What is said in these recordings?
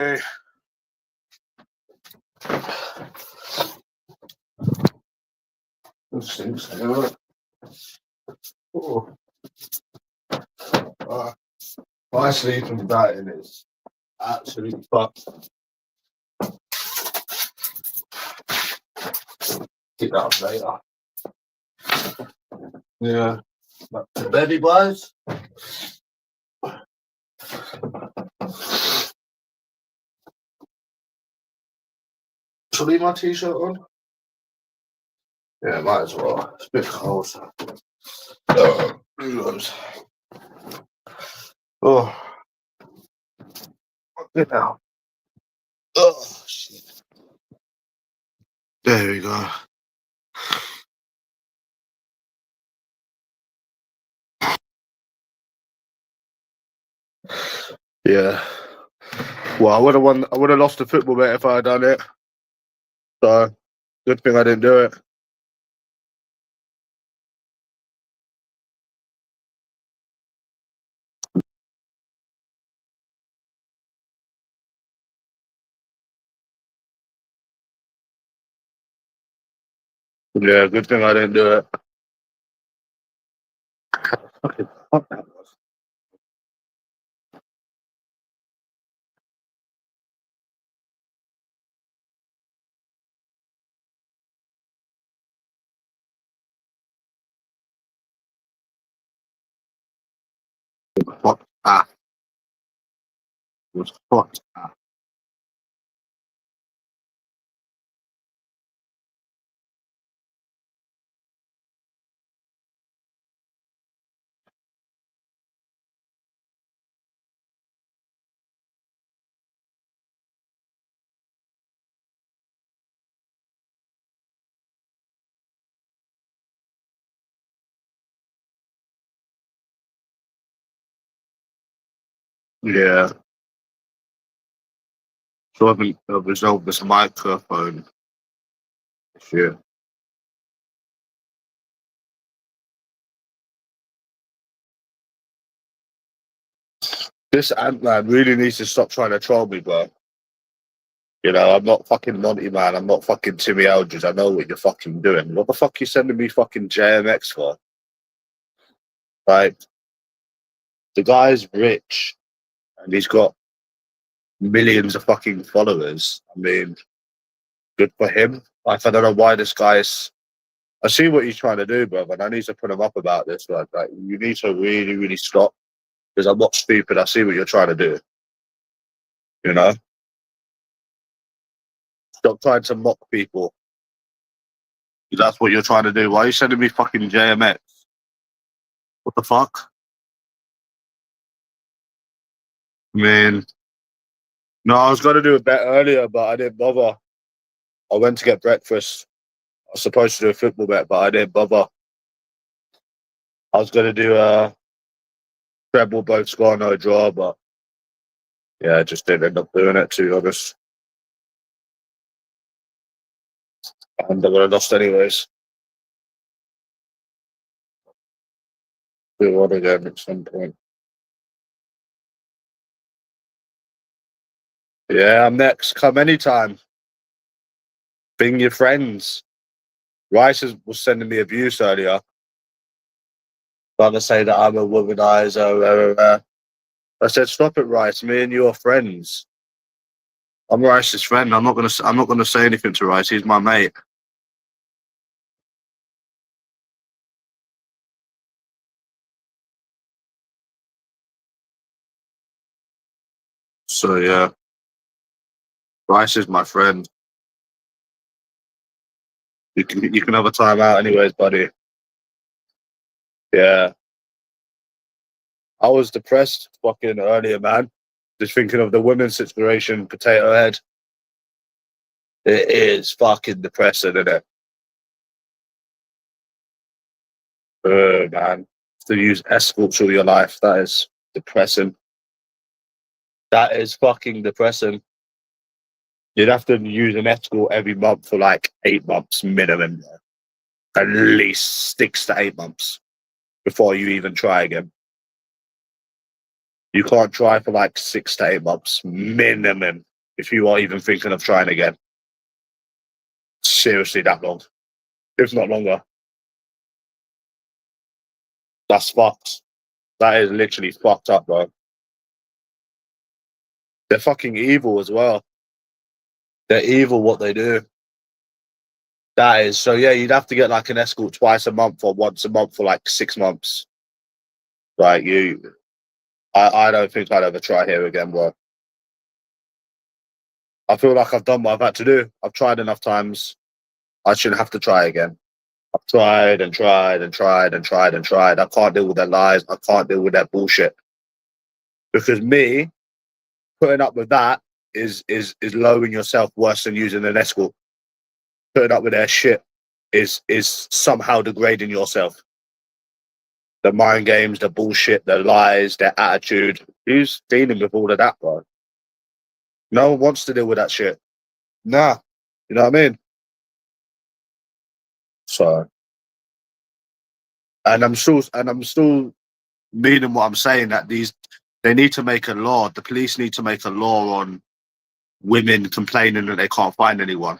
Hey. This thing's my sleeping pattern is absolutely fucked. Get that up later. Yeah. Back to bed, boys. Should I leave my t-shirt on? Yeah, might as well. It's a bit cold. Who knows? Oh. Get out. Oh, shit. There we go. Yeah. Well, I would have won. I would have lost the football bet if I had done it. So, good thing I didn't do it. Yeah, good thing I didn't do it. Fucking fuck that was. Fuck that. It was fucked that. Yeah. So I haven't resolved this microphone issue. This Ant-Man really needs to stop trying to troll me, bro. You know, I'm not fucking Monty Man. I'm not fucking Timmy Eldridge. I know what you're fucking doing. What the fuck you sending me fucking JMX for? Like, the guy's rich and he's got millions of fucking followers. I mean, good for him. Like, I don't know why this guy's. I see what he's trying to do, bro, and I need to put him up about this. Like you need to really, really stop. Because I'm not stupid. I see what you're trying to do. You know? Stop trying to mock people. That's what you're trying to do. Why are you sending me fucking JMX? What the fuck? I mean, no, I was going to do a bet earlier, but I didn't bother. I went to get breakfast. I was supposed to do a football bet, but I didn't bother. I was going to do a treble, both score, no draw, but yeah, I just didn't end up doing it, to be honest. And I would have lost anyways. Do one again at some point. Yeah, I'm next. Come anytime. Bring your friends. Rice was sending me abuse earlier. Trying to say that I'm a womanizer. I said, "Stop it, Rice. Me and you are friends. I'm Rice's friend. I'm not gonna say anything to Rice. He's my mate." So yeah, Rice is my friend. You can have a time out, anyways, buddy. Yeah, I was depressed fucking earlier, man. Just thinking of the women's situation, potato head. It is fucking depressing, isn't it? Man, to use escorts all your life, that is depressing. That is fucking depressing. You'd have to use an escort every month for like 8 months minimum. At least 6 to 8 months before you even try again. You can't try for like 6 to 8 months minimum. if you are even thinking of trying again. Seriously, that long, if not longer. That's fucked. That is literally fucked up, bro. They're fucking evil as well. They're evil what they do. That is so. Yeah, you'd have to get like an escort twice a month or once a month for like 6 months. Like I don't think I'd ever try here again, bro. I feel like I've done what I've had to do. I've tried enough times. I shouldn't have to try again. I've tried and tried and tried and tried and tried. I can't deal with their lies. I can't deal with their bullshit. Because me putting up with that is lowering yourself worse than using an escort. Putting up with their shit is somehow degrading yourself. The mind games, the bullshit, the lies, their attitude. Who's dealing with all of that, bro? No one wants to deal with that shit. Nah. You know what I mean? So, and I'm still meaning what I'm saying, that they need to make a law. The police need to make a law on women complaining that they can't find anyone.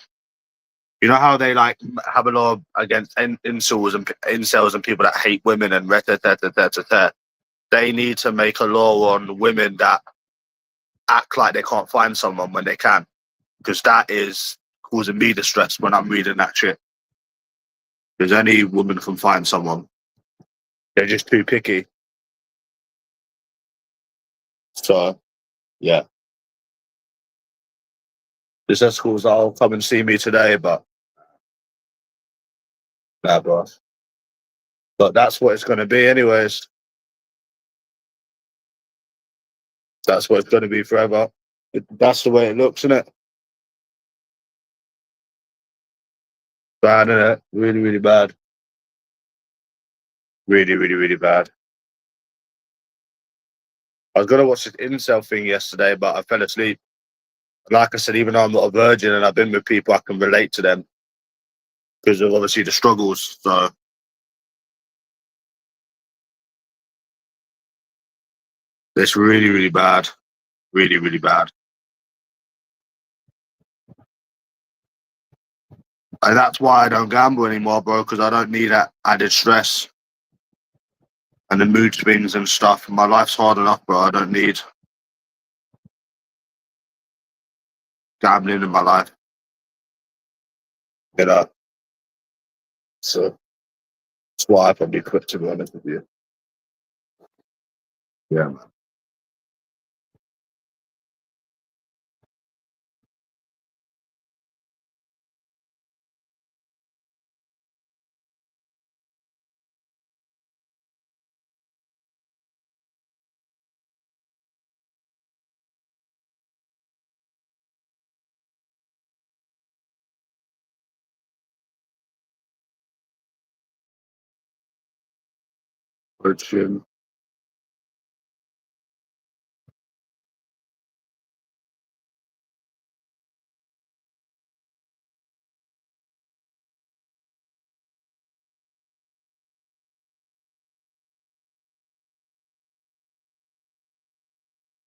You know how they like have a law against incels and people that hate women and they need to make a law on women that act like they can't find someone when they can, because that is causing me distress when I'm reading that shit. Because any woman can find someone. They're just too picky. So, yeah. This escort's I'll come and see me today, but nah, bro. But that's what it's going to be anyways. That's what it's going to be forever. That's the way it looks, isn't it? Bad, isn't it? Really, really bad. Really, really, really bad. I was going to watch this incel thing yesterday, but I fell asleep. Like I said, even though I'm not a virgin and I've been with people, I can relate to them because of obviously the struggles. So it's really, really bad. Really, really bad. And that's why I don't gamble anymore, bro, because I don't need that added stress and the mood swings and stuff. My life's hard enough, bro. I don't need gambling in my life. You know? So that's why I probably quit, to be honest with you. Yeah, man. But,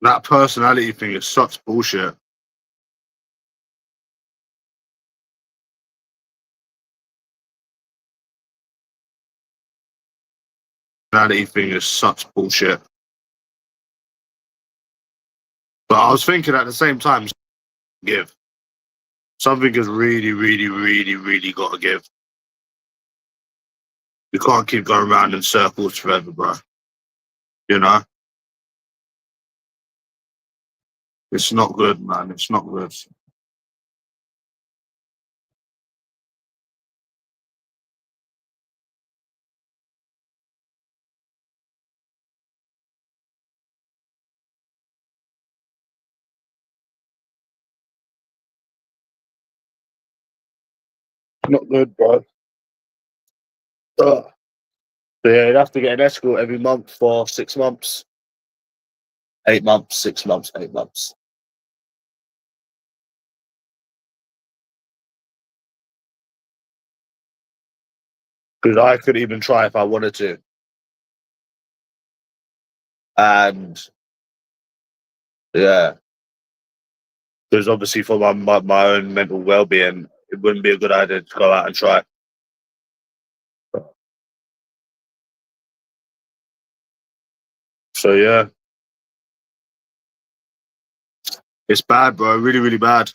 that personality thing is such bullshit. Personality thing is such bullshit. But I was thinking at the same time, give. Something is really, really, really, really got to give. You can't keep going around in circles forever, bro. You know? It's not good, man. It's not good. Not good, bro. Ugh. So yeah, you'd have to get an escort every month for 6 months. 8 months, 6 months, 8 months. Because I could even try if I wanted to. And yeah, Because obviously for my own mental well-being, it wouldn't be a good idea to go out and try. So yeah, it's bad, bro. Really, really bad.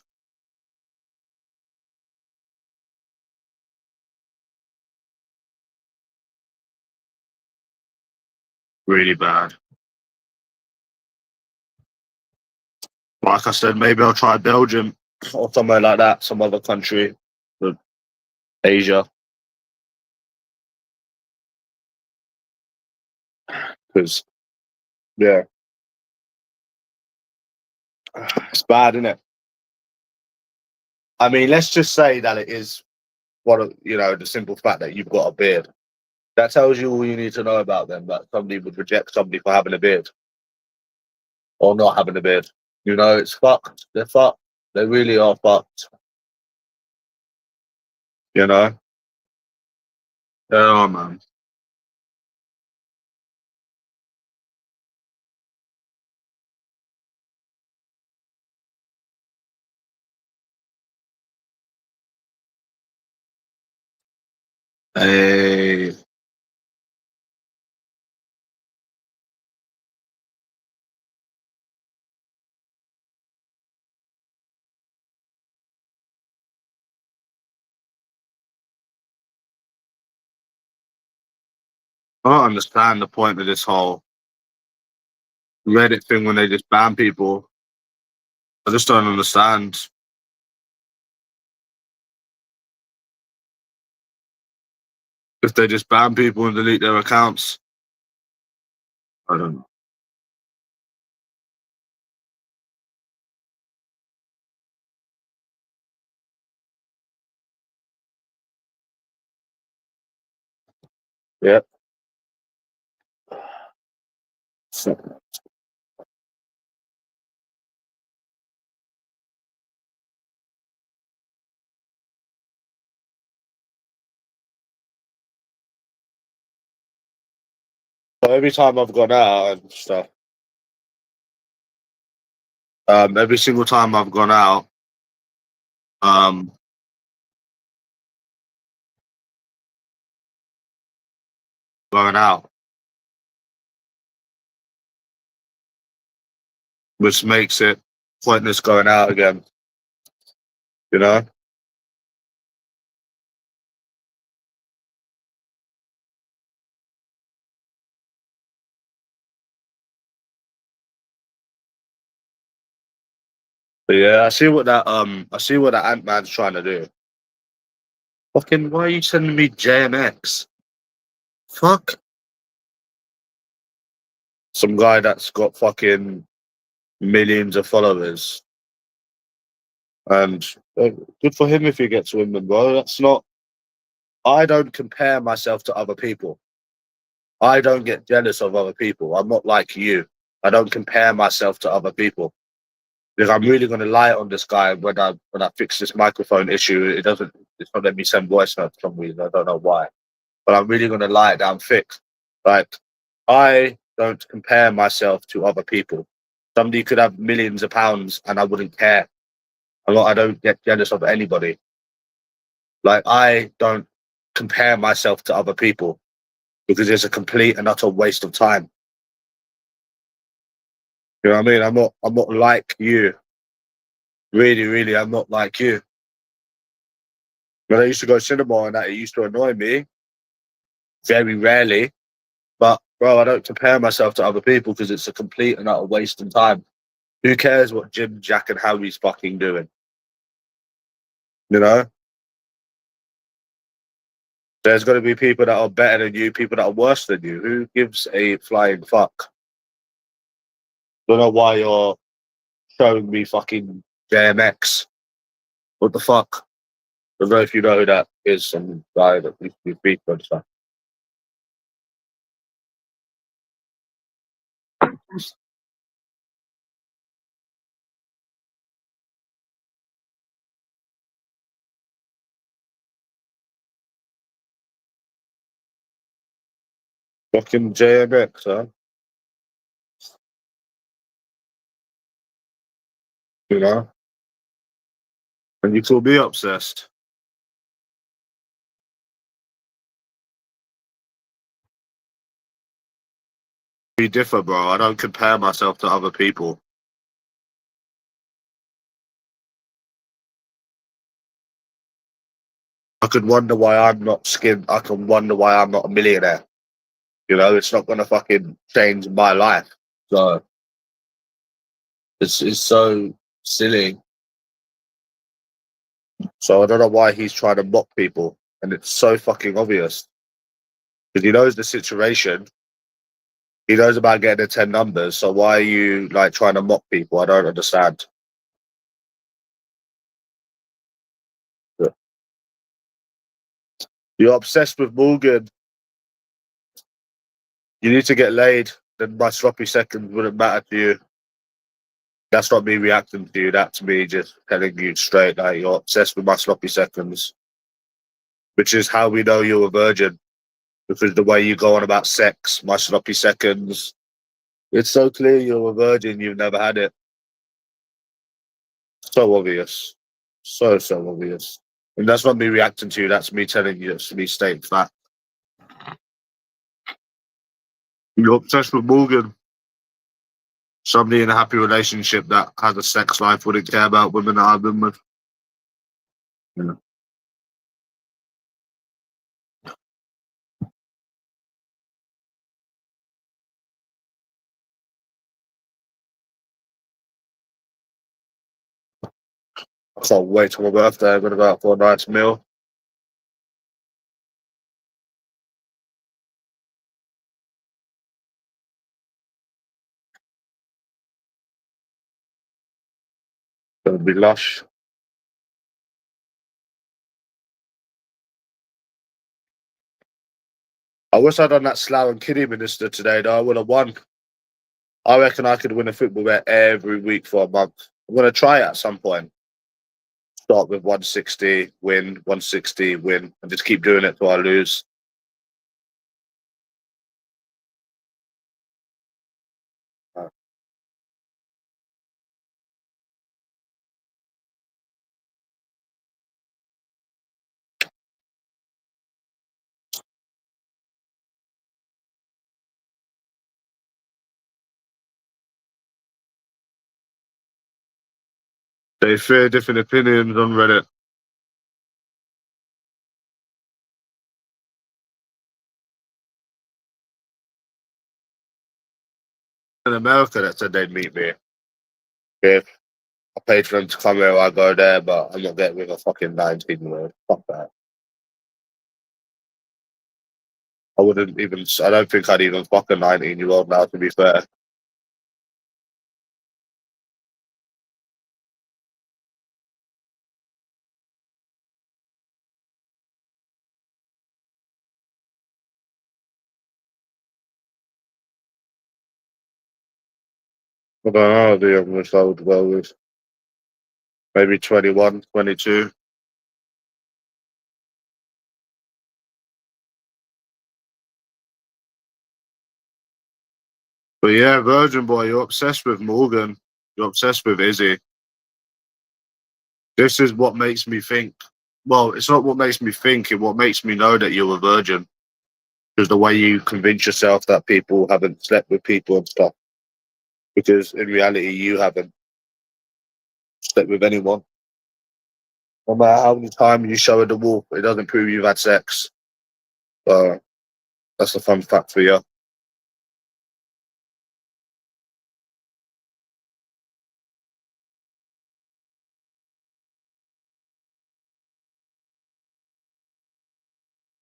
Really bad. Like I said, maybe I'll try Belgium or somewhere like that, some other country, Asia. Because yeah, it's bad, isn't it? I mean, let's just say that it is the simple fact that you've got a beard. That tells you all you need to know about them. That somebody would reject somebody for having a beard or not having a beard. It's fucked. They're fucked. They really are fucked. You know? Oh man. Hey, I don't understand the point of this whole Reddit thing when they just ban people. I just don't understand. If they just ban people and delete their accounts. I don't. Yeah. So every time I've gone out and stuff, every single time I've gone out, um, going out, which makes it pointless going out again. You know. But yeah, I see what that Ant Man's trying to do. Fucking, why are you sending me JMX? Fuck. Some guy that's got fucking millions of followers. And good for him if he gets women, bro. That's not. I don't compare myself to other people. I don't get jealous of other people. I'm not like you. I don't compare myself to other people. Because I'm really going to lie on this guy when I fix this microphone issue. It's not letting me send voice notes for some reason. I don't know why. But I'm really going to lie it down fixed. Like, I don't compare myself to other people. Somebody could have millions of pounds and I wouldn't care. I don't get jealous of anybody. Like, I don't compare myself to other people because it's a complete and utter waste of time. You know what I mean? I'm not like you. Really, really, I'm not like you. When I used to go cinema and that, it used to annoy me very rarely. But bro, I don't compare myself to other people because it's a complete and utter waste of time. Who cares what Jim, Jack, and Harry's fucking doing? You know, there's going to be people that are better than you, people that are worse than you. Who gives a flying fuck? Don't know why you're showing me fucking JMX. What the fuck? I don't know if you know who that is. Some guy that used to be beat and stuff. Fucking JMX, huh? You know. And you call me obsessed. We differ, bro. I don't compare myself to other people. I could wonder why I'm not skinned. I can wonder why I'm not a millionaire. You know, it's not gonna fucking change my life. So it's so silly. So I don't know why he's trying to mock people, and it's so fucking obvious because he knows the situation. He knows about getting the 10 numbers. So why are you like trying to mock people? I don't understand. You're obsessed with Morgyn. You need to get laid. Then my sloppy seconds wouldn't matter to you. That's not me reacting to you. That's me just telling you straight that you're obsessed with my sloppy seconds, which is how we know you're a virgin. Because the way you go on about sex, my sloppy seconds, it's so clear you're a virgin. You've never had it. So obvious. So obvious. And that's not me reacting to you. That's me telling you. It's me stating fact. You're obsessed with Morgyn. Somebody in a happy relationship that has a sex life wouldn't care about women that I've been with. Yeah. I can't wait till my birthday. I'm going to go out for a nice meal. Going to be lush. I wish I'd done that Slough and Kiddie Minister today, though. I would have won. I reckon I could win a football bet every week for a month. I'm going to try it at some point. Start with 160, win, 160, win, and just keep doing it till I lose. They fear different opinions on Reddit. In America, that said they'd meet me. If I paid for them to come here, I go there, but I'm not getting with a fucking 19-year-old. Fuck that. I wouldn't even, I don't think I'd even fuck a 19-year-old now, to be fair. I don't know the youngest I would go with. Maybe 21, 22. But yeah, Virgin Boy, you're obsessed with Morgyn. You're obsessed with Izzy. This is what makes me think. Well, it's not what makes me think, it's what makes me know that you're a virgin. Because the way you convince yourself that people haven't slept with people and stuff. Because in reality, you haven't slept with anyone. No matter how many times you show her the wolf, it doesn't prove you've had sex. So that's a fun fact for you.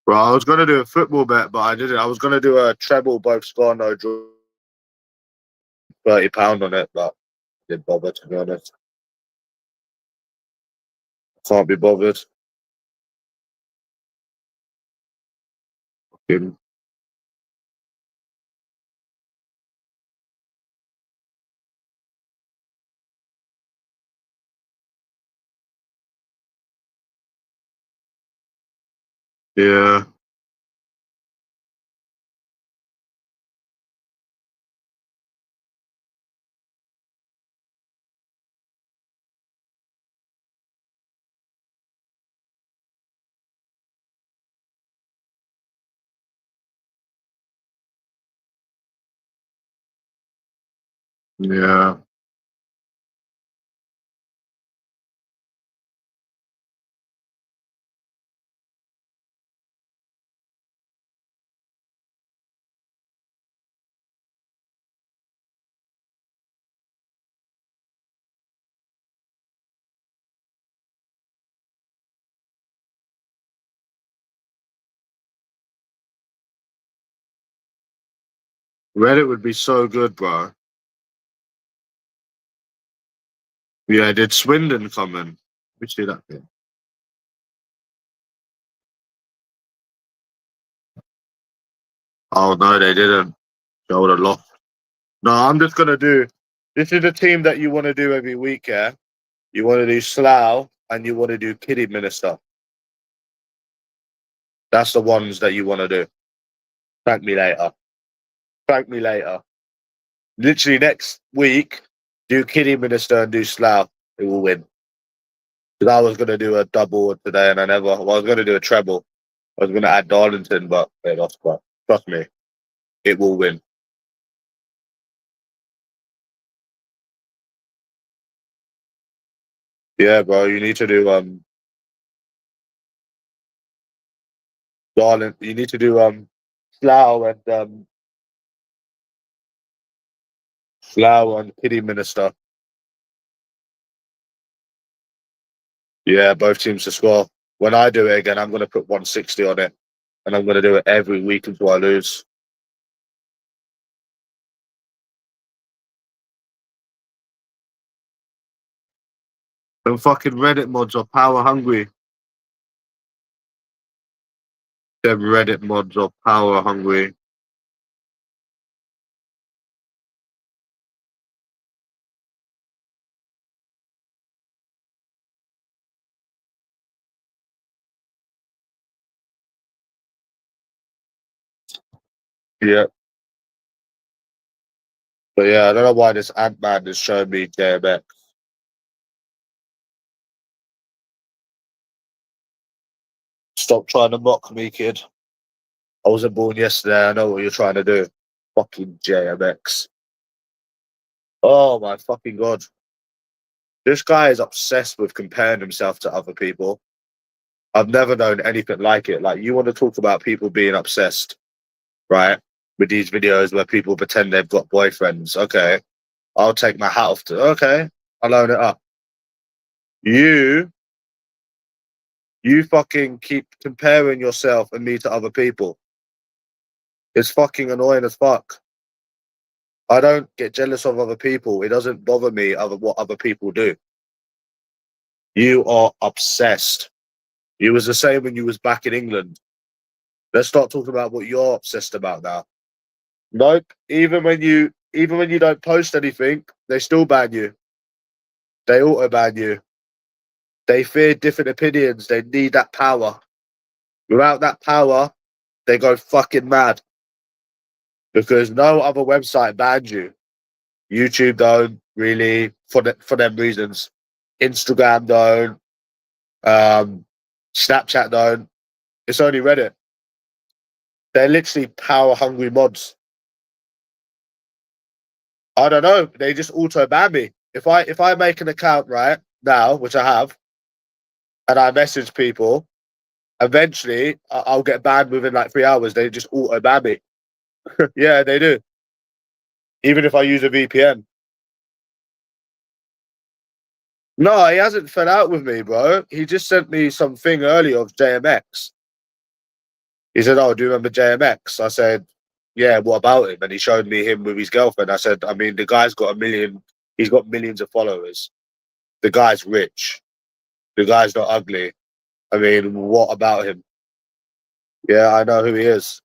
Bro, I was gonna do a football bet, but I didn't. I was gonna do a treble, both score, no draw, £30 on it, but I didn't bother, to be honest. Can't be bothered. Fucking- Yeah. Yeah. Reddit would be so good, bro. Yeah, did Swindon come in? We see that thing. Oh no, they didn't. They would have lost. No, I'm just gonna do. This is a team that you want to do every week, yeah. You want to do Slough and you want to do Kiddie Minister. That's the ones that you want to do. Thank me later. Thank me later. Literally next week, do Kiddie Minister and do Slough. It will win. Because I was gonna do a double today and I never. Well, I was gonna do a treble. I was gonna add Darlington, but they lost. But trust me, it will win. Yeah, bro. You need to do Darling. You need to do Slough and Slough and Kiddie Minister. Yeah, both teams to score. When I do it again, I'm gonna put 160 on it, and I'm gonna do it every week until I lose. Them fucking Reddit mods are power hungry. Them Reddit mods are power hungry. Yeah, but yeah, I don't know why this Ant Man is showing me JMX. Stop trying to mock me, kid. I wasn't born yesterday. I know what you're trying to do. Fucking JMX. Oh my fucking god. This guy is obsessed with comparing himself to other people. I've never known anything like it. Like, you want to talk about people being obsessed, right? With these videos where people pretend they've got boyfriends. Okay, I'll take my hat off to. Okay, I'll own it up. You, you fucking keep comparing yourself and me to other people. It's fucking annoying as fuck. I don't get jealous of other people. It doesn't bother me other what other people do. You are obsessed. You was the same when you was back in England. Let's start talking about what you're obsessed about now. Nope. Even when you don't post anything, they still ban you. They auto ban you. They fear different opinions. They need that power. Without that power, they go fucking mad because no other website bans you. YouTube don't really for them reasons. Instagram don't. Um, Snapchat don't. It's only Reddit. They're literally power hungry mods. I don't know. They just auto ban me. If I make an account right now, which I have, and I message people, eventually I'll get banned within like 3 hours. They just auto ban me. Yeah, they do. Even if I use a VPN. No, he hasn't fell out with me, bro. He just sent me something earlier of JMX. He said, "Oh, do you remember JMX?" I said, "Yeah, what about him?" And he showed me him with his girlfriend. I said, "I mean, the guy's got a million. He's got millions of followers. The guy's rich. The guy's not ugly. I mean, what about him?" Yeah, I know who he is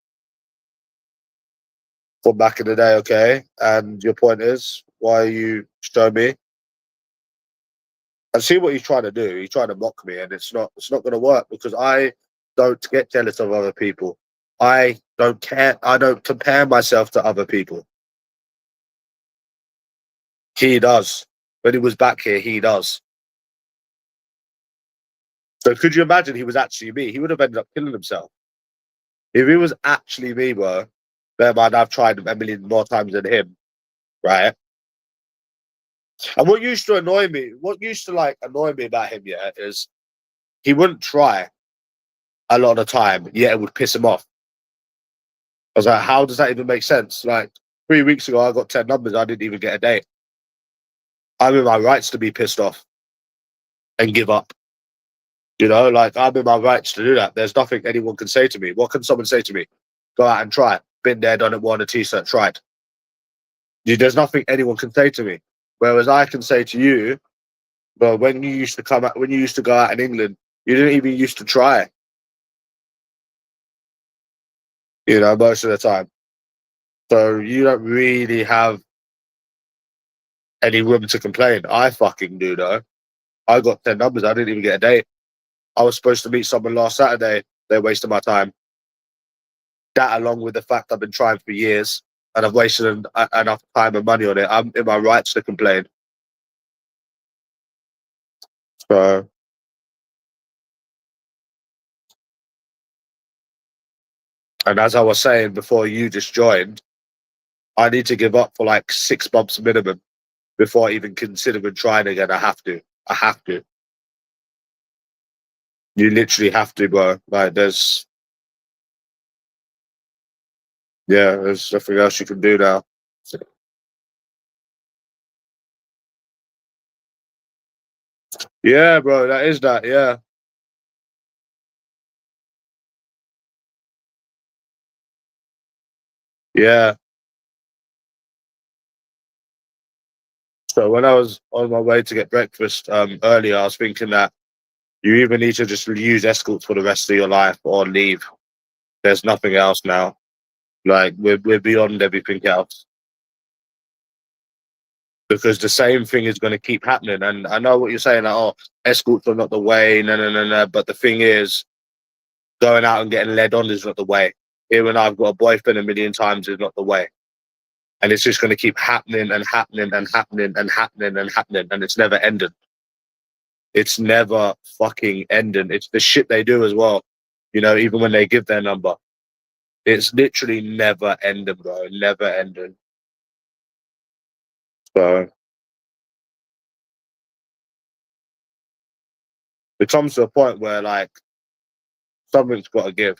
from back in the day. Okay, and your point is, why you show me? And see what he's trying to do. He's trying to mock me, and it's not going to work because I don't get jealous of other people. I don't care. I don't compare myself to other people. He does. When he was back here, he does. So could you imagine he was actually me? He would have ended up killing himself. If he was actually me, bro, bear in mind I've tried a million more times than him, right? And what used to annoy me, what used to like annoy me about him, yeah, is he wouldn't try a lot of the time, yet it would piss him off. I was like, how does that even make sense? Like 3 weeks ago, I got 10 numbers. I didn't even get a date. I'm in my rights to be pissed off and give up. You know, like I'm in my rights to do that. There's nothing anyone can say to me. What can someone say to me? Go out and try. Been there, done it, worn a t-shirt, tried. There's nothing anyone can say to me. Whereas I can say to you, but when you used to come out, when you used to go out in England, you didn't even used to try. You know, most of the time. So you don't really have any room to complain. I fucking do though. I got 10 numbers. I didn't even get a date. I was supposed to meet someone last Saturday. They wasted my time. That, along with the fact I've been trying for years and I've wasted enough time and money on it, I'm in my rights to complain. So, and as I was saying before you just joined, I need to give up for like 6 months minimum before I even considering trying again. I have to. I have to. You literally have to, bro. Like, there's nothing else you can do now. Yeah, bro, that is that. Yeah, yeah. So when I was on my way to get breakfast earlier, I was thinking that you either need to just use escorts for the rest of your life or leave. There's nothing else now. Like we're beyond everything else because the same thing is going to keep happening. And I know what you're saying. Like, oh, escorts are not the way. No, no, no, no. But the thing is, going out and getting led on is not the way. Here and I've got a boyfriend a million times is not the way. And it's just going to keep happening and happening and happening and happening and happening, and it's never ending. It's never fucking ending. It's the shit they do as well. You know, even when they give their number, it's literally never ending, bro. Never ending. So it comes to a point where like something's got to give.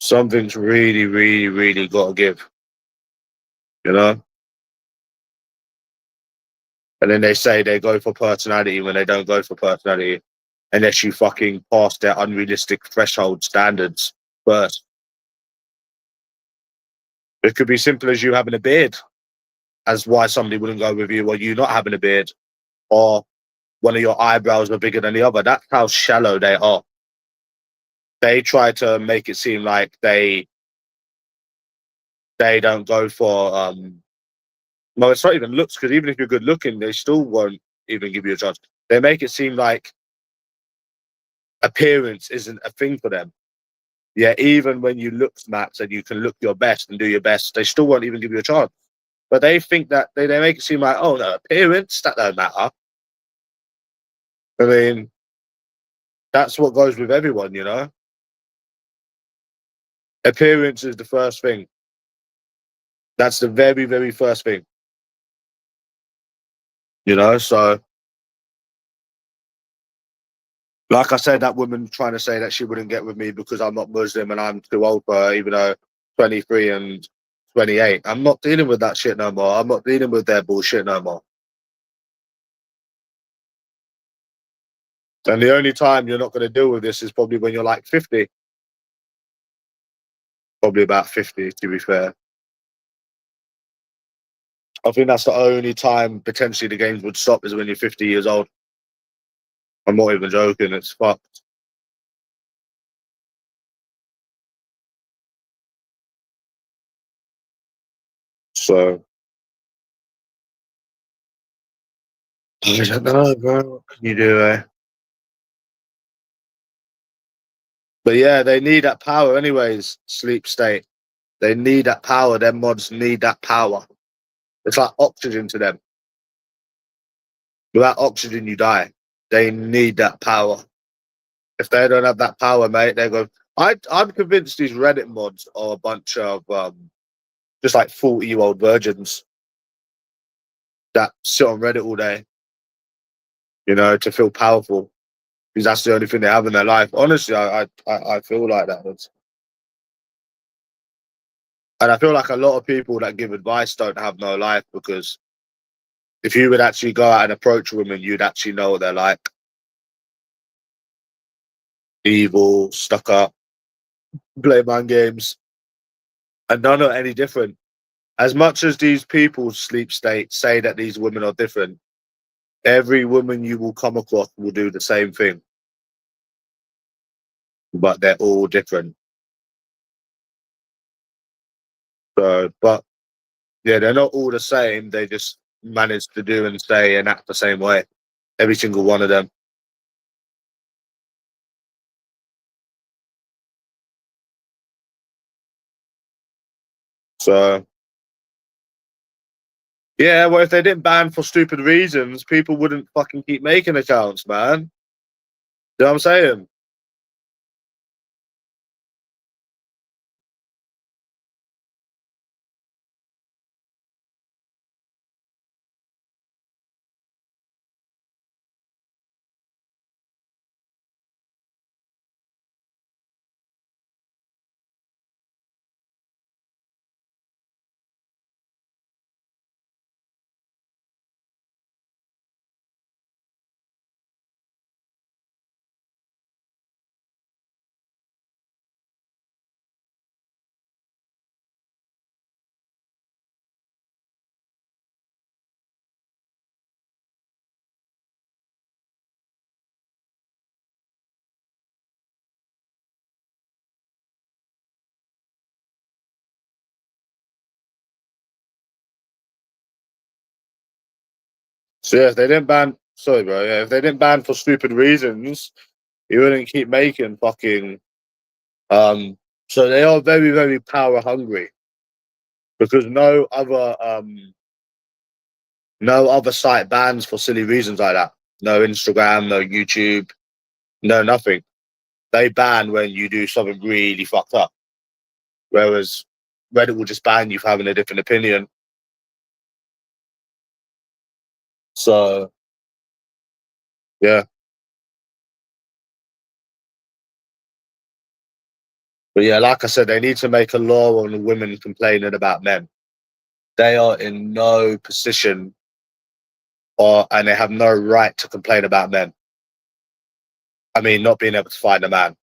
Something's really, really, really got to give. You know. And then they say they go for personality when they don't go for personality, unless you fucking pass their unrealistic threshold standards first. It could be simple as you having a beard, as why somebody wouldn't go with you, or you not having a beard, or one of your eyebrows are bigger than the other. That's how shallow they are. They try to make it seem like they don't go for no, it's not even looks, because even if you're good looking, they still won't even give you a chance. They make it seem like appearance isn't a thing for them. Yeah, even when you look smart and you can look your best and do your best, they still won't even give you a chance. But they think that they make it seem like, oh no, appearance, that don't matter. I mean, that's what goes with everyone, you know? Appearance is the first thing. That's the very, very first thing. You know, so like I said, that woman trying to say that she wouldn't get with me because I'm not Muslim and I'm too old for her, even though 23 and 28. I'm not dealing with that shit no more. I'm not dealing with their bullshit no more. And the only time you're not going to deal with this is probably when you're like 50. Probably about 50, to be fair. I think that's the only time potentially the games would stop is when you're 50 years old. I'm not even joking. It's fucked. So I don't know, bro. What can you do, eh? But yeah, they need that power, anyways. Sleep state. They need that power. Their mods need that power. It's like oxygen to them. Without oxygen, you die. They need that power. If they don't have that power, mate, they go. I'm convinced these Reddit mods are a bunch of just like 40-year-old virgins that sit on Reddit all day, you know, to feel powerful because that's the only thing they have in their life. Honestly, I feel like that. And I feel like a lot of people that give advice don't have no life, because if you would actually go out and approach women, you'd actually know what they're like. Evil, stuck up, play mind games, and none are any different. As much as these people sleep state say that these women are different, every woman you will come across will do the same thing, but they're all different. So, but yeah, they're not all the same. They just manage to do and say and act the same way. Every single one of them. So yeah, well, if they didn't ban for stupid reasons, people wouldn't fucking keep making accounts, man. You know what I'm saying? So yeah, if they didn't ban, sorry, bro. Yeah, if they didn't ban for stupid reasons, you wouldn't keep making fucking. So they are very, very power hungry, because no other site bans for silly reasons like that. No Instagram, no YouTube, no nothing. They ban when you do something really fucked up. Whereas Reddit will just ban you for having a different opinion. So yeah. But yeah, like I said, they need to make a law on women complaining about men. They are in no position, and they have no right to complain about men. I mean, not being able to find a man.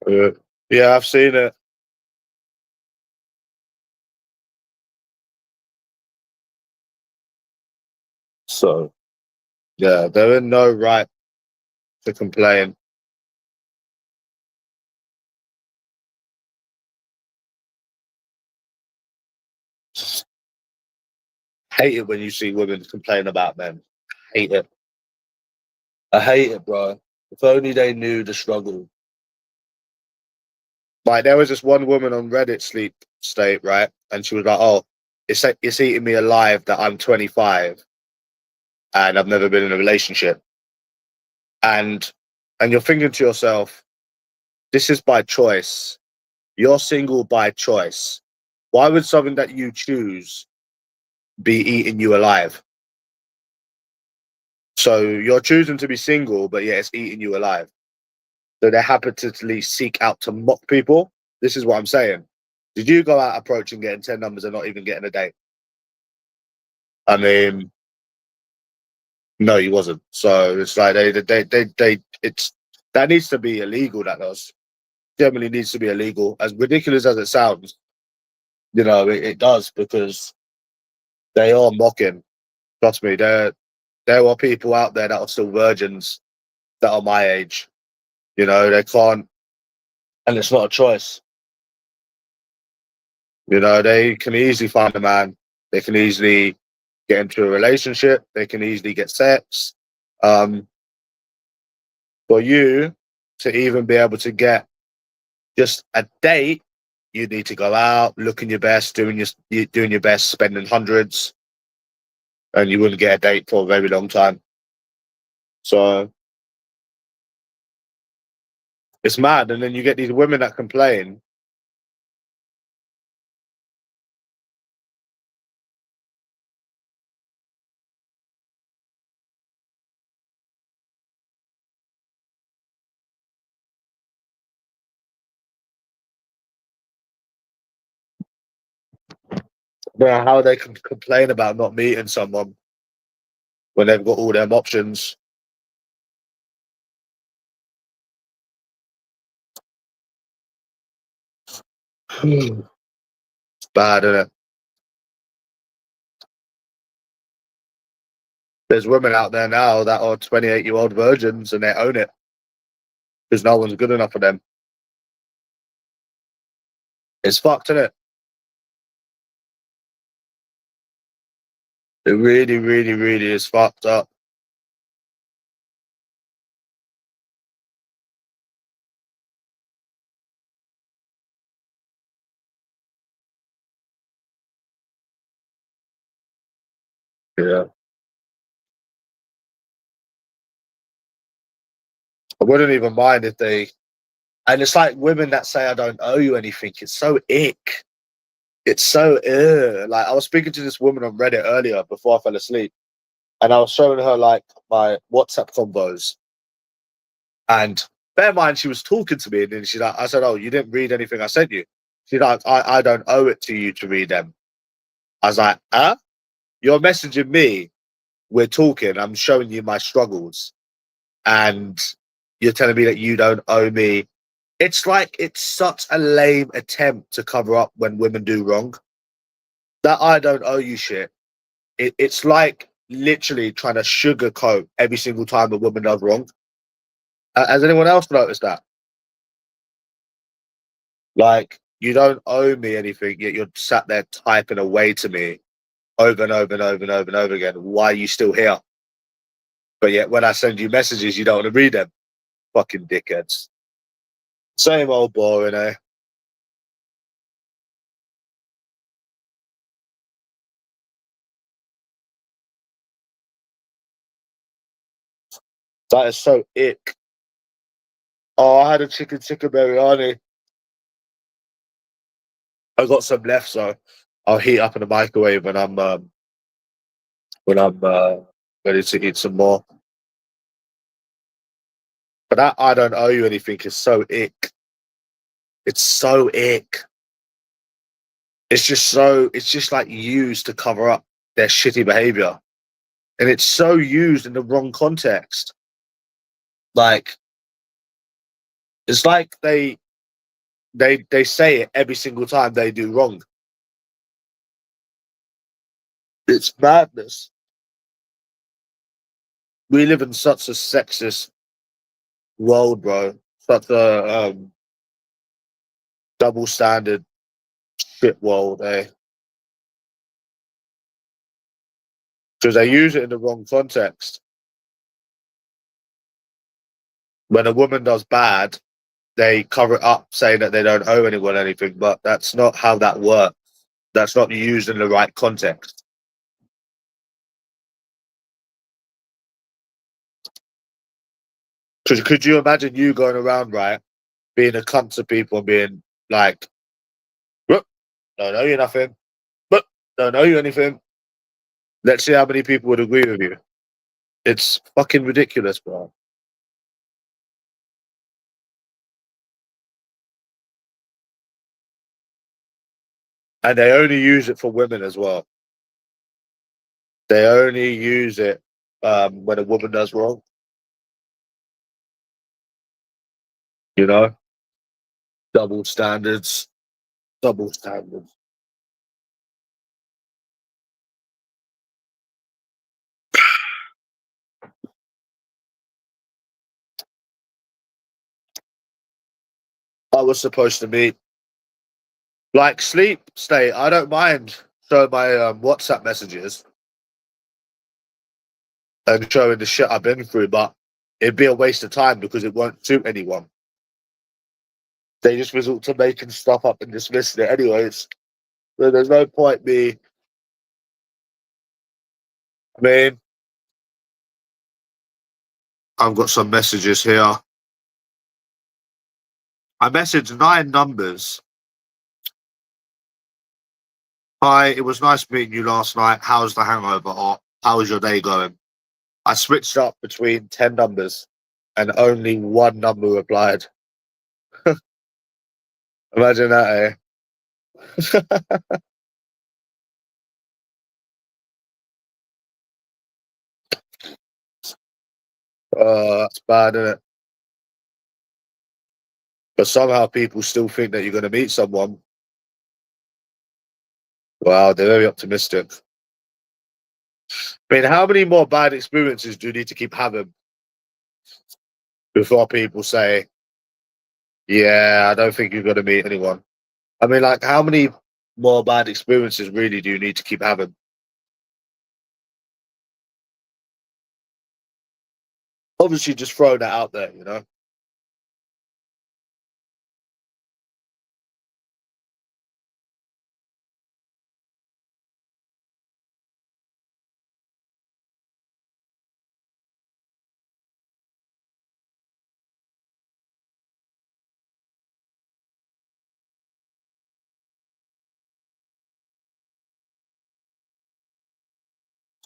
Uh, yeah, I've seen it. So yeah, they're in no right to complain. Hate it when you see women complain about men. Hate it. I hate it, bro. If only they knew the struggle. Like, there was this one woman on Reddit sleep state, right? And she was like, "Oh, it's eating me alive that I'm 25 and I've never been in a relationship." And you're thinking to yourself, this is by choice. You're single by choice. Why would something that you choose be eating you alive? So you're choosing to be single, but yeah, it's eating you alive. So they happen to at least seek out to mock people. This is what I'm saying. Did you go out approaching getting 10 numbers and not even getting a date? I mean, no, he wasn't. So it's like it's that needs to be illegal. That does generally needs to be illegal. As ridiculous as it sounds, you know, it does, because they are mocking. Trust me, there are people out there that are still virgins that are my age. You know, they can't, and it's not a choice. You know, they can easily find a man. They can easily get into a relationship. They can easily get sex. Um, for you to even be able to get just a date, you need to go out, looking your best, doing your best, spending hundreds, and you wouldn't get a date for a very long time. So it's mad. And then you get these women that complain, Yeah, how they can complain about not meeting someone when they've got all them options. It's bad, isn't it? There's women out there now that are 28-year-old virgins and they own it because no one's good enough for them. It's fucked, isn't it? It really, really, really is fucked up. Yeah. I wouldn't even mind if they. And it's like women that say, I don't owe you anything. It's so ick. It's so, like, I was speaking to this woman on Reddit earlier before I fell asleep. And I was showing her, like, my WhatsApp combos. And bear in mind, she was talking to me. And then she's like, I said, oh, you didn't read anything I sent you. She's like, I don't owe it to you to read them. I was like, huh? You're messaging me. We're talking. I'm showing you my struggles. And you're telling me that you don't owe me. It's like, it's such a lame attempt to cover up when women do wrong. That I don't owe you shit. It's like literally trying to sugarcoat every single time a woman does wrong. Has anyone else noticed that? Like, you don't owe me anything, yet you're sat there typing away to me over and over and over and over and over again. Why are you still here? But yet when I send you messages, you don't want to read them. Fucking dickheads. Same old boring, eh? That is so ick. Oh, I had a chicken tikka biryani. I got some left, so I'll heat up in the microwave when I'm ready to eat some more. But that I don't owe you anything is so ick. It's so ick. It's just like used to cover up their shitty behavior. And it's so used in the wrong context. Like, it's like they say it every single time they do wrong. It's madness. We live in such a sexist world, bro. Such a double standard shit world, eh? Because they use it in the wrong context. When a woman does bad, they cover it up saying that they don't owe anyone anything, but that's not how that works. That's not used in the right context. Because could you imagine you going around, right, being a cunt to people and being like, "Look, don't owe you nothing, but don't owe you anything." Let's see how many people would agree with you. It's fucking ridiculous, bro. And they only use it for women as well. They only use it when a woman does wrong, you know? Double standards. Double standards. I was supposed to meet. Like, sleep state, I don't mind showing my WhatsApp messages and showing the shit I've been through, but it'd be a waste of time because it won't suit anyone. They just resort to making stuff up and dismissing it anyways. So there's no point me. I mean, I've got some messages here. I messaged 9 numbers. Hi, it was nice meeting you last night. How's the hangover? Or how's your day going? I switched up between 10 numbers and only one number replied. Imagine that, eh? That's bad, isn't it? But somehow people still think that you're going to meet someone. Wow, they're very optimistic. I mean, how many more bad experiences do you need to keep having before people say, yeah, I don't think you're going to meet anyone? I mean, like, how many more bad experiences really do you need to keep having? Obviously, just throw that out there, you know?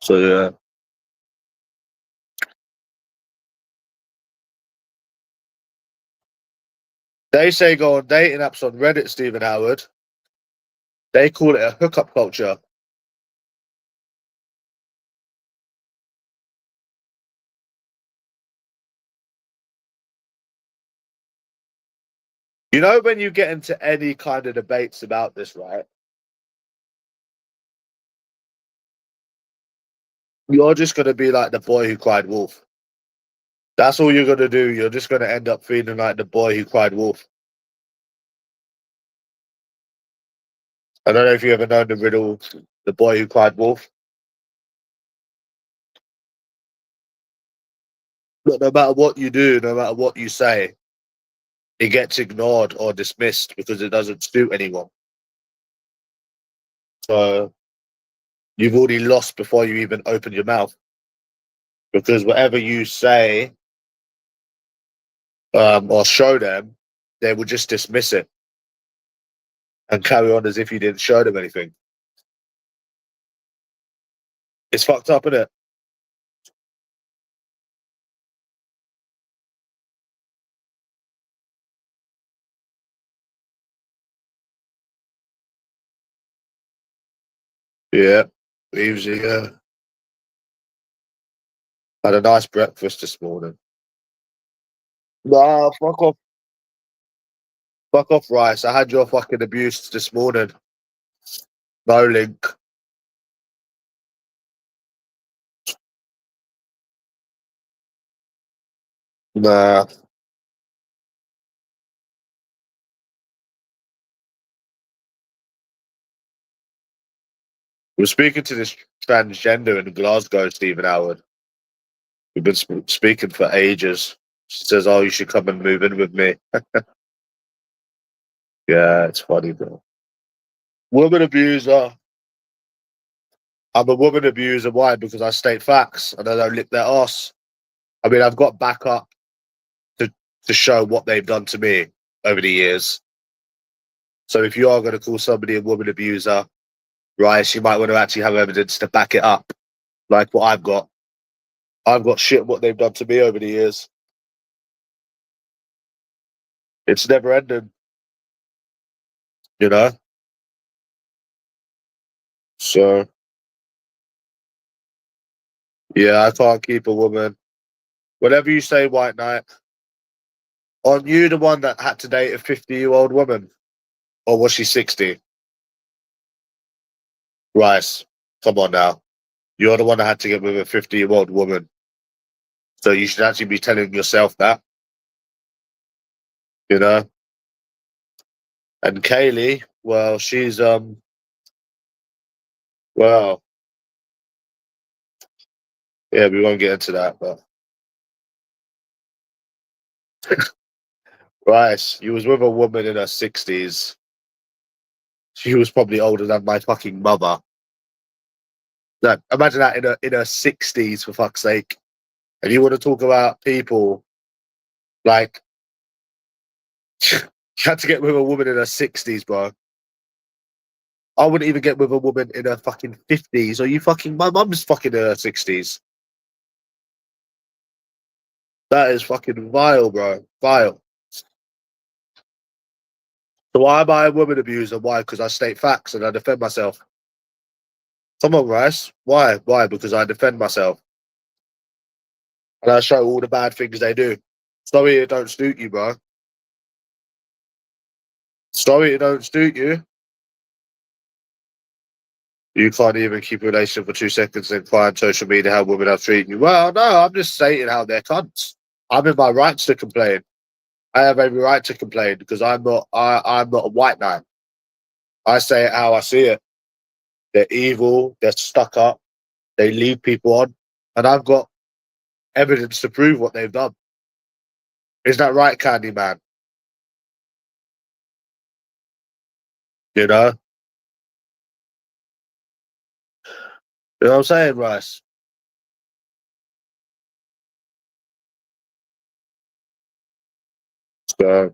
So, yeah. They say go on dating apps on Reddit, Stephen Howard. They call it a hookup culture. You know, when you get into any kind of debates about this, right? You're just going to be like the boy who cried wolf. That's all you're going to do. You're just going to end up feeling like the boy who cried wolf. I don't know if you ever known the riddle, the boy who cried wolf. But no matter what you do, no matter what you say, it gets ignored or dismissed because it doesn't suit anyone. So you've already lost before you even open your mouth. Because whatever you say or show them, they will just dismiss it and carry on as if you didn't show them anything. It's fucked up, isn't it? Yeah. Easy, yeah. Had a nice breakfast this morning. Nah, fuck off. Fuck off, Rice. I had your fucking abuse this morning. No link. Nah. We're speaking to this transgender in Glasgow, Stephen Howard. We've been speaking for ages. She says, "Oh, you should come and move in with me." Yeah, it's funny, bro. Woman abuser. I'm a woman abuser. Why? Because I state facts and I don't lick their ass. I mean, I've got backup to show what they've done to me over the years. So if you are going to call somebody a woman abuser, right, you might want to actually have evidence to back it up, like what I've got. I've got shit what they've done to me over the years. It's never ending, you know? So, yeah, I can't keep a woman. Whatever you say, White Knight, aren't you the one that had to date a 50-year-old woman? Or was she 60? Rice, come on now. You're the one that had to get with a 50-year-old woman. So you should actually be telling yourself that, you know? And Kaylee, well, she's, well, yeah, we won't get into that, but Rice, you was with a woman in her 60s. She was probably older than my fucking mother. No, imagine that in her 60s, for fuck's sake. And you want to talk about people like you had to get with a woman in her 60s, bro. I wouldn't even get with a woman in her fucking 50s. Are you fucking? My mum's fucking in her 60s. That is fucking vile, bro. Vile. So why am I a woman abuser? Why? Because I state facts and I defend myself. Come on, Rice. Why? Why? Because I defend myself. And I show all the bad things they do. Sorry it don't suit you, bro. Sorry it don't suit you. You can't even keep a relationship for 2 seconds and cry on social media how women are treating you. Well, no, I'm just stating how they're cunts. I'm in my rights to complain. I have every right to complain because I'm not a white man. I say it how I see it. They're evil, they're stuck up, they lead people on, and I've got evidence to prove what they've done. Is that right, Candyman? You know? You know what I'm saying, Rice? So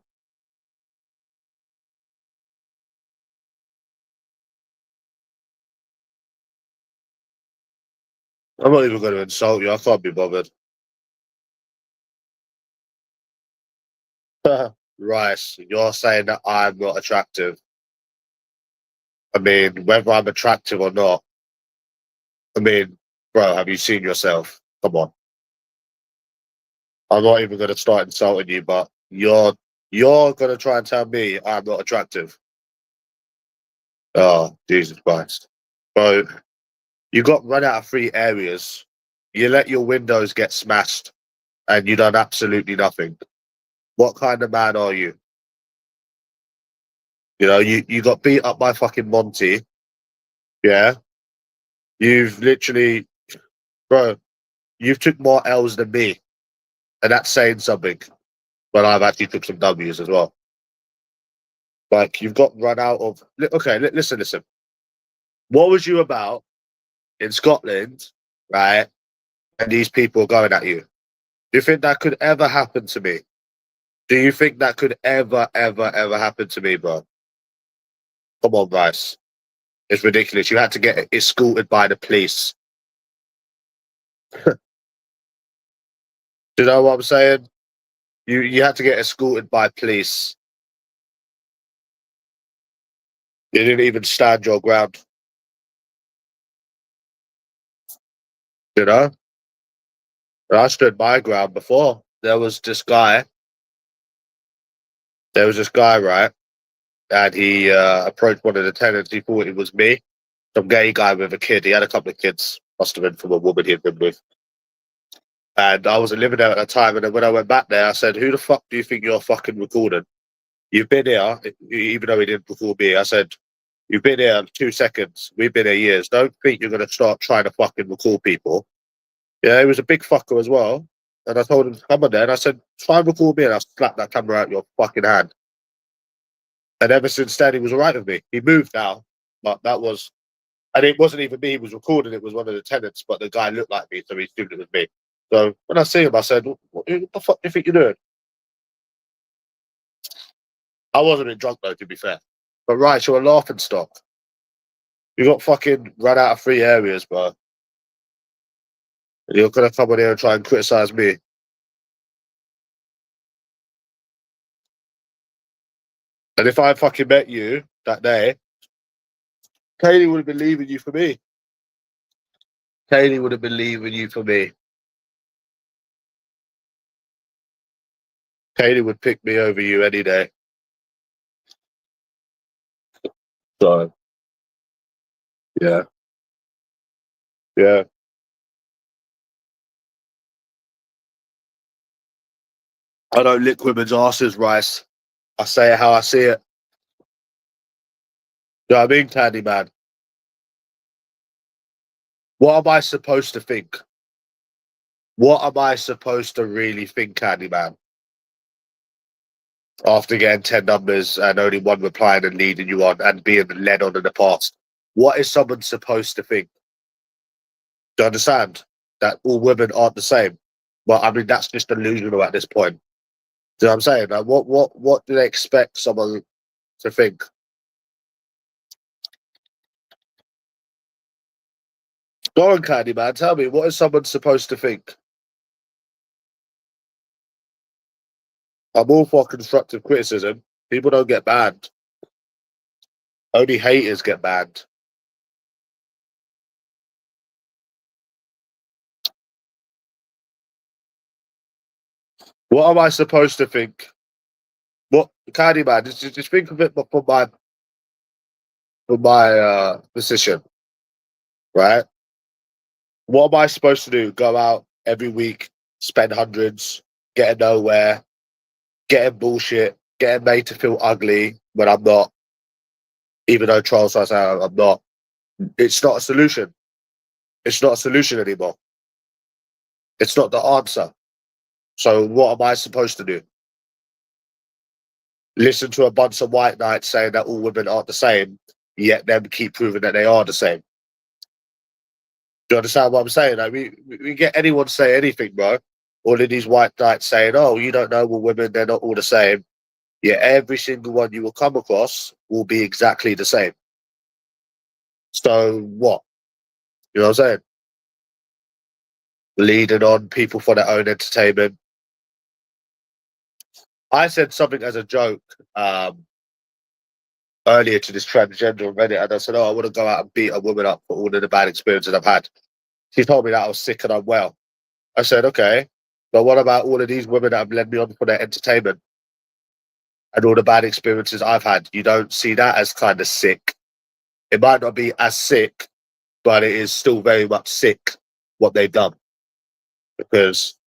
I'm not even going to insult you. I can't be bothered. Rice, you're saying that I'm not attractive. I mean, whether I'm attractive or not, I mean, bro, have you seen yourself? Come on. I'm not even going to start insulting you, but you're going to try and tell me I'm not attractive. Oh, Jesus Christ. Bro, you got run out of 3 areas. You let your windows get smashed and you done absolutely nothing. What kind of man are you? You know, you got beat up by fucking Monty. Yeah. You've literally, bro, you've took more L's than me. And that's saying something. But I've actually took some W's as well. Like, you've got run out of. Okay, listen. What was you about in Scotland, right? And these people going at you? Do you think that could ever happen to me? Do you think that could ever happen to me, bro? Come on, Bryce. It's ridiculous. You had to get escorted by the police. Do you know what I'm saying? You had to get escorted by police. You didn't even stand your ground. You know? And I stood my ground before. There was this guy, right? And he approached one of the tenants. He thought it was me. Some gay guy with a kid. He had a couple of kids. Must have been from a woman he'd been with. And I wasn't living there at the time. And then when I went back there, I said, "Who the fuck do you think you're fucking recording? You've been here," even though he didn't record me. I said, "You've been here 2 seconds. We've been here years. Don't think you're going to start trying to fucking record people." Yeah, he was a big fucker as well. And I told him to come on there. And I said, "Try and record me." And I slapped that camera out your fucking hand. And ever since then, he was all right with me. He moved now. But that was, and it wasn't even me he was recording. It was one of the tenants. But the guy looked like me. So he assumed it was me. So when I see him, I said, "What the fuck do you think you're doing?" I wasn't a drunk though, to be fair. But right, you're a laughing stock. You got fucking run out of 3 areas, bro. And you're gonna come on here and try and criticize me. And if I fucking met you that day, Kaylee would have been leaving you for me. Kaylee would have been leaving you for me. Kaylee would pick me over you any day. So yeah, yeah. I don't lick women's asses, Rice. I say it how I see it. You know what I mean, Candyman? What am I supposed to think? What am I supposed to really think, Candyman? After getting 10 numbers and only one replying and leading you on and being led on in the past. What is someone supposed to think? Do you understand? That all women aren't the same. Well, I mean, that's just delusional at this point. Do you know what I'm saying? Like, what do they expect someone to think? Go on, Candy Man, tell me, what is someone supposed to think? I'm all for constructive criticism. People don't get banned. Only haters get banned. What am I supposed to think? What, Candy man, just think of it from my position, right? What am I supposed to do? Go out every week, spend hundreds, getting nowhere, getting bullshit, getting made to feel ugly when I'm not, even though Charles says I'm not. It's not a solution. It's not a solution anymore. It's not the answer. So what am I supposed to do? Listen to a bunch of white knights saying that all women aren't the same, yet them keep proving that they are the same. Do you understand what I'm saying? Like we get anyone say anything, bro. All of these white knights saying, "Oh, you don't know all women; they're not all the same." Yeah, every single one you will come across will be exactly the same. So what? You know what I'm saying? Leading on people for their own entertainment. I said something as a joke earlier to this transgender on Reddit, and I said, "Oh, I want to go out and beat a woman up for all of the bad experiences I've had." She told me that I was sick and unwell. I said, "Okay, but what about all of these women that have led me on for their entertainment and all the bad experiences I've had? You don't see that as kind of sick. It might not be as sick, but it is still very much sick what they've done because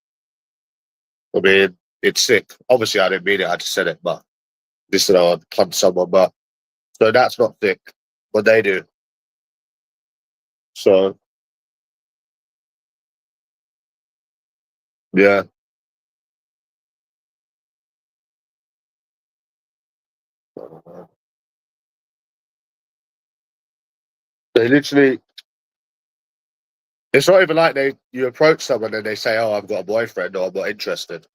I mean it's sick. Obviously, I didn't mean it. I just said it, but just said I'd punch someone, but so that's not sick. What they do. So yeah, they literally. It's not even like you approach someone and they say, "Oh, I've got a boyfriend" or "I'm not interested."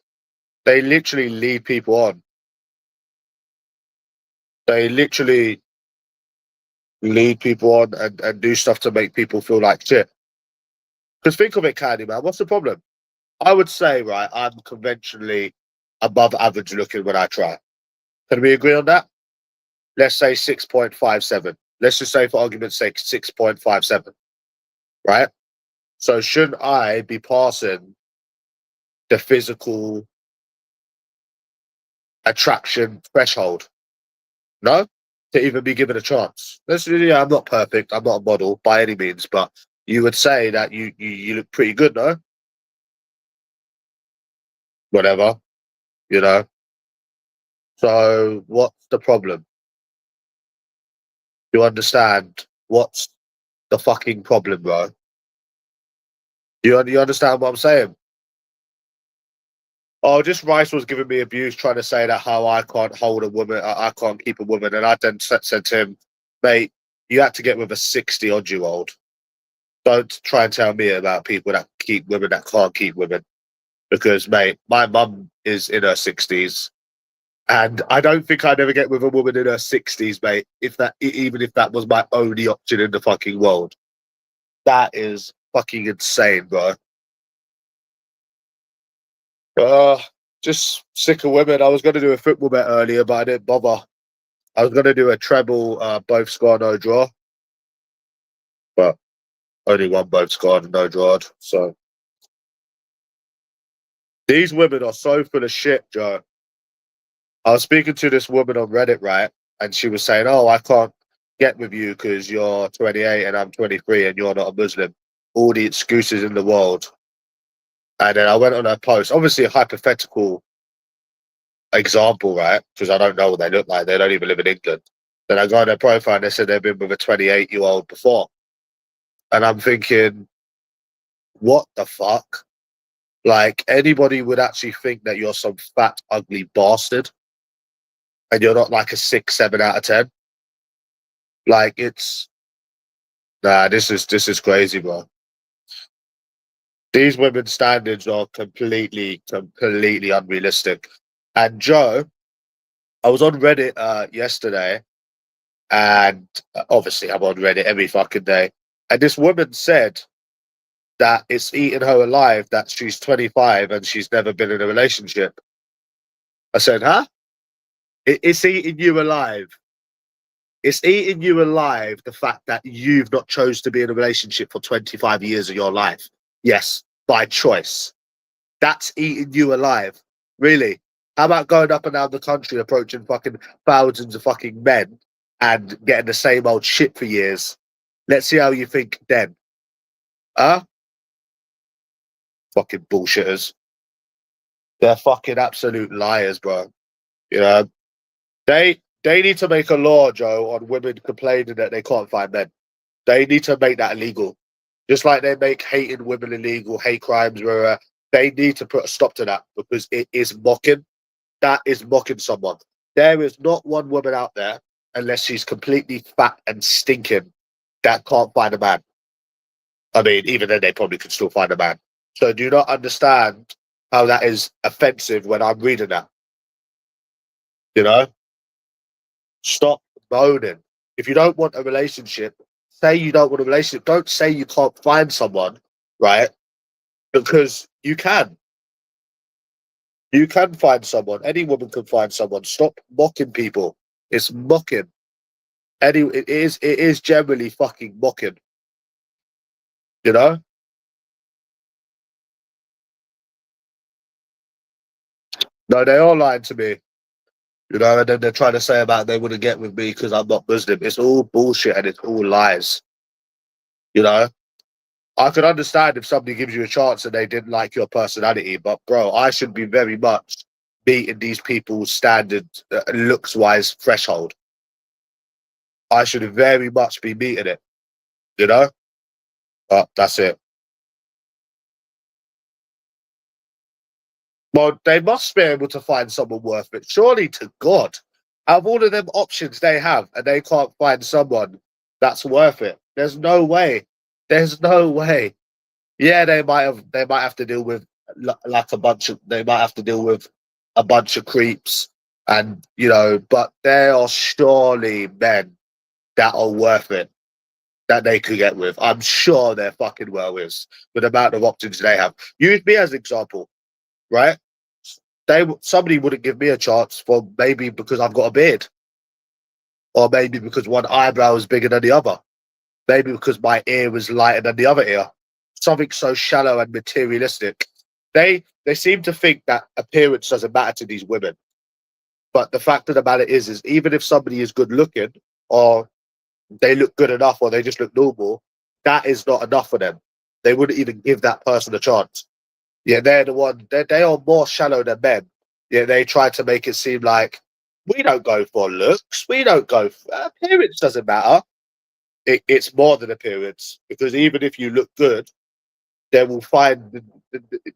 They literally lead people on. They literally lead people on and do stuff to make people feel like shit. Because think of it, Candy man, what's the problem? I would say, right, I'm conventionally above average looking when I try. Can we agree on that? Let's say 6.57. Let's just say, for argument's sake, 6.57, right? So shouldn't I be passing the physical attraction threshold? No? To even be given a chance. Yeah, I'm not perfect. I'm not a model by any means, but you would say that you look pretty good, no? Whatever, you know. So what's the problem? You understand what's the fucking problem, bro? You understand what I'm saying? Oh, just Rice was giving me abuse, trying to say that how I can't hold a woman, I can't keep a woman, and I then said to him, "Mate, you had to get with a 60-odd-year-old. Don't try and tell me about people that keep women that can't keep women, because mate, my mum is in her 60s, and I don't think I'd ever get with a woman in her 60s, mate. If that, even if that was my only option in the fucking world, that is fucking insane, bro." Uh, just sick of women. I was going to do a football bet earlier, but I didn't bother. I was going to do a treble, both score, no draw, but only one both scored, no draw. So these women are so full of shit, Joe. I was speaking to this woman on Reddit, right? And she was saying, "Oh, I can't get with you because you're 28 and I'm 23 and you're not a Muslim." All the excuses in the world. And then I went on her post, obviously a hypothetical example, right? Because I don't know what they look like. They don't even live in England. Then I go on their profile and they said they've been with a 28-year-old before. And I'm thinking, what the fuck? Like, anybody would actually think that you're some fat, ugly bastard and you're not like a 6, 7 out of 10. Like, this is crazy, bro. These women's standards are completely, completely unrealistic. And Joe, I was on Reddit yesterday, and obviously I'm on Reddit every fucking day. And this woman said that it's eating her alive that she's 25 and she's never been in a relationship. I said, huh? It's eating you alive. It's eating you alive, the fact that you've not chose to be in a relationship for 25 years of your life. Yes, by choice. That's eating you alive. Really? How about going up and down the country, approaching fucking thousands of fucking men and getting the same old shit for years? Let's see how you think then. Huh? Fucking bullshitters. They're fucking absolute liars, bro. You know, they need to make a law, Joe, on women complaining that they can't find men. They need to make that illegal. Just like they make hating women illegal, hate crimes, where they need to put a stop to that because it is mocking. That is mocking someone. There is not one woman out there, unless she's completely fat and stinking, that can't find a man. I mean, even then they probably could still find a man. So do you not understand how that is offensive when I'm reading that? You know? Stop moaning. If you don't want a relationship, say you don't want a relationship. Don't say you can't find someone, right? Because you can. You can find someone. Any woman can find someone. Stop mocking people. It's mocking. It is generally fucking mocking. You know? No, they are lying to me. You know, and then they're trying to say about they wouldn't get with me because I'm not Muslim. It's all bullshit and it's all lies. You know? I could understand if somebody gives you a chance and they didn't like your personality, but bro, I should be very much meeting these people's standard looks wise threshold. I should very much be meeting it, you know? But that's it. Well, they must be able to find someone worth it. Surely to God, out of all of them options they have, and they can't find someone that's worth it. There's no way. There's no way. Yeah, they might have to deal with like a bunch of they might have to deal with a bunch of creeps and but there are surely men that are worth it that they could get with. I'm sure they're fucking well with the amount of options they have. Use me as an example, right? Somebody wouldn't give me a chance for maybe because I've got a beard, or maybe because one eyebrow is bigger than the other, maybe because my ear was lighter than the other ear. Something so shallow and materialistic. They seem to think that appearance doesn't matter to these women. But the fact of the matter is even if somebody is good looking, or they look good enough, or they just look normal, that is not enough for them. They wouldn't even give that person a chance. Yeah, they're the one. They are more shallow than men. Yeah, they try to make it seem like we don't go for looks. We don't go for appearance. Doesn't matter. It's more than appearance, because even if you look good, they will find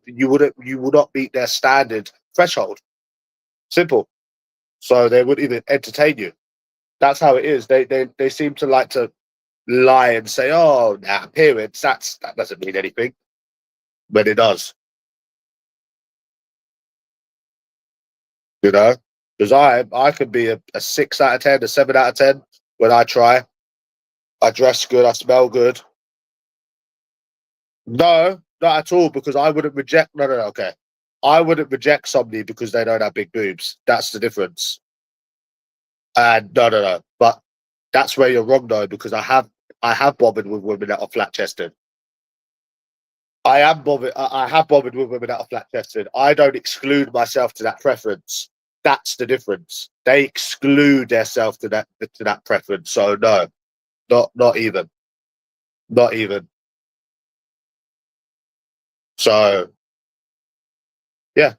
you will not meet their standard threshold. Simple. So they wouldn't even entertain you. That's how it is. They seem to like to lie and say, "Oh, nah, appearance. That doesn't mean anything," but it does. You know, because I could be a 6 out of 10, a 7 out of 10 when I try. I dress good. I smell good. No, not at all. Because I wouldn't reject. No, no, no. Okay, I wouldn't reject somebody because they don't have big boobs. That's the difference. And no, no, no. But that's where you're wrong though, because I have bothered with women that are flat chested. I am bothered. I have bothered with women that are flat chested. I don't exclude myself to that preference. That's the difference. They exclude themselves to that preference. So no, not even, not even. So yeah,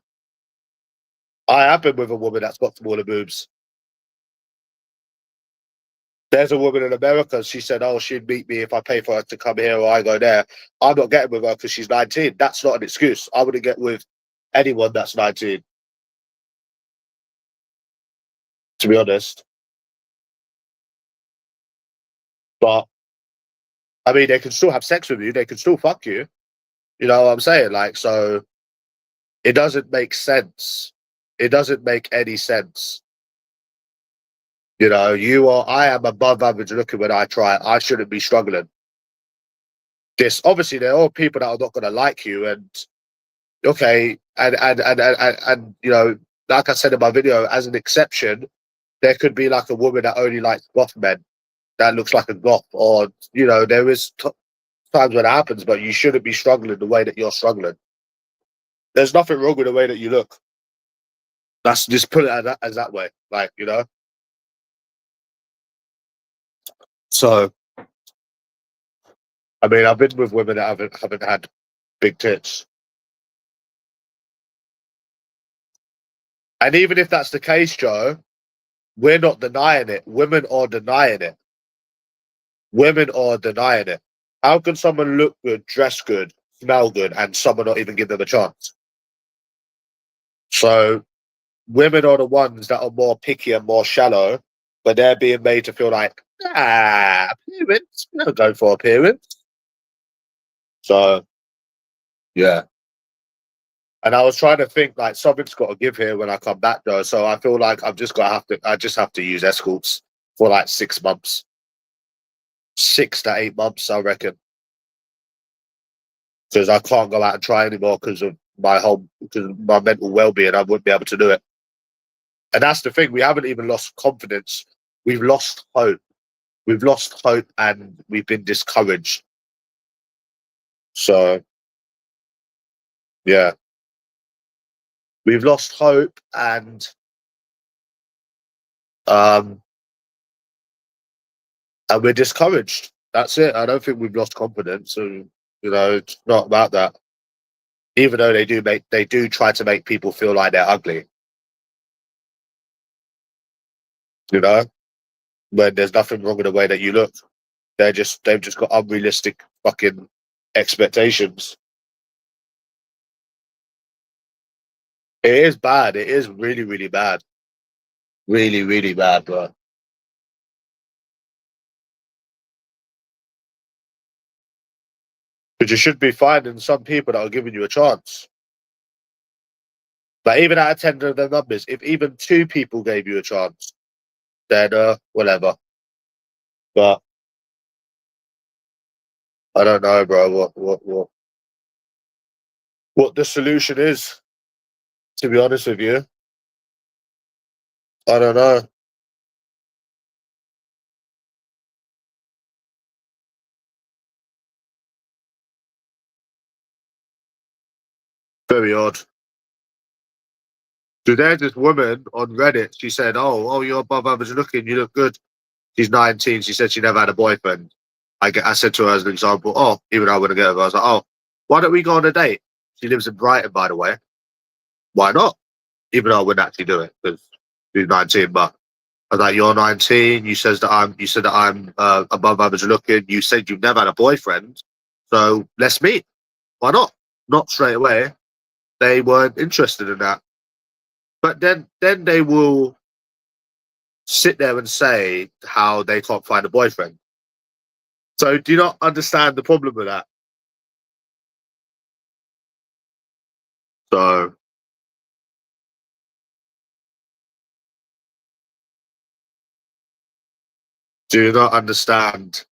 I have been with a woman that's got smaller boobs. There's a woman in America. She said, "Oh, she'd meet me if I pay for her to come here or I go there." I'm not getting with her because she's 19. That's not an excuse. I wouldn't get with anyone that's 19, to be honest. But I mean, they can still have sex with you. They can still fuck you. You know what I'm saying? Like, so it doesn't make sense. It doesn't make any sense. I am above average looking when I try. I shouldn't be struggling. This obviously there are people that are not going to like you, and okay, and like I said in my video, as an exception, there could be like a woman that only likes goth men that looks like a goth, or there is times when it happens, but you shouldn't be struggling the way that you're struggling. There's nothing wrong with the way that you look. That's just put it as that way, like, you know. So I mean, I've been with women that haven't had big tits, and even if that's the case, Joe, we're not denying it. Women are denying it. Women are denying it. How can someone look good, dress good, smell good, and someone not even give them a chance? So women are the ones that are more picky and more shallow, but they're being made to feel like, appearance, we don't go for appearance. So yeah. And I was trying to think like something's got to give here when I come back though. So I feel like I just have to use escorts for like 6 months, 6 to 8 months, I reckon, because I can't go out and try anymore because of my mental well-being. I wouldn't be able to do it. And that's the thing. We haven't even lost confidence. We've lost hope. We've lost hope and we've been discouraged. So yeah, we've lost hope um and we're discouraged. That's it. I don't think we've lost confidence. And it's not about that. Even though they do try to make people feel like they're ugly. You know, when there's nothing wrong with the way that you look. They've just got unrealistic fucking expectations. It is bad. It is really, really bad. Really, really bad, bro. But you should be finding some people that are giving you a chance. But even out of 10 of the numbers, if even 2 people gave you a chance, then whatever. But I don't know, bro. What the solution is? To be honest with you, I don't know. Very odd. So there's this woman on Reddit. She said, "Oh, you're above average looking. You look good." She's 19. She said she never had a boyfriend. I said to her as an example, "Oh, even though I wouldn't get her," I was like, "Oh, why don't we go on a date?" She lives in Brighton, by the way. Why not? Even though I wouldn't actually do it because she's 19. But I was like, "You're 19. You said that I'm above average looking. You said you've never had a boyfriend. So let's meet. Why not?" Not straight away. They weren't interested in that. But then they will sit there and say how they can't find a boyfriend. So do you not understand the problem with that? So do you not understand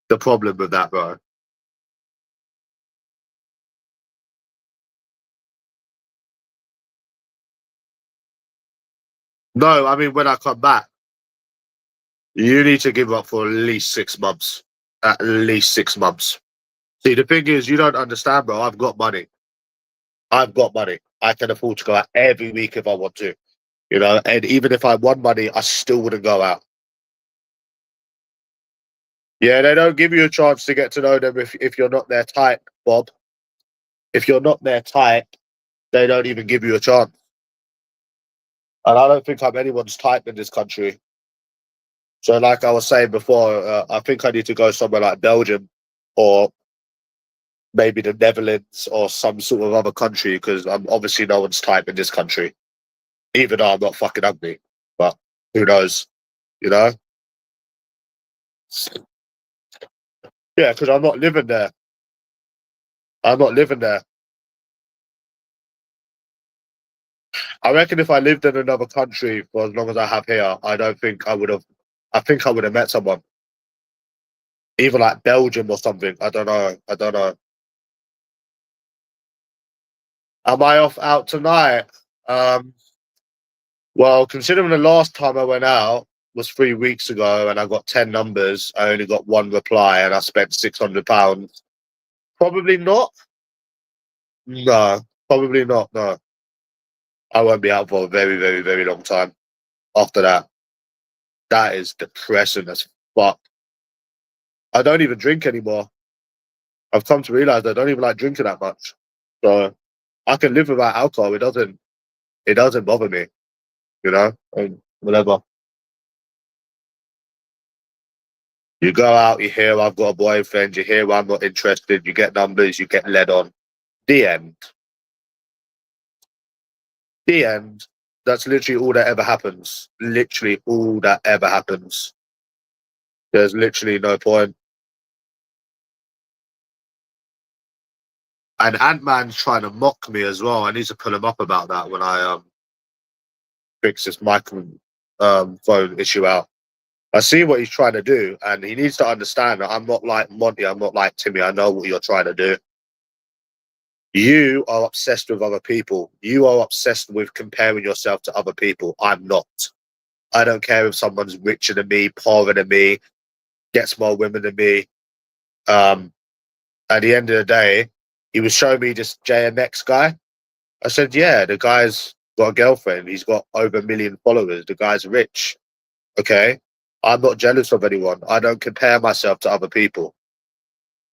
the problem with that, bro? No, I mean when I come back, you need to give up for at least 6 months. At least 6 months. See, the thing is, you don't understand, bro. I've got money. I've got money. I can afford to go out every week if I want to. And even if I won money, I still wouldn't go out. Yeah, they don't give you a chance to get to know them if you're not their type, Bob. If you're not their type, they don't even give you a chance. And I don't think I'm anyone's type in this country. So, like I was saying before, I think I need to go somewhere like Belgium or maybe the Netherlands or some sort of other country because I'm obviously no one's type in this country, even though I'm not fucking ugly. But who knows, you know? Yeah, because I'm not living there. I'm not living there. I reckon if I lived in another country for as long as I have here, I don't think I would have. I think I would have met someone, even like Belgium or something. I don't know. I don't know. Am I off out tonight? Um, well, considering the last time I went out was 3 weeks ago and I got 10 numbers, I only got one reply and I spent £600. Probably not. No, probably not. No, I won't be out for a very, very, very long time. After that, that is depressing as fuck. I don't even drink anymore. I've come to realize I don't even like drinking that much. So I can live without alcohol. It doesn't bother me, you know, and whatever. You go out, you hear I've got a boyfriend, you hear I'm not interested, you get numbers, you get led on. The end. The end. That's literally all that ever happens. Literally all that ever happens. There's literally no point. And Ant-Man's trying to mock me as well. I need to pull him up about that when I fix this microphone issue out. I see what he's trying to do, and he needs to understand that I'm not like Monty, I'm not like Timmy. I know what you're trying to do. You are obsessed with other people. You are obsessed with comparing yourself to other people. I'm not. I don't care if someone's richer than me, poorer than me, gets more women than me. At the end of the day, he was showing me this JMX guy. I said, yeah, the guy's got a girlfriend. He's got over 1 million followers. The guy's rich. Okay. I'm not jealous of anyone. I don't compare myself to other people.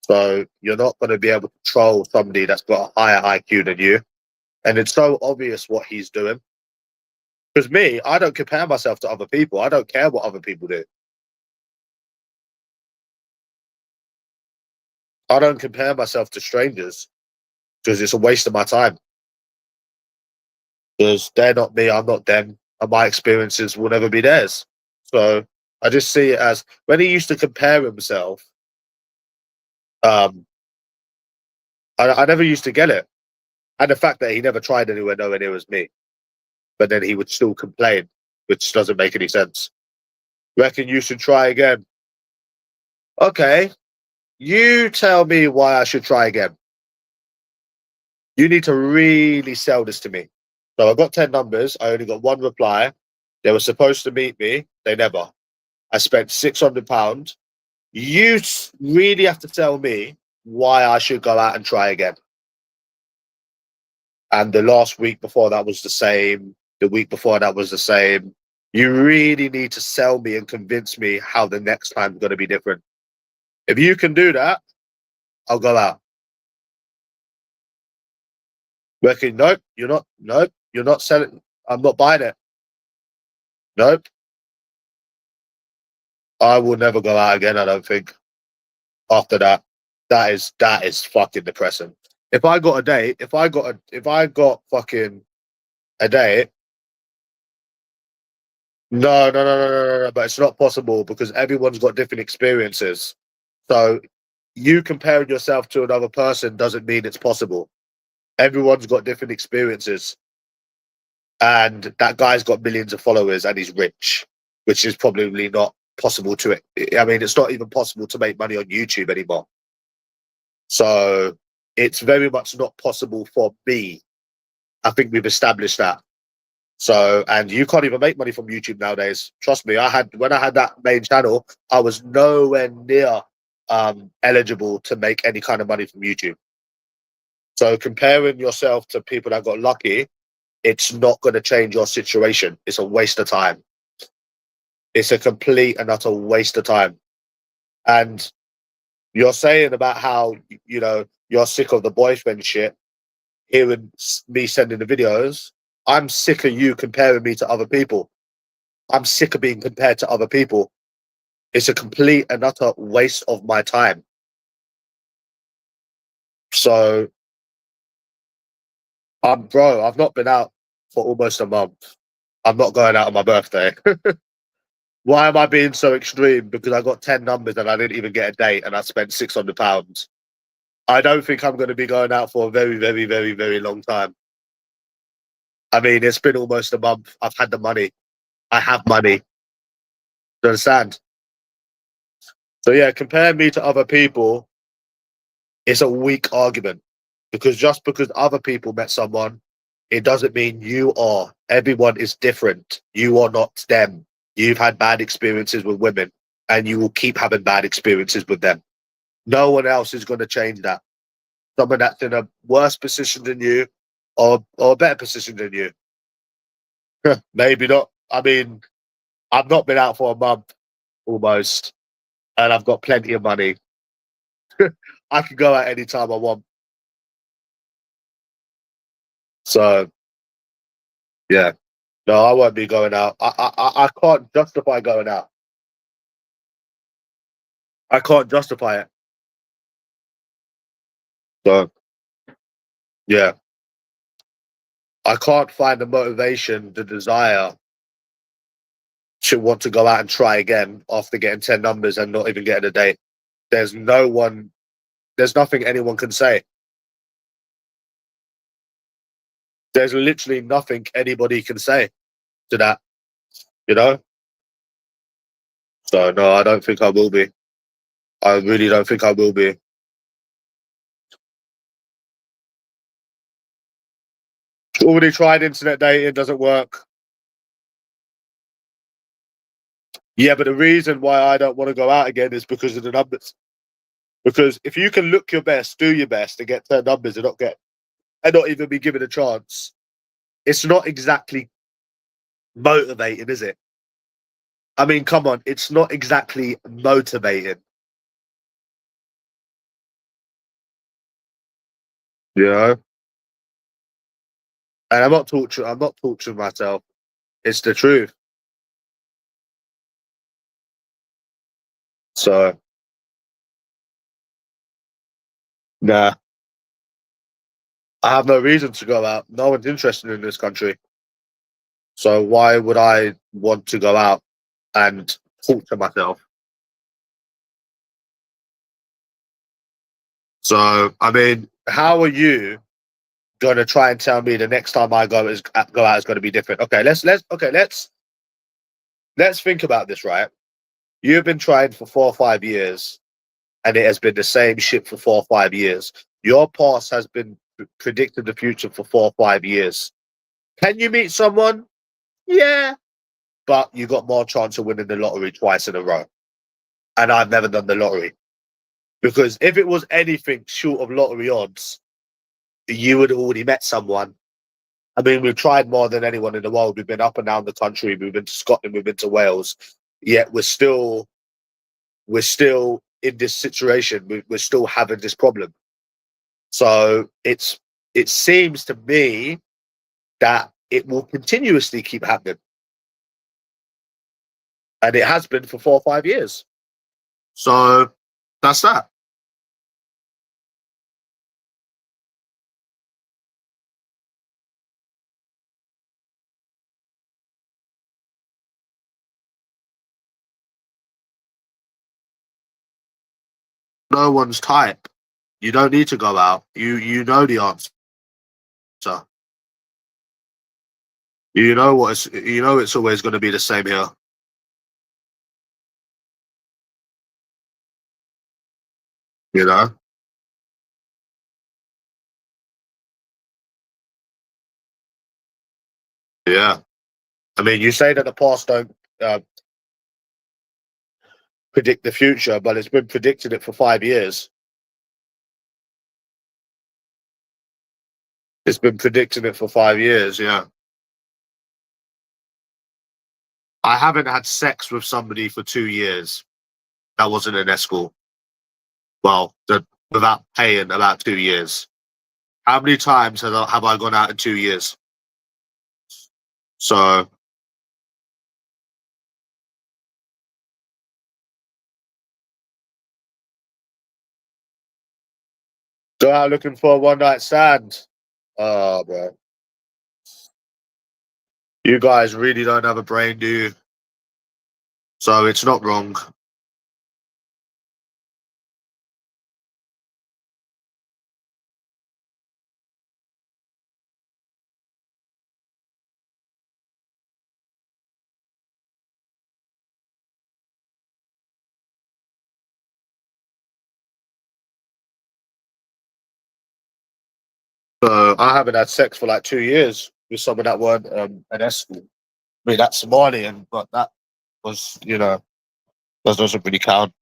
So you're not going to be able to troll somebody that's got a higher IQ than you. And it's so obvious what he's doing. Because me, I don't compare myself to other people. I don't care what other people do. I don't compare myself to strangers because it's a waste of my time. Because they're not me, I'm not them, and my experiences will never be theirs. So I just see it as when he used to compare himself, I never used to get it. And the fact that he never tried anywhere nowhere near as me, but then he would still complain, which doesn't make any sense. Reckon you should try again. Okay, you tell me why I should try again. You need to really sell this to me. So I got 10 numbers. I only got one reply. They were supposed to meet me. They never. I spent £600. You really have to tell me why I should go out and try again. And the last week before that was the same. The week before that was the same. You really need to sell me and convince me how the next time is going to be different. If you can do that, I'll go out. Working, nope, you're not. Nope, you're not selling. I'm not buying it. Nope. I will never go out again, I don't think. After that, that is fucking depressing. If I got a date, if I got fucking a date, no, but it's not possible because everyone's got different experiences. So you comparing yourself to another person doesn't mean it's possible. Everyone's got different experiences. And that guy's got millions of followers and he's rich, which is probably not possible to it. I mean, it's not even possible to make money on YouTube anymore. So it's very much not possible for me. I think we've established that. So, and you can't even make money from YouTube nowadays. Trust me, when I had that main channel, I was nowhere near eligible to make any kind of money from YouTube. So comparing yourself to people that got lucky, it's not going to change your situation. It's a waste of time. It's a complete and utter waste of time. And you're saying about how, you know, you're sick of the boyfriend shit, hearing me sending the videos. I'm sick of you comparing me to other people. I'm sick of being compared to other people. It's a complete and utter waste of my time. So, bro, I've not been out for almost a month. I'm not going out on my birthday. Why am I being so extreme? Because I got 10 numbers and I didn't even get a date and I spent £600. I don't think I'm going to be going out for a very, very, very, very long time. I mean, it's been almost a month. I've had the money. I have money. Do you understand? So yeah, compare me to other people. It's a weak argument because just because other people met someone, it doesn't mean you are. Everyone is different. You are not them. You've had bad experiences with women and you will keep having bad experiences with them. No one else is going to change that. Someone that's in a worse position than you or a better position than you. Maybe not. I mean, I've not been out for a month almost, and I've got plenty of money. I can go out any time I want. So yeah, no, I won't be going out. I can't justify going out. I can't justify it. So yeah, I can't find the motivation, the desire to want to go out and try again after getting 10 numbers and not even getting a date. There's no one, there's nothing anyone can say. There's literally nothing anybody can say to that, you know? So no, I don't think I will be. I really don't think I will be. Already tried internet dating, doesn't work. Yeah, but the reason why I don't want to go out again is because of the numbers. Because if you can look your best, do your best, and get 10 numbers and not even be given a chance, it's not exactly motivating, is it? I mean, come on, it's not exactly motivating. You know? And I'm not torturing myself. It's the truth. So nah. I have no reason to go out. No one's interested in this country. So why would I want to go out and torture myself? So I mean, how are you gonna try and tell me the next time I go out is gonna be different? Okay, let's think about this, right? You've been trying for 4 or 5 years, and it has been the same shit for 4 or 5 years. Your past has been predicting the future for 4 or 5 years. Can you meet someone? Yeah, but you got more chance of winning the lottery twice in a row. And I've never done the lottery because if it was anything short of lottery odds, you would have already met someone. I mean, we've tried more than anyone in the world. We've been up and down the country. We've been to Scotland. We've been to Wales. Yet we're still in this situation. We're still having this problem. So it seems to me that it will continuously keep happening, and it has been for 4 or 5 years. So that's that. No one's type. You don't need to go out. You know the answer. You know it's always going to be the same here. You know. Yeah. I mean, you say that the past don't predict the future, but it's been predicting it for 5 years. It's been predicting it for 5 years. Yeah. I haven't had sex with somebody for 2 years. That wasn't an escort. Well, without paying about 2 years. How many times have I gone out in 2 years? So, go out looking for a one night stand. Oh, bro. You guys really don't have a brain, do you? So it's not wrong. So I haven't had sex for like 2 years with someone that weren't an escort. I mean, that's Somalian, but that was, that doesn't really count.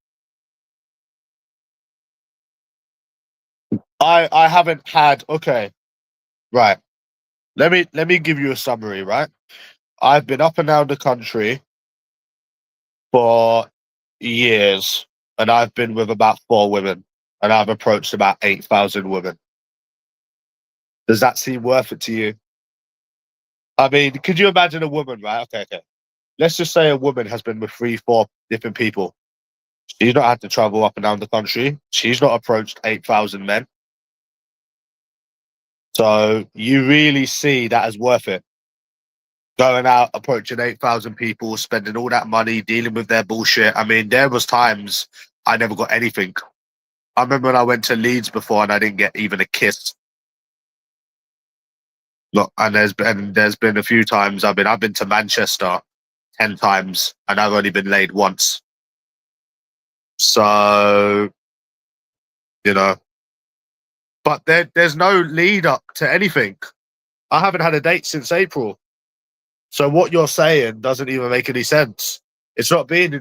I haven't had. Okay, right. Let me give you a summary. Right. I've been up and down the country for years, and I've been with about 4 women, and I've approached about 8,000 women. Does that seem worth it to you? I mean, could you imagine a woman, right? Okay. Let's just say a woman has been with 3, 4 different people. She's not had to travel up and down the country. She's not approached 8,000 men. So you really see that as worth it. Going out, approaching 8,000 people, spending all that money, dealing with their bullshit. I mean, there was times I never got anything. I remember when I went to Leeds before and I didn't get even a kiss. Look, and there's been a few times I've been to Manchester 10 times and I've only been laid once. So, you know, but there's no lead up to anything. I haven't had a date since April. So what you're saying doesn't even make any sense. It's not being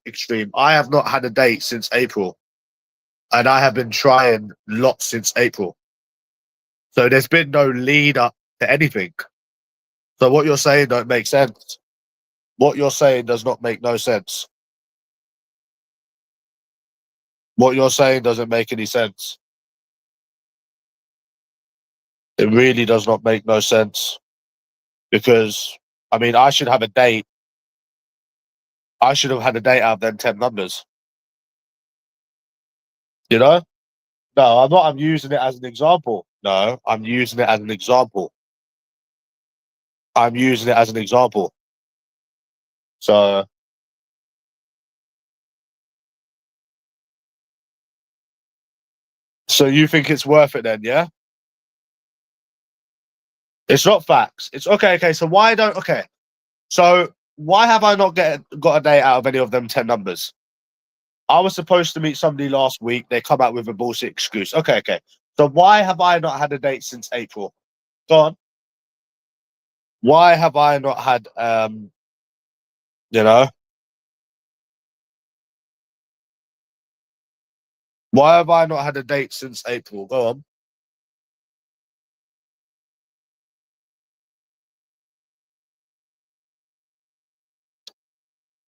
extreme. I have not had a date since April, and I have been trying lots since April. So there's been no lead up to anything. So what you're saying don't make sense. What you're saying does not make no sense. What you're saying doesn't make any sense. It really does not make no sense. Because, I mean, I should have a date. I should have had a date out of them 10 numbers. You know? No, I'm not. I'm using it as an example. No, I'm using it as an example. I'm using it as an example. So you think it's worth it then, yeah? It's not facts. It's okay. So So why have I not got a date out of any of them 10 numbers? I was supposed to meet somebody last week. They come out with a bullshit excuse. Okay. So why have I not had a date since April? Go on. Why have I not had you know, why have I not had a date since April? Go on.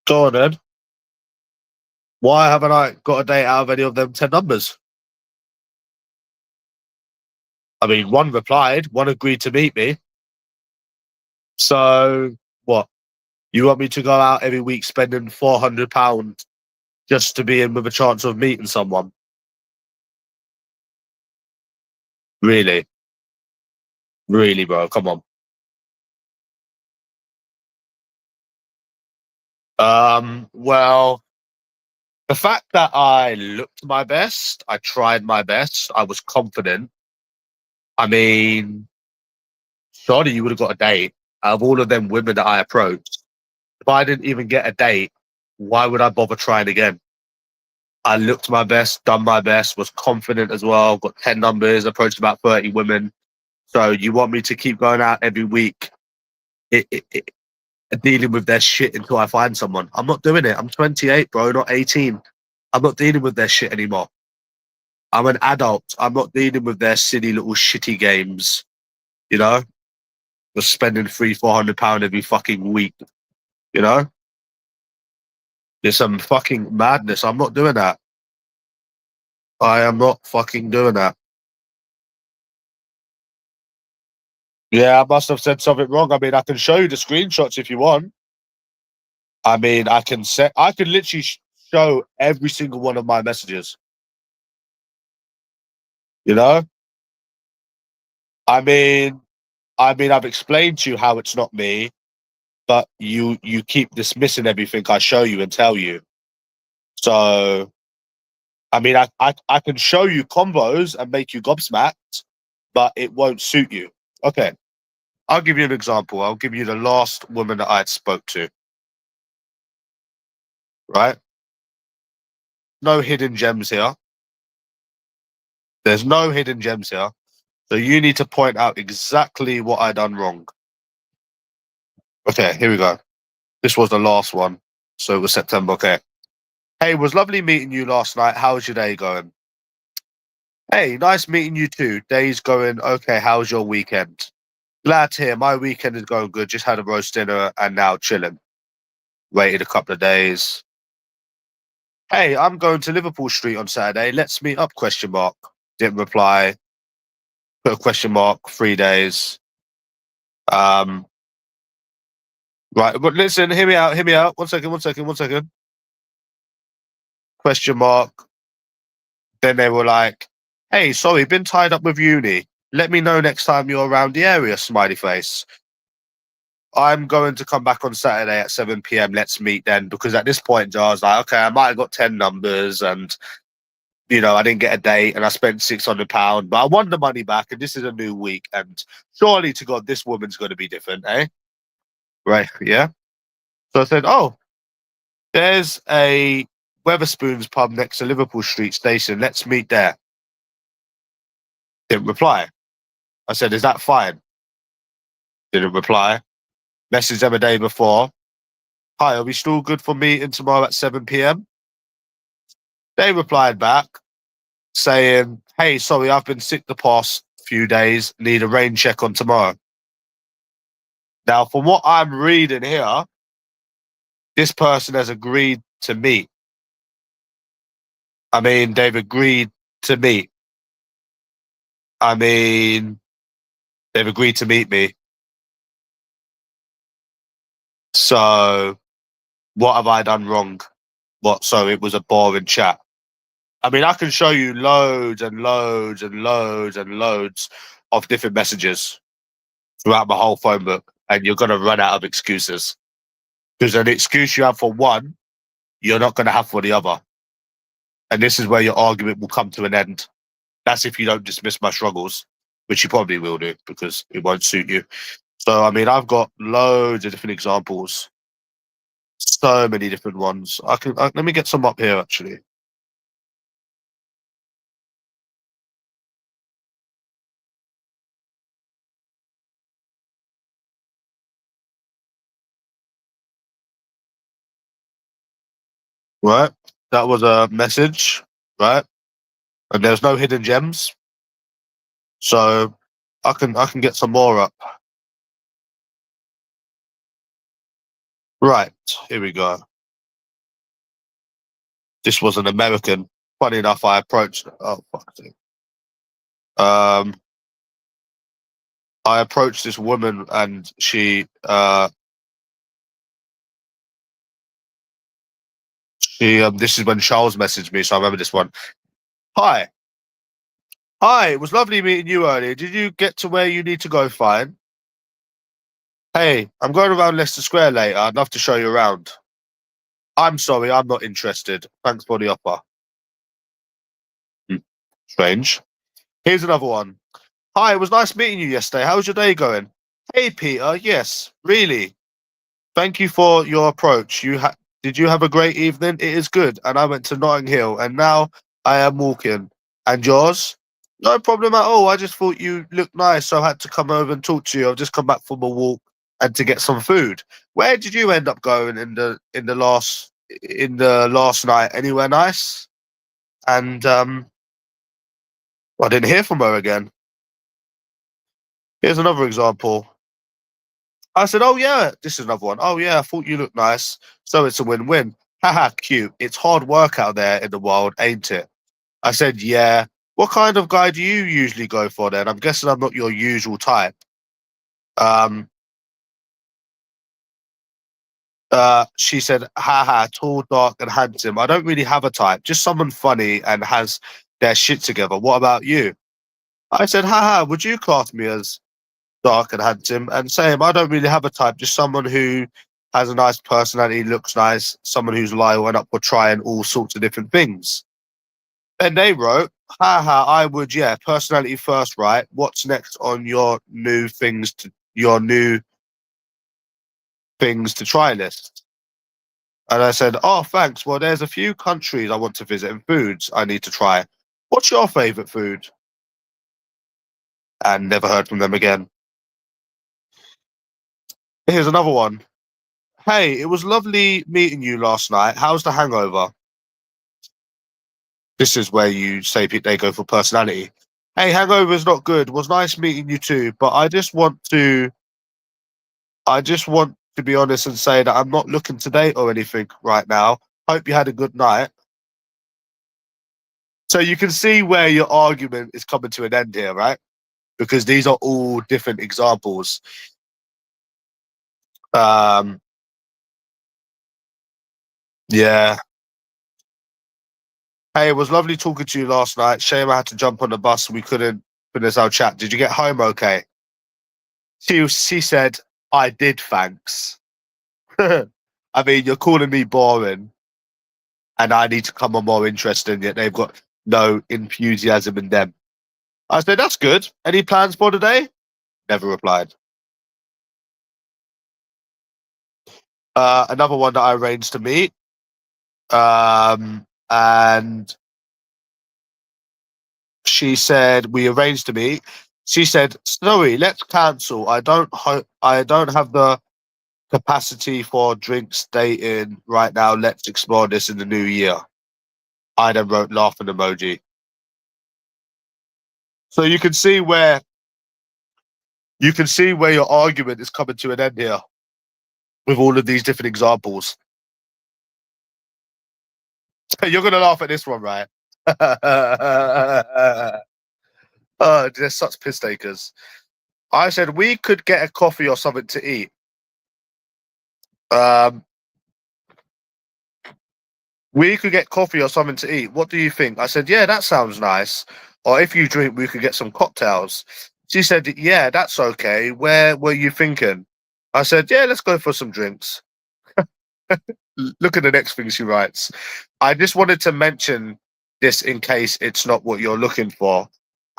Go on then. Why haven't I got a date out of any of them 10 numbers? I mean, one replied, one agreed to meet me. So what? You want me to go out every week spending £400 just to be in with a chance of meeting someone? Really? Really, bro? Come on. Well, the fact that I looked my best, I tried my best, I was confident. I mean, surely you would have got a date out of all of them women that I approached. If I didn't even get a date, why would I bother trying again? I looked my best, done my best, was confident as well, got 10 numbers, approached about 30 women. So you want me to keep going out every week, it, it, it, dealing with their shit until I find someone? I'm not doing it. I'm 28, bro, not 18. I'm not dealing with their shit anymore. I'm an adult. I'm not dealing with their silly little shitty games, you know? Just spending £300-400 every fucking week, you know? There's some fucking madness. I'm not doing that. I am not fucking doing that. Yeah, I must have said something wrong. I mean, I can show you the screenshots if you want. I mean, I can literally show every single one of my messages. You know, I mean, I've explained to you how it's not me, but you keep dismissing everything I show you and tell you. So, I mean, I can show you combos and make you gobsmacked, but it won't suit you. Okay, I'll give you an example. I'll give you the last woman that I had spoke to. Right? No hidden gems here. There's no hidden gems here. So you need to point out exactly what I done wrong. Okay, here we go. This was the last one. So it was September. Okay. Hey, it was lovely meeting you last night. How's your day going? Hey, nice meeting you too. Day's going okay. How's your weekend? Glad to hear. My weekend is going good. Just had a roast dinner and now chilling. Waited a couple of days. Hey, I'm going to Liverpool Street on Saturday. Let's meet up, question mark. Didn't reply. Put a question mark, 3 days. Right, but listen, hear me out. One second. Question mark. Then they were like, hey, sorry, been tied up with uni. Let me know next time you're around the area, smiley face. I'm going to come back on Saturday at 7 p.m. Let's meet then. Because at this point, I was like, okay, I might have got 10 numbers and, I didn't get a date and I spent £600, but I won the money back and this is a new week. And surely to God, this woman's going to be different, eh? Right, yeah. So I said, oh, there's a Weatherspoons pub next to Liverpool Street Station. Let's meet there. Didn't reply. I said, is that fine? Didn't reply. Messaged them a day before. Hi, are we still good for meeting tomorrow at 7 p.m? They replied back saying, hey, sorry, I've been sick the past few days. Need a rain check on tomorrow. Now, from what I'm reading here, this person has agreed to meet. I mean, they've agreed to meet. I mean, they've agreed to meet me. So, what have I done wrong? What? So it was a boring chat. I mean, I can show you loads and loads and loads and loads of different messages throughout my whole phone book, and you're going to run out of excuses. Because an excuse you have for one, you're not going to have for the other. And this is where your argument will come to an end. That's if you don't dismiss my struggles, which you probably will do because it won't suit you. So, I mean, I've got loads of different examples. So many different ones. Let me get some up here, actually. Right? That was a message, right? And there's no hidden gems. So I can get some more up. Right, here we go. This was an American. Funny enough, I approached I approached this woman and she this is when Charles messaged me, so I remember this one. Hi. Hi, it was lovely meeting you earlier. Did you get to where you need to go fine? Hey, I'm going around Leicester Square later. I'd love to show you around. I'm sorry, I'm not interested. Thanks for the offer. Strange. Here's another one. Hi, it was nice meeting you yesterday. How was your day going? Hey, Peter. Yes, really. Thank you for your approach. Did you have a great evening? It is good. And I went to Notting Hill and now I am walking. And yours? No problem at all. I just thought you looked nice, so I had to come over and talk to you. I've just come back from a walk and to get some food. Where did you end up going in the last night? Anywhere nice? And I didn't hear from her again. Here's another example. I said, oh yeah, this is another one. Oh yeah, I thought you looked nice. So it's a win-win. Haha, cute. It's hard work out there in the world, ain't it? I said, yeah. What kind of guy do you usually go for then? I'm guessing I'm not your usual type. Um, she said, haha, tall, dark, and handsome. I don't really have a type, just someone funny and has their shit together. What about you? I said, haha, would you class me as dark and handsome? And same, I don't really have a type, just someone who has a nice personality, looks nice, someone who's loyal and up for trying all sorts of different things. Then they wrote, haha, I would, yeah, personality first, right? What's next on your new things to try list? And I said, oh, thanks. Well, there's a few countries I want to visit and foods I need to try. What's your favorite food? And never heard from them again. Here's another one. Hey, it was lovely meeting you last night. How's the hangover? This is where you say they go for personality. Hey, hangover's not good. Was nice meeting you too, but I just want to be honest and say that I'm not looking to date or anything right now. Hope you had a good night. So you can see where your argument is coming to an end here, right? Because these are all different examples. Um, yeah. Hey, it was lovely talking to you last night. Shame I had to jump on the bus. We couldn't finish our chat. Did you get home okay? She said, I did, thanks. I mean, you're calling me boring and I need to come on more interesting, yet they've got no enthusiasm in them. I said, that's good. Any plans for today? Never replied. Another one that I arranged to meet. And she said, we arranged to meet. She said, Snowy, let's cancel. I don't have the capacity for drinks dating right now. Let's explore this in the new year. I then wrote laughing emoji. So you can see where your argument is coming to an end here with all of these different examples. You're gonna laugh at this one, right? Oh, they're such piss takers. I said we could get a coffee or something to eat. Um, we could get coffee or something to eat. What do you think? I said, yeah, that sounds nice. Or if you drink, we could get some cocktails. She said, yeah, that's okay. Where were you thinking? I said, yeah, let's go for some drinks. Look at the next thing she writes. I just wanted to mention this in case it's not what you're looking for.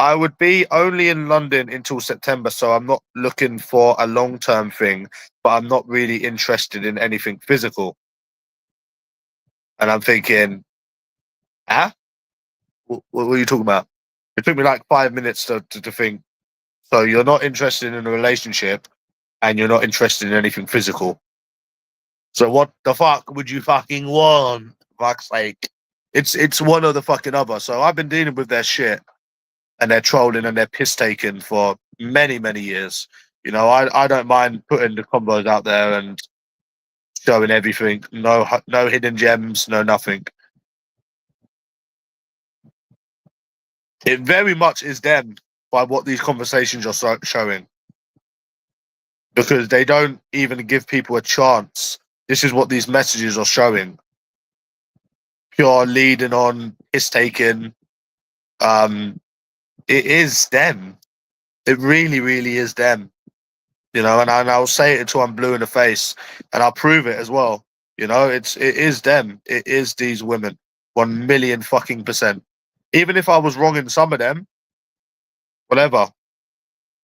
I would be only in London until September, so I'm not looking for a long-term thing, but I'm not really interested in anything physical. And I'm thinking, ah, what are you talking about? It took me like 5 minutes to think. So you're not interested in a relationship and you're not interested in anything physical. So what the fuck would you fucking want? Fuck's sake. It's one or the fucking other. So I've been dealing with their shit and their trolling and their piss taking for many, many years. You know, I don't mind putting the combos out there and showing everything. No hidden gems, no nothing. It very much is them by what these conversations are showing, because they don't even give people a chance. This is what these messages are showing. Pure leading on, piss taking. It is them. It really, really is them. You know, and I'll say it until I'm blue in the face, and I'll prove it as well. You know, it is them. It is these women. 1 million fucking percent. Even if I was wrong in some of them, whatever.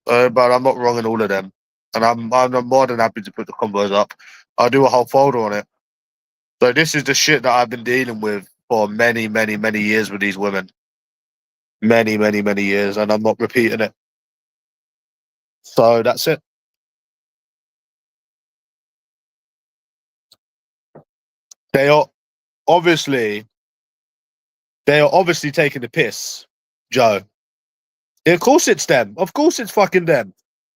But I'm not wrong in all of them, and I'm more than happy to put the combos up. I'll do a whole folder on it. So this is the shit that I've been dealing with for many, many, many years with these women. Many, many, many years, and I'm not repeating it. So that's it. They are obviously they are obviously taking the piss, Joe. Yeah, of course it's them. Of course it's fucking them.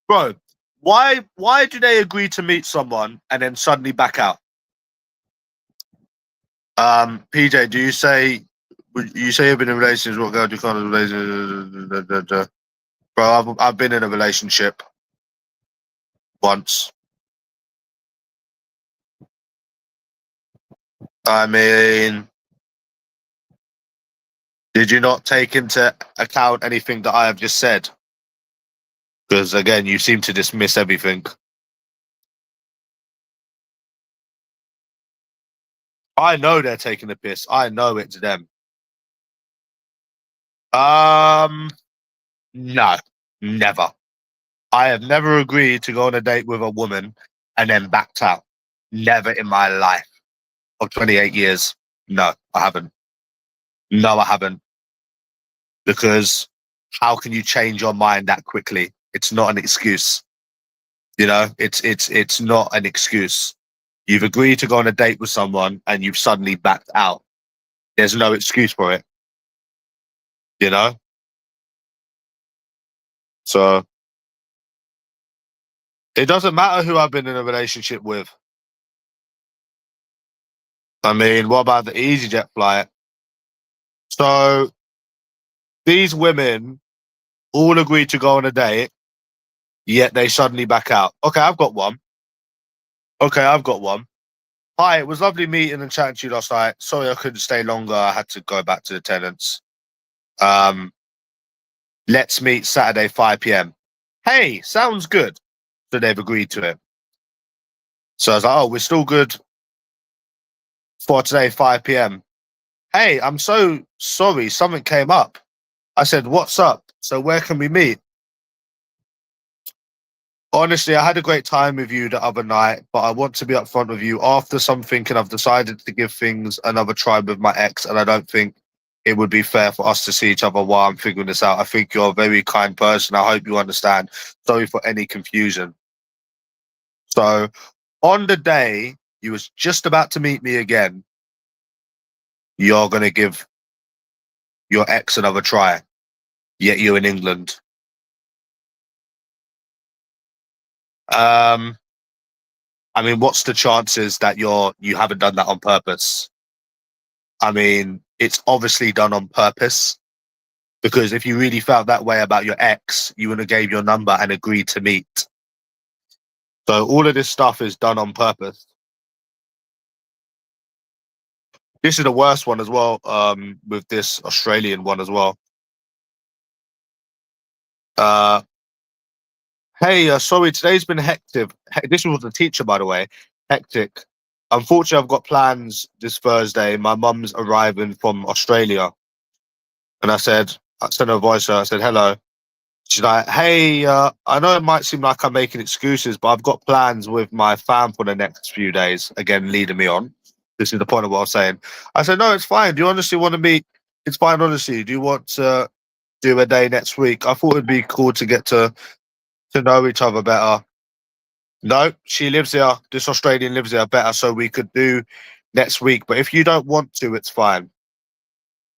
Bro, why do they agree to meet someone and then suddenly back out? PJ, do you say you say you've been in relationships? What girl do you kind of relationship? Bro, I've been in a relationship once. I mean, did you not take into account anything that I have just said? Because again, you seem to dismiss everything. I know they're taking the piss. I know it's them. Um, no, never. I have never agreed to go on a date with a woman and then backed out. Never in my life of 28 years. No, I haven't. No, I haven't. Because how can you change your mind that quickly? It's not an excuse. You know, it's not an excuse. You've agreed to go on a date with someone and you've suddenly backed out. There's no excuse for it. You know? So it doesn't matter who I've been in a relationship with. I mean, what about the EasyJet flight? So these women all agreed to go on a date, yet they suddenly back out. Okay, I've got one. Hi, it was lovely meeting and chatting to you last night. Sorry I couldn't stay longer. I had to go back to the tenants. Um, let's meet Saturday, 5 p.m. Hey, sounds good. So they've agreed to it. So I was like, oh, we're still good for today, 5 p.m. Hey, I'm so sorry. Something came up. I said, what's up? So where can we meet? Honestly, I had a great time with you the other night, but I want to be upfront with you. After some thinking, I've decided to give things another try with my ex, and I don't think it would be fair for us to see each other while I'm figuring this out. I think you're a very kind person. I hope you understand. Sorry for any confusion. So, on the day you was just about to meet me again, you're going to give your ex another try, yet you're in England. Um, I mean, what's the chances that you haven't done that on purpose? I mean, it's obviously done on purpose because if you really felt that way about your ex, you would have gave your number and agreed to meet. So all of this stuff is done on purpose. This is the worst one as well, with this Australian one as well. Uh, hey, sorry, today's been hectic. This was the teacher, by the way. Hectic. Unfortunately, I've got plans this Thursday. My mum's arriving from Australia. And I sent her a voice. I said, hello. She's like, hey, I know it might seem like I'm making excuses, but I've got plans with my fam for the next few days. Again, leading me on. This is the point of what I was saying. I said, no, it's fine. Do you honestly want to meet? It's fine, honestly. Do you want to do a day next week? I thought it'd be cool to get to know each other better. No, she lives here. This Australian lives here better, so we could do next week. But if you don't want to, it's fine.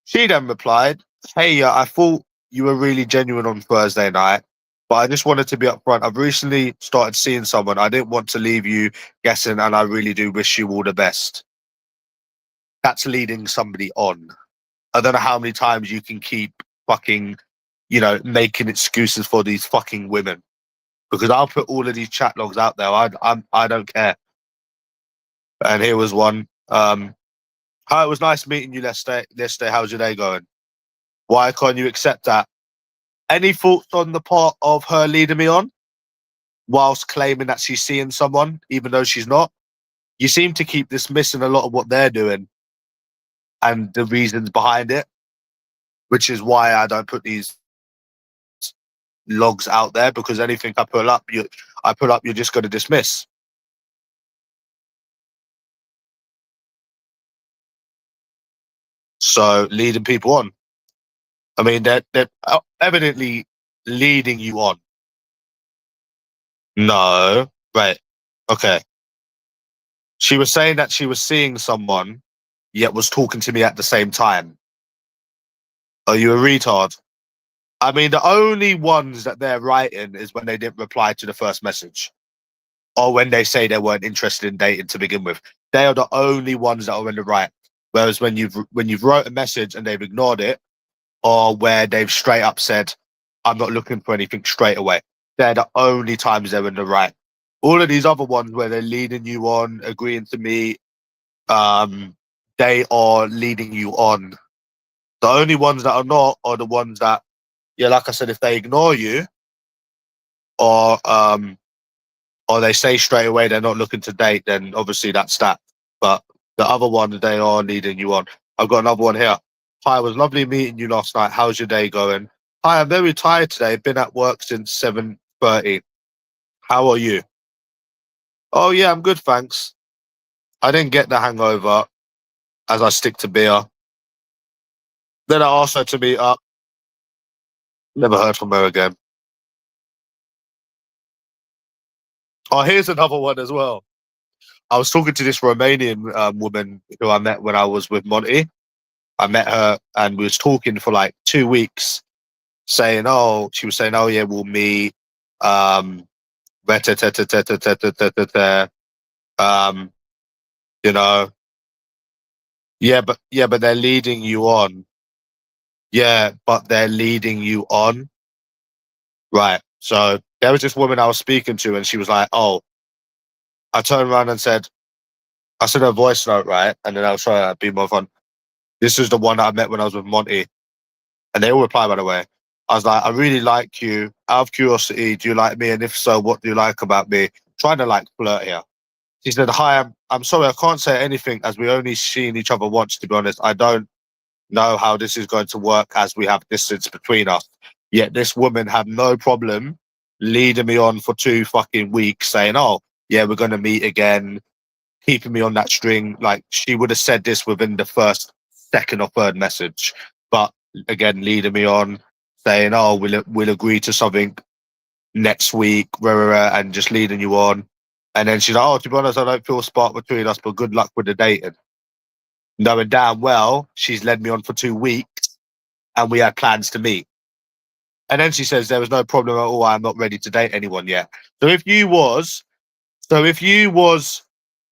She then replied, hey, I thought you were really genuine on Thursday night, but I just wanted to be upfront. I've recently started seeing someone. I didn't want to leave you guessing, and I really do wish you all the best. That's leading somebody on. I don't know how many times you can keep fucking, making excuses for these fucking women. Because I'll put all of these chat logs out there. I don't care. And here was one. Hi, it was nice meeting you yesterday. How's your day going? Why can't you accept that? Any thoughts on the part of her leading me on whilst claiming that she's seeing someone, even though she's not? You seem to keep dismissing a lot of what they're doing and the reasons behind it, which is why I don't put these logs out there, because anything I pull up, you're just going to dismiss. So leading people on. I mean, they're evidently leading you on. No, right. Okay. She was saying that she was seeing someone, yet was talking to me at the same time. Are you a retard? I mean, the only ones that they're writing is when they didn't reply to the first message, or when they say they weren't interested in dating to begin with. They are the only ones that are in the right. Whereas when you've wrote a message and they've ignored it, or where they've straight up said, "I'm not looking for anything," straight away, they're the only times they're in the right. All of these other ones where they're leading you on, agreeing to meet, they are leading you on. The only ones that are not are the ones that, yeah, like I said, if they ignore you, or or they say straight away they're not looking to date, then obviously that's that. But the other one, they are leading you on. I've got another one here. Hi, it was lovely meeting you last night. How's your day going? Hi, I'm very tired today. Been at work since 7:30. How are you? Oh yeah, I'm good, thanks. I didn't get the hangover as I stick to beer. Then I asked her to meet up. Never heard from her again. Oh, here's another one as well. I was talking to this Romanian woman who I met when I was with Monty. I met her and we was talking for like 2 weeks. saying, oh, she was saying, oh yeah, we'll meet. Um, um, you know, but they're leading you on. Yeah, but they're leading you on. Right. So there was this woman I was speaking to, and she was like, oh, I turned around and said, I sent her a voice note, right? And then I was trying to be more fun. This is the one that I met when I was with Monty. And they all reply, by the way. I was like, I really like you. Out of curiosity, do you like me? And if so, what do you like about me? Trying to like flirt here. She said, hi, I'm sorry, I can't say anything as we only seen each other once, to be honest. I don't know how this is going to work as we have distance between us. Yet this woman had no problem leading me on for 2 fucking weeks saying, oh, yeah, we're going to meet again, keeping me on that string. Like she would have said this within the first, second or third message. But again, leading me on saying, oh, we'll agree to something next week, and just leading you on. And then she's like, oh, to be honest, I don't feel a spark between us, but good luck with the dating. Knowing damn well she's led me on for 2 weeks and we had plans to meet. And then she says there was no problem at all. I'm not ready to date anyone yet. If you was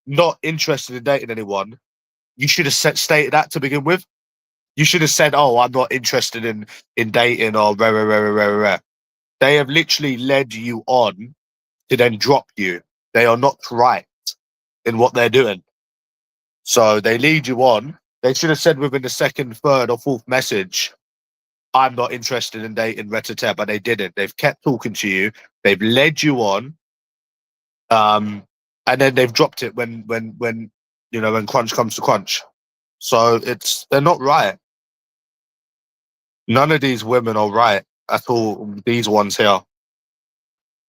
not interested in dating anyone, you should have stated that to begin with. You should have said, oh, I'm not interested in dating or rare. They have literally led you on to then drop you. They are not right in what they're doing. So they lead you on. They should have said within the second, third, or fourth message, I'm not interested in dating Retete, but they didn't. They've kept talking to you. They've led you on. And then they've dropped it when crunch comes to crunch. So they're not right. None of these women are right at all. These ones here.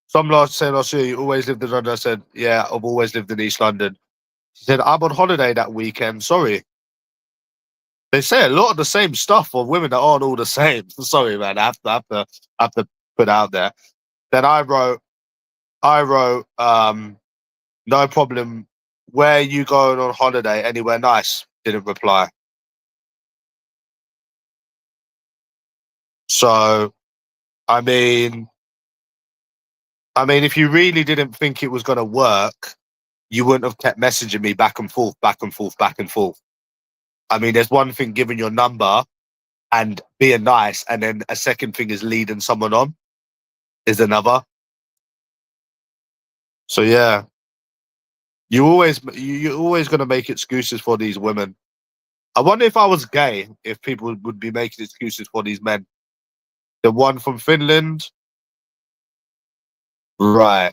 Some last said, "Oh, sure, you always lived in London." I said, "Yeah, I've always lived in East London." She said, "I'm on holiday that weekend. Sorry." They say a lot of the same stuff for women that aren't all the same. Sorry, man. I have to put out there. Then I wrote, no problem. Where are you going on holiday? Anywhere nice? Didn't reply. So, I mean, if you really didn't think it was going to work, you wouldn't have kept messaging me back and forth, back and forth, back and forth. I mean, there's one thing giving your number and being nice, and then a second thing is leading someone on is another. So yeah, you're always going to make excuses for these women. I wonder if I was gay, if people would be making excuses for these men. The one from Finland, right?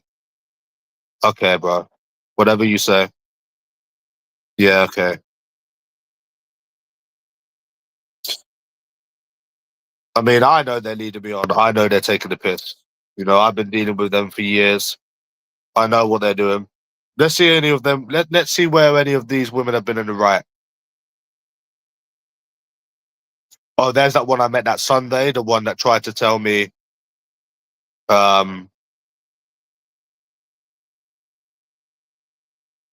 Okay, bro. Whatever you say. Yeah, okay. I mean, I know they're leading me on. I know they're taking the piss. I've been dealing with them for years. I know what they're doing. Let's see any of them. Let's see where any of these women have been in the right. Oh, there's that one I met that Sunday, the one that tried to tell me, um,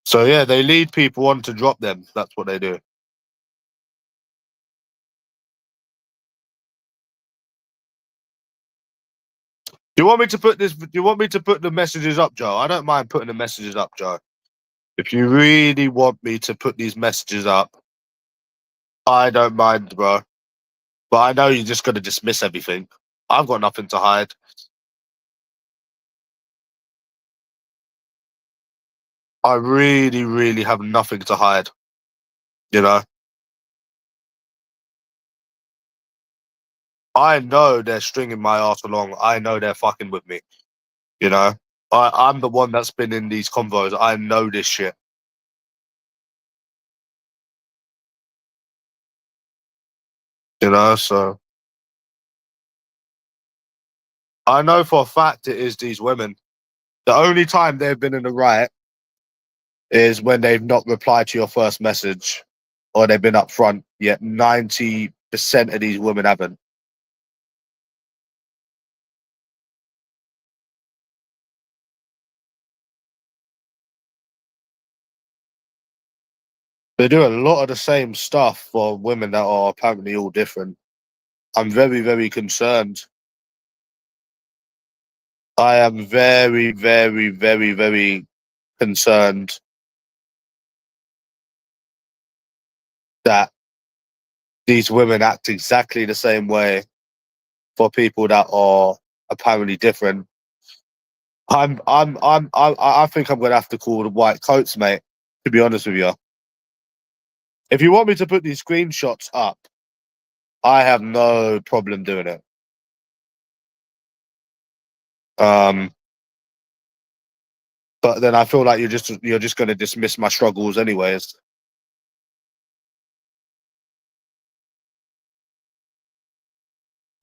so yeah, they lead people on to drop them. That's what they do. Do you want me to put this? Do you want me to put the messages up, Joe? I don't mind putting the messages up, Joe. If you really want me to put these messages up, I don't mind, bro. But I know you're just going to dismiss everything. I've got nothing to hide. I really, really have nothing to hide. You know, I know they're stringing my ass along. I know they're fucking with me. You know, I'm the one that's been in these convos. I know this shit. So I know for a fact it is these women. The only time they've been in the right is when they've not replied to your first message or they've been upfront. Yet 90% of these women haven't. They do a lot of the same stuff for women that are apparently all different. I'm very, very concerned. I am very, very, very, very concerned that these women act exactly the same way for people that are apparently different. I think I'm gonna have to call the white coats, mate. To be honest with you, if you want me to put these screenshots up, I have no problem doing it. Um, but then I feel like you're just gonna dismiss my struggles, anyways.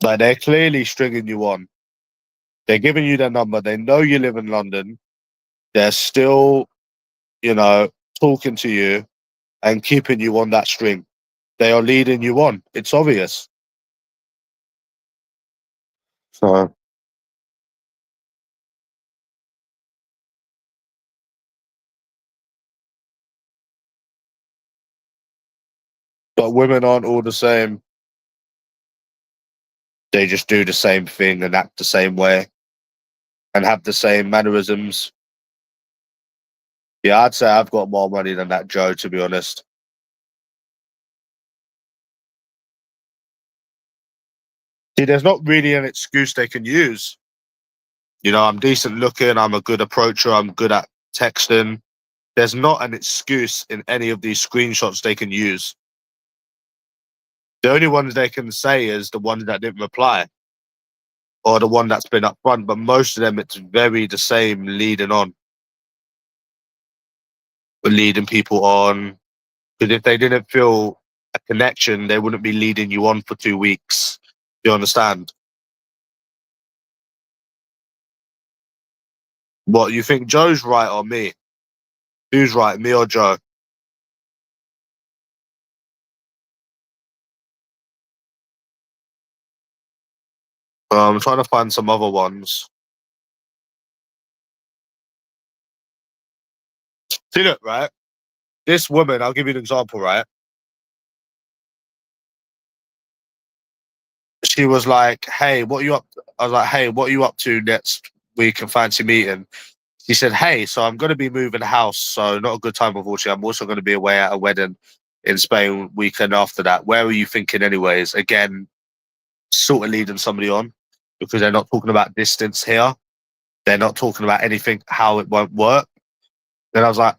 Like they're clearly stringing you on. They're giving you their number. They know you live in London. They're still, you know, talking to you and keeping you on that string. They are leading you on. It's obvious. So, but women aren't all the same. They just do the same thing and act the same way and have the same mannerisms. Yeah, I'd say I've got more money than that Joe, to be honest. See, there's not really an excuse they can use. You know, I'm decent looking, I'm a good approacher, I'm good at texting. There's not an excuse in any of these screenshots they can use. The only ones they can say is the ones that didn't reply or the one that's been up front, but most of them it's very the same leading on, leading people on. Because if they didn't feel a connection, they wouldn't be leading you on for 2 weeks. You understand? What you think Joe's right or me? Who's right, me or Joe? I'm trying to find some other ones. See, look, right? This woman, I'll give you an example, right? She was like, "Hey, what are you up?" I was like, "Hey, what are you up to next week and fancy meeting?" She said, "Hey, so I'm going to be moving house, so not a good time, unfortunately. I'm also going to be away at a wedding in Spain weekend after that. Where are you thinking, anyways?" Again, sort of leading somebody on because they're not talking about distance here. They're not talking about anything how it won't work. Then I was like,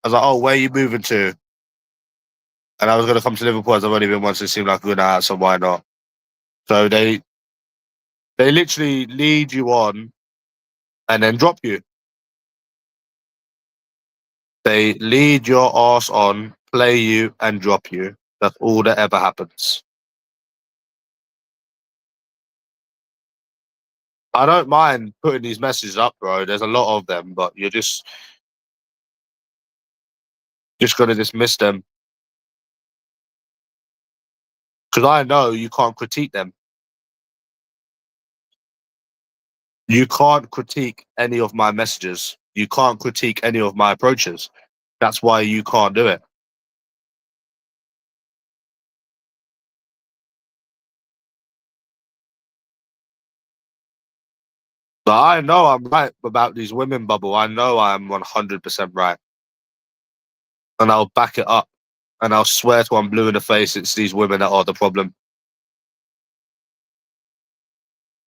"Oh, where are you moving to?" And I was going to come to Liverpool as I've only been once. It seemed like a good night, so why not? So they literally lead you on and then drop you. They lead your ass on, play you, and drop you. That's all that ever happens. I don't mind putting these messages up, bro. There's a lot of them, but you're just gonna dismiss them because I know you can't critique them. You can't critique any of my messages. You can't critique any of my approaches. That's why you can't do it. But I know I'm right about these women bubble. I know I'm 100% right, and I'll back it up. And I'll swear to I'm blue in the face. It's these women that are the problem.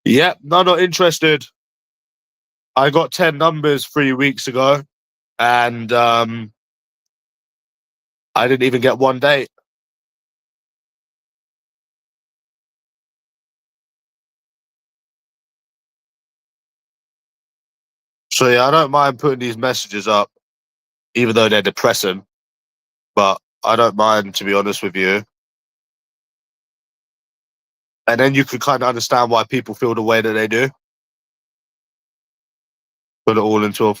Yep, no, not interested. I got 10 numbers 3 weeks ago, and I didn't even get one date. So yeah, I don't mind putting these messages up, even though they're depressing. But I don't mind, to be honest with you. And then you could kind of understand why people feel the way that they do. Put it all into a.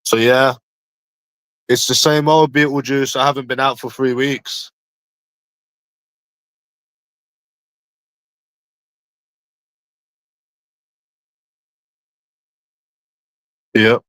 So yeah, it's the same old Beetlejuice. I haven't been out for 3 weeks. Yep.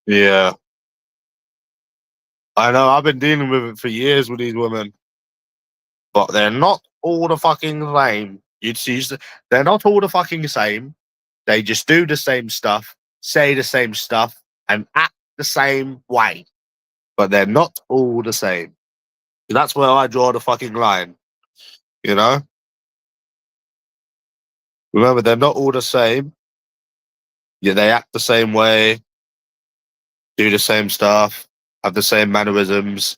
Yeah. I know, I've been dealing with it for years with these women, but they're not all the fucking same. You'd see, they're not all the fucking same. They just do the same stuff, say the same stuff, and act the same way. But they're not all the same. That's where I draw the fucking line, you know? Remember, they're not all the same. Yeah, they act the same way, do the same stuff, have the same mannerisms,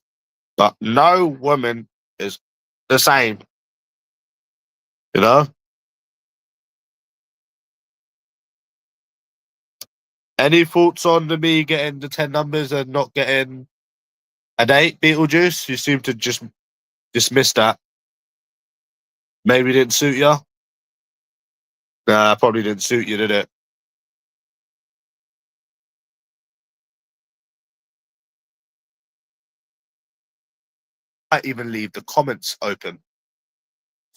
but no woman is the same, you know? Any thoughts on me getting the 10 numbers and not getting a date, Beetlejuice? You seem to just dismiss that. Maybe it didn't suit you? Nah, probably didn't suit you, did it? I even leave the comments open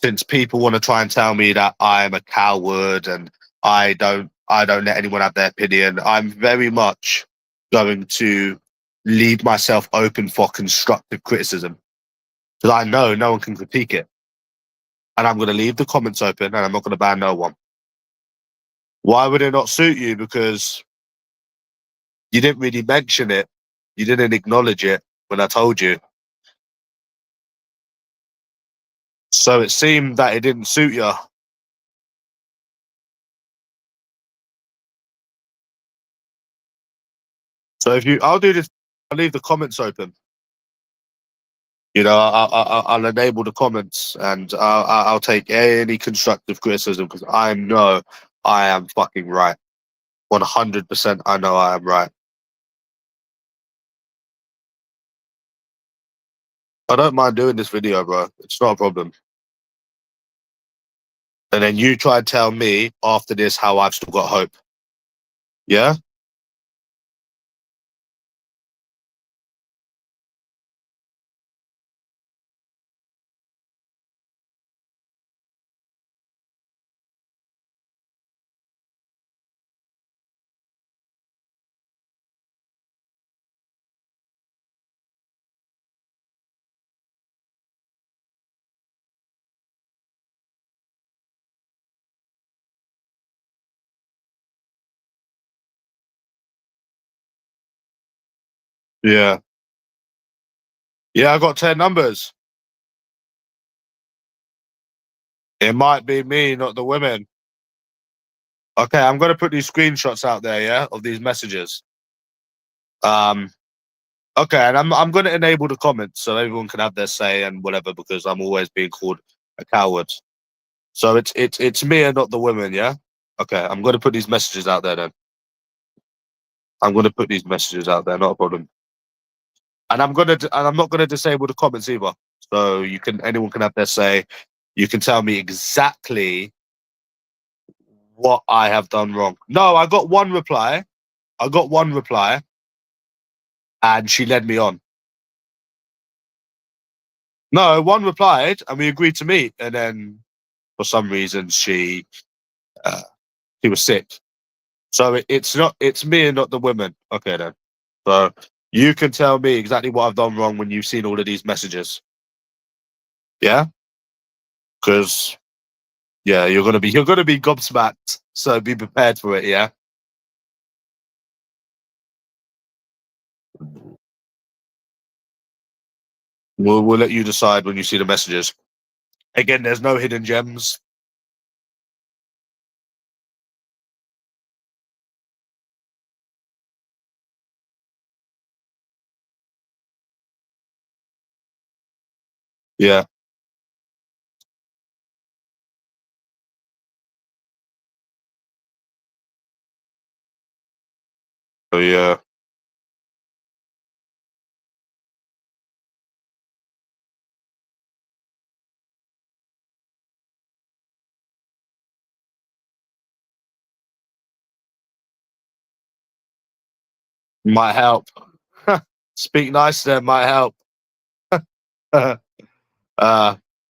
since people want to try and tell me that I'm a coward and I don't let anyone have their opinion. I'm very much going to leave myself open for constructive criticism because I know no one can critique it. And I'm going to leave the comments open and I'm not going to ban no one. Why would it not suit you? Because you didn't really mention it. You didn't acknowledge it when I told you. So it seemed that it didn't suit you. So I'll do this. I'll leave the comments open. You know, I'll enable the comments and I'll take any constructive criticism because I know I am fucking right. 100% I know I am right. I don't mind doing this video, bro. It's not a problem. And then you try and tell me after this how I've still got hope. Yeah? Yeah. Yeah, I got 10 numbers. It might be me, not the women. Okay, I'm gonna put these screenshots out there, yeah, of these messages. Um, okay, and I'm gonna enable the comments so everyone can have their say and whatever because I'm always being called a coward. So it's me and not the women, yeah. Okay, I'm gonna put these messages out there then. I'm gonna put these messages out there, not a problem. And I'm not gonna disable the comments either. So anyone can have their say. You can tell me exactly what I have done wrong. No, I got one reply. I got one reply, and she led me on. No, one replied, and we agreed to meet, and then for some reason uh, she was sick. So it's me and not the women. Okay then. So you can tell me exactly what I've done wrong when you've seen all of these messages. Yeah, because yeah, you're gonna be gobsmacked. So be prepared for it. Yeah. We'll let you decide when you see the messages. Again, there's no hidden gems. Yeah. So yeah, might help. Speak nice to them might help.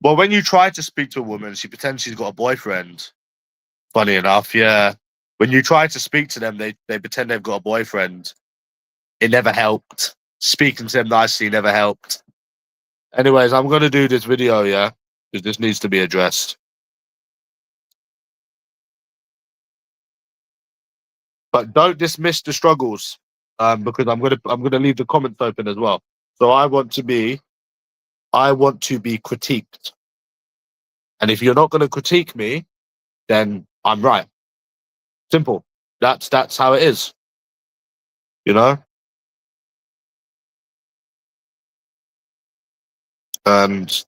Well, when you try to speak to a woman, she pretends she's got a boyfriend. Funny enough, yeah. When you try to speak to them, they pretend they've got a boyfriend. It never helped. Speaking to them nicely never helped. Anyways, I'm going to do this video, yeah? Because this needs to be addressed. But don't dismiss the struggles, because I'm gonna leave the comments open as well. So I want to be critiqued, and if you're not going to critique me, then I'm right. Simple. That's how it is. You know. And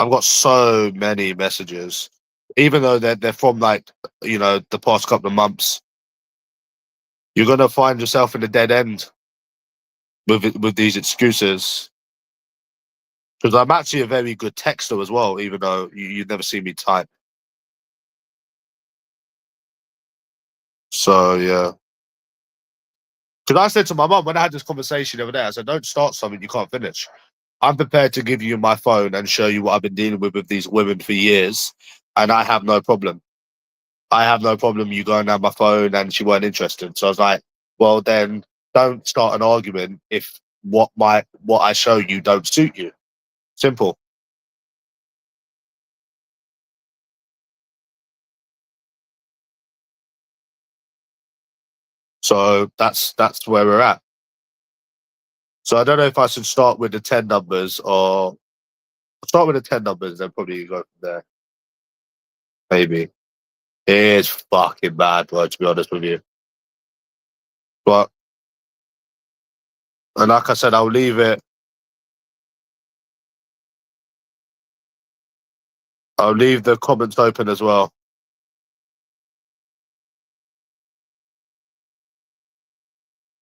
I've got so many messages, even though they're from like the past couple of months. You're gonna find yourself in a dead end with these excuses. Because I'm actually a very good texter as well, even though you've never seen me type. So yeah. Because I said to my mum when I had this conversation the other day, I said, "Don't start something you can't finish." I'm prepared to give you my phone and show you what I've been dealing with these women for years, and I have no problem. I have no problem you going down my phone and she weren't interested. So I was like, well, then don't start an argument if what I show you don't suit you. Simple. So that's where we're at. So I don't know if I should start with the 10 numbers or start with the 10 numbers and probably go from there. Maybe. It's fucking bad, bro, to be honest with you. But, and like I said, I'll leave it. I'll leave the comments open as well.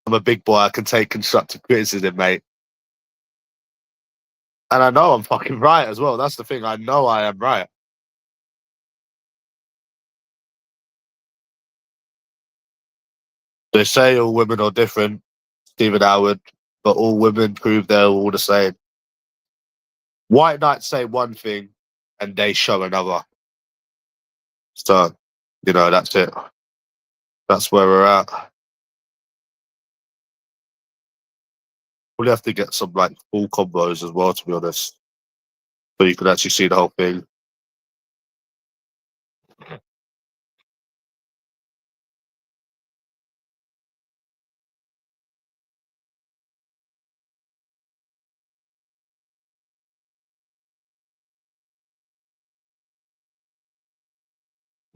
I'm a big boy. I can take constructive criticism, mate. And I know I'm fucking right as well. That's the thing. I know I am right. They say all women are different, Stephen Howard, but all women prove they're all the same. White knights say one thing and they show another. So, that's it. That's where we're at. We'll have to get some like full combos as well, to be honest. So you can actually see the whole thing.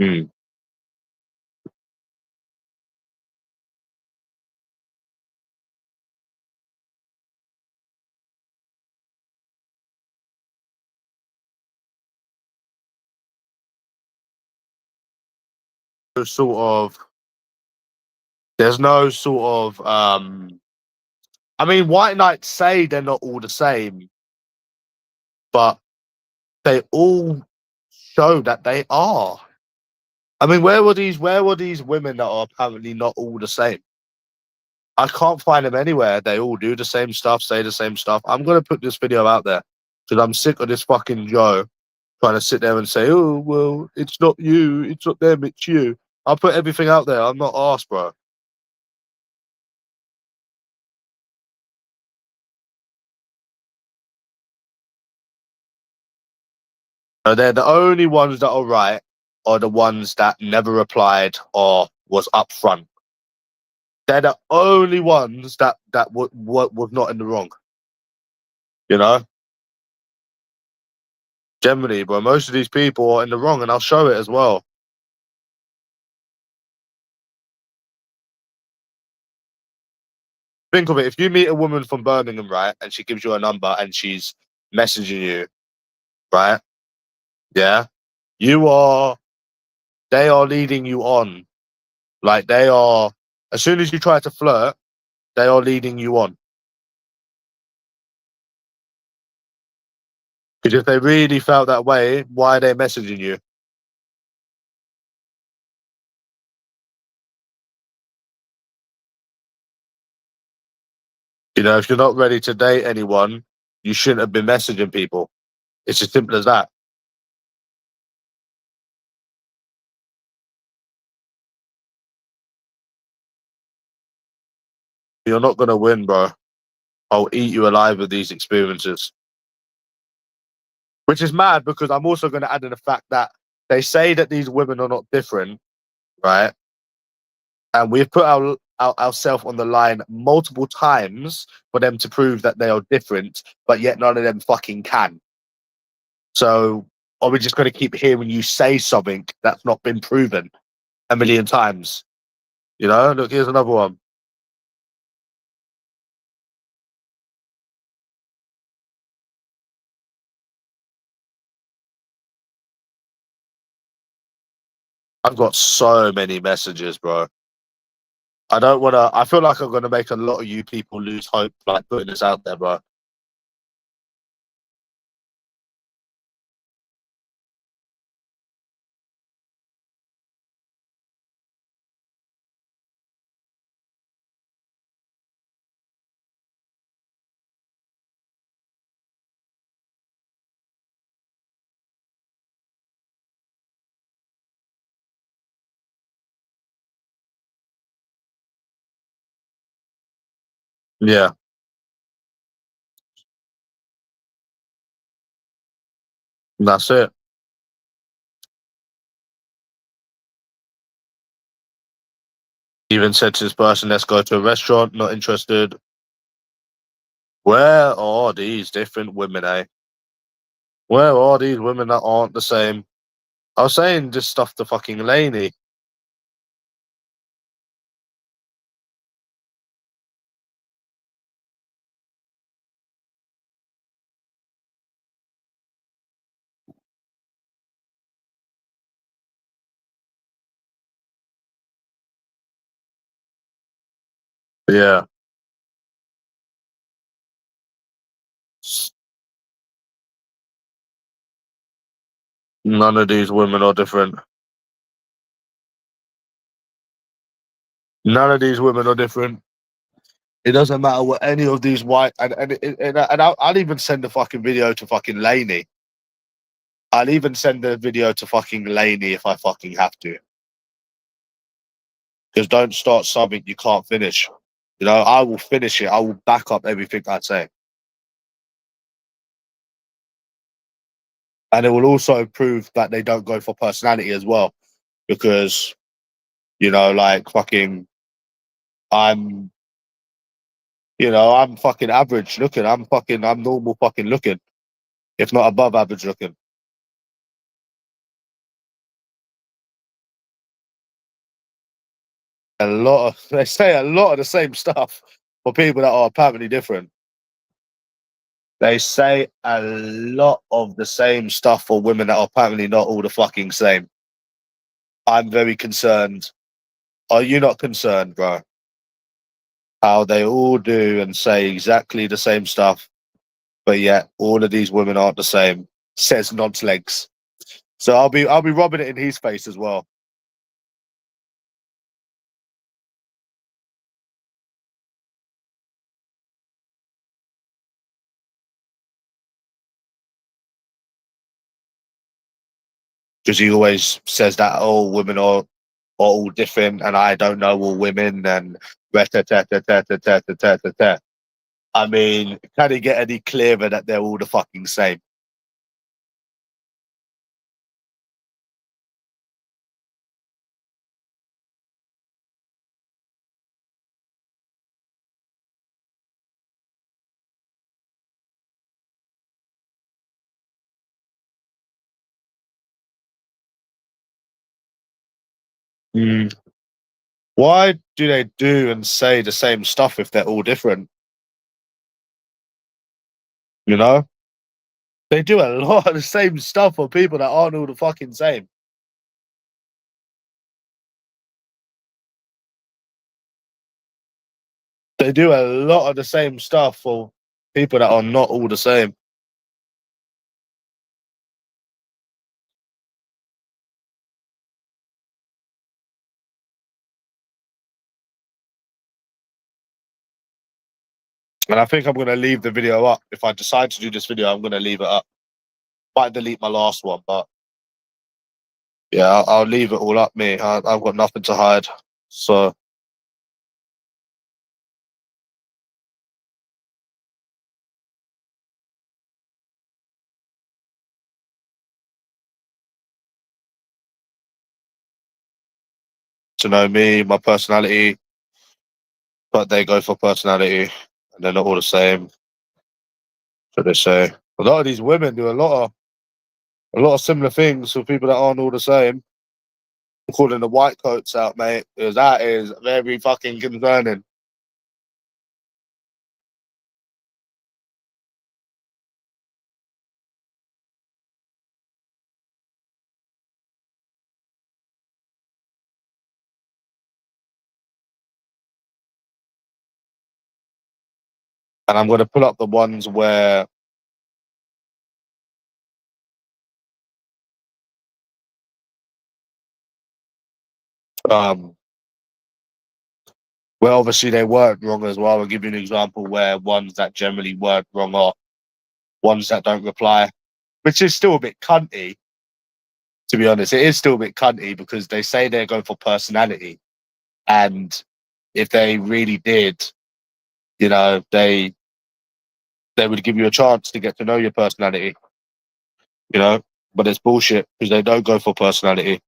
Mm. There's no sort of I mean, white knights say they're not all the same, but they all show that they are. I mean, where were these women that are apparently not all the same? I can't find them anywhere. They all do the same stuff, say the same stuff. I'm gonna put this video out there because I'm sick of this fucking Joe trying to sit there and say, "Oh well, it's not you, it's not them, it's you." I'll put everything out there. I'm not arsed, bro. They're the only ones that are right, are the ones that never replied or was upfront. They're the only ones that was not in the wrong. You know, generally, but most of these people are in the wrong, and I'll show it as well. Think of it: if you meet a woman from Birmingham, right, and she gives you a number and she's messaging you, right, yeah, you are, they are leading you on, like they are. As soon as you try to flirt, they are leading you on. Because if they really felt that way, why are they messaging you? If you're not ready to date anyone, you shouldn't have been messaging people. It's as simple as that. You're not gonna win, bro. I'll eat you alive with these experiences. Which is mad because I'm also going to add in the fact that they say that these women are not different, right? And we've put ourselves on the line multiple times for them to prove that they are different, but yet none of them fucking can. So are we just going to keep hearing you say something that's not been proven a million times? You know, look, here's another one. I've got so many messages, bro. I don't want to. I feel like I'm going to make a lot of you people lose hope, like putting this out there, bro. Yeah, that's it. Even said to this person, let's go to a restaurant, not interested. Where are these different women, eh? Where are these women that aren't the same? I was saying this stuff to fucking Laney. Yeah. None of these women are different. None of these women are different. It doesn't matter what any of these white and I'll even send the fucking video to fucking Laney. I'll even send the video to fucking Laney if I fucking have to. Because don't start something you can't finish. You know, I will finish it. I will back up everything I say. And it will also prove that they don't go for personality as well. Because, you know, like fucking I'm I'm fucking average looking. I'm normal fucking looking, if not above average looking. They say a lot of the same stuff for people that are apparently different. They say a lot of the same stuff for women that are apparently not all the fucking same. I'm very concerned. Are you not concerned, bro? How they all do and say exactly the same stuff, but yet all of these women aren't the same. Says Nod's legs. So I'll be rubbing it in his face as well. Because he always says that all women are all different and I don't know all women and I mean, can it get any clearer that they're all the fucking same? Mm. Why do they do and say the same stuff if they're all different? You know? They do a lot of the same stuff for people that aren't all the fucking same. They do a lot of the same stuff for people that are not all the same. And I think I'm going to leave the video up. If I decide to do this video, I'm going to leave it up. Might delete my last one, but yeah, I'll leave it all up, me. I've got nothing to hide. So to know me, my personality, but they go for personality, and they're not all the same. So they say a lot of these women do a lot of similar things for people that aren't all the same. I'm calling the white coats out, mate, because that is very fucking concerning. And I'm going to pull up the ones where um where obviously they weren't wrong as well. I'll give you an example where ones that generally weren't wrong are ones that don't reply, which is still a bit cunty, to be honest. It is still a bit cunty because they say they're going for personality. And if they really did, they would give you a chance to get to know your personality, you know, but it's bullshit because they don't go for personality.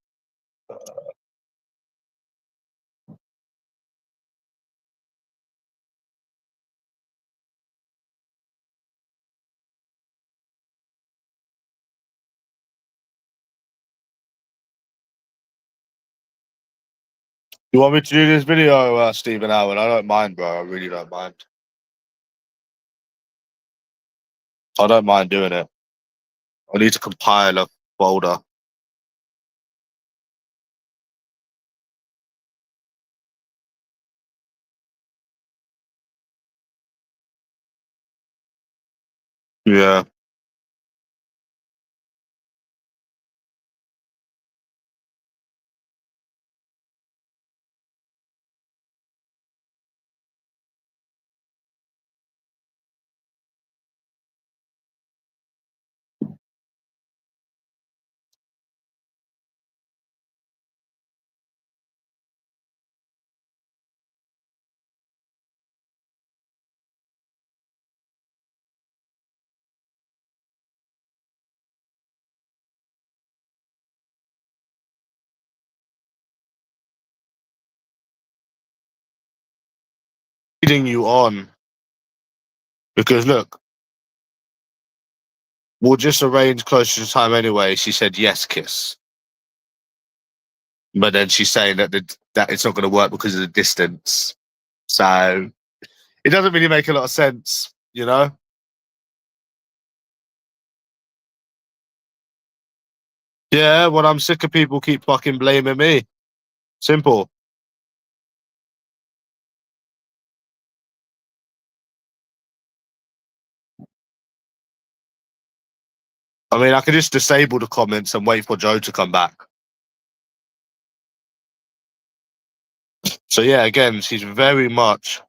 You want me to do this video, Stephen Allen? I don't mind, bro. I really don't mind. I don't mind doing it. I need to compile a folder. Yeah. Leading you on because look, we'll just arrange closer to time anyway. She said yes, kiss, but then she's saying that it's not going to work because of the distance. So it doesn't really make a lot of sense, you know. Yeah, well, I'm sick of people keep fucking blaming me. Simple. I mean, I could just disable the comments and wait for Joe to come back. So yeah, again, she's very much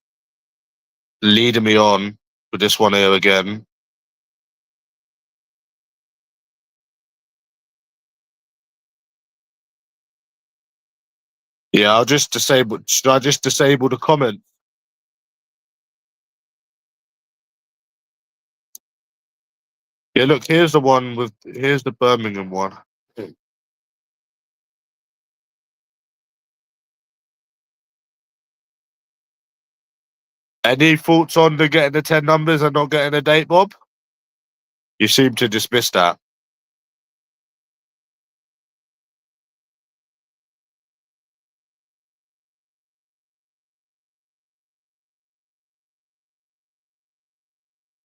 leading me on with this one here again. Yeah, I'll just disable. Should I just disable the comment? Yeah, look, here's the Birmingham one. Any thoughts on the getting the 10 numbers and not getting a date, Bob? You seem to dismiss that.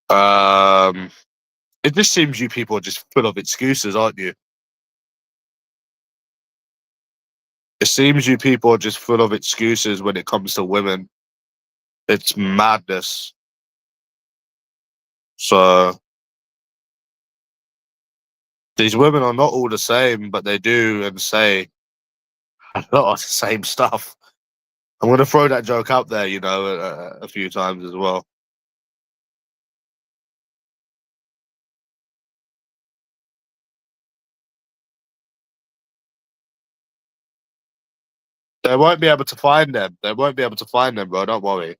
Um, it just seems you people are just full of excuses, aren't you? It seems you people are just full of excuses when it comes to women. It's madness. So these women are not all the same, but they do and say a lot of the same stuff. I'm going to throw that joke out there, a few times as well. They won't be able to find them. They won't be able to find them, bro. Don't worry.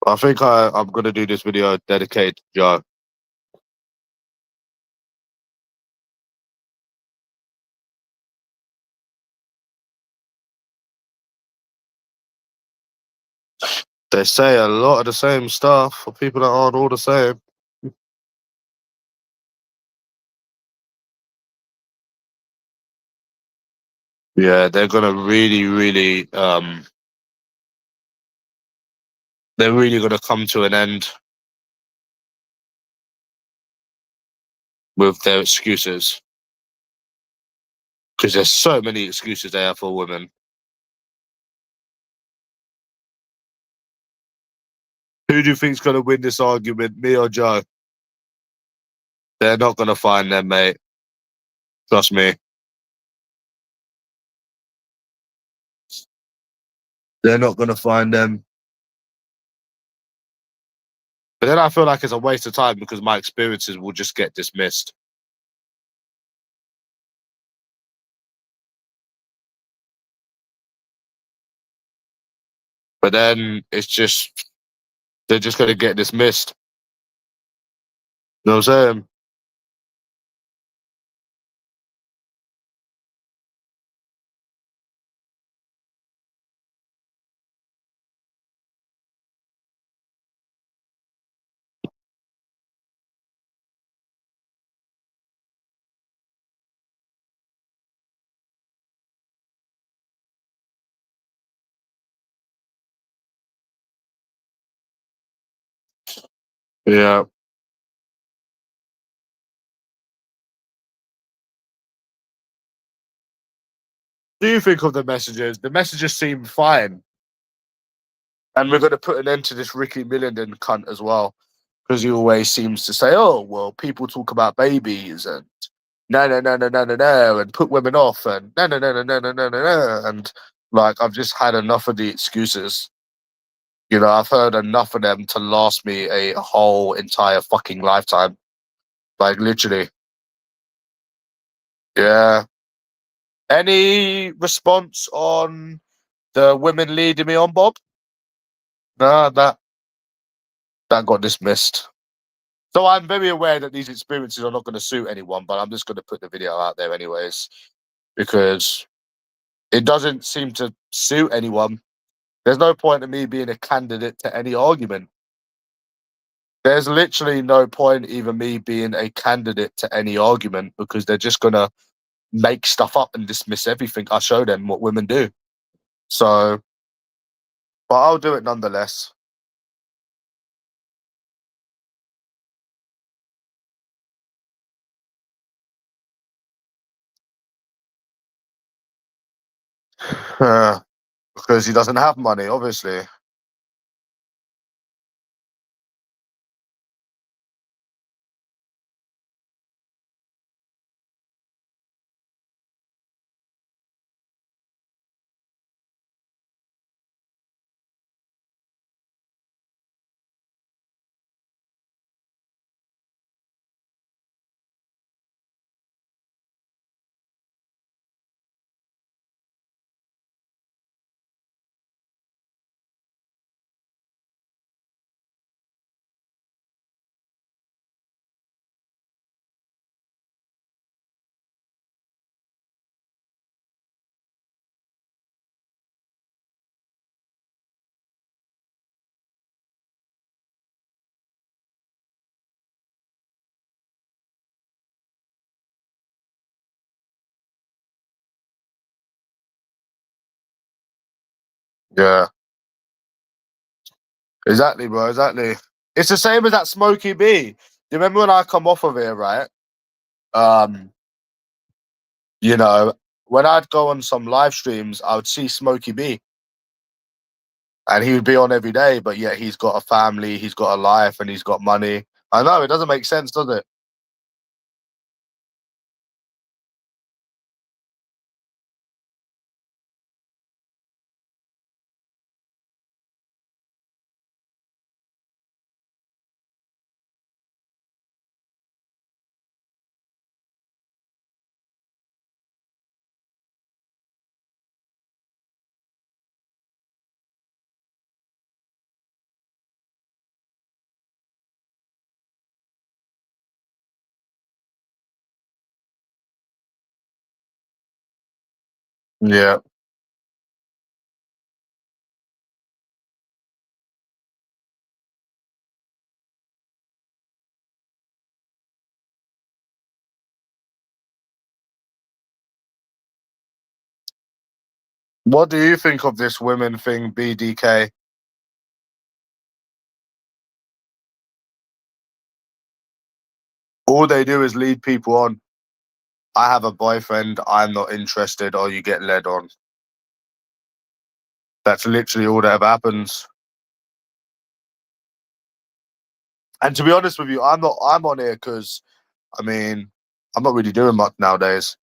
I think I'm going to do this video dedicated to Joe. They say a lot of the same stuff for people that aren't all the same. Yeah, they're gonna they're really gonna come to an end with their excuses because there's so many excuses they have for women. Who do you think's gonna win this argument, me or Joe? They're not gonna find them, mate. Trust me. They're not gonna find them. But then I feel like it's a waste of time because my experiences will just get dismissed. But then it's just they're just gonna get dismissed. You know what I'm saying? Yeah. Do you think of the messages? The messages seem fine. And we're gonna put an end to this Ricky Millenden cunt as well. Because he always seems to say, "Oh, well, people talk about babies and no, and put women off and no, and like I've just had enough of the excuses. You know, I've heard enough of them to last me a whole entire fucking lifetime. Like literally, yeah. Any response on the women leading me on, Bob? Nah, that got dismissed. So I'm very aware that these experiences are not going to suit anyone, but I'm just going to put the video out there anyways because it doesn't seem to suit anyone. There's no point in me being a candidate to any argument. There's literally no point even me being a candidate to any argument because they're just going to make stuff up and dismiss everything I show them what women do. So, but I'll do it nonetheless. Because he doesn't have money, obviously. Yeah, exactly, bro. Exactly. It's the same as that Smokey B. You remember when I come off of here, right? Um, you know, when I'd go on some live streams, I would see Smokey B, and he would be on every day, but yet he's got a family, he's got a life, and he's got money. I know it doesn't make sense, does it? Yeah, What do you think of this women thing, BDK? All they do is lead people on. I have a boyfriend, I'm not interested, or you get led on. That's literally all that ever happens. And to be honest with you, I'm on here because, I mean, I'm not really doing much nowadays.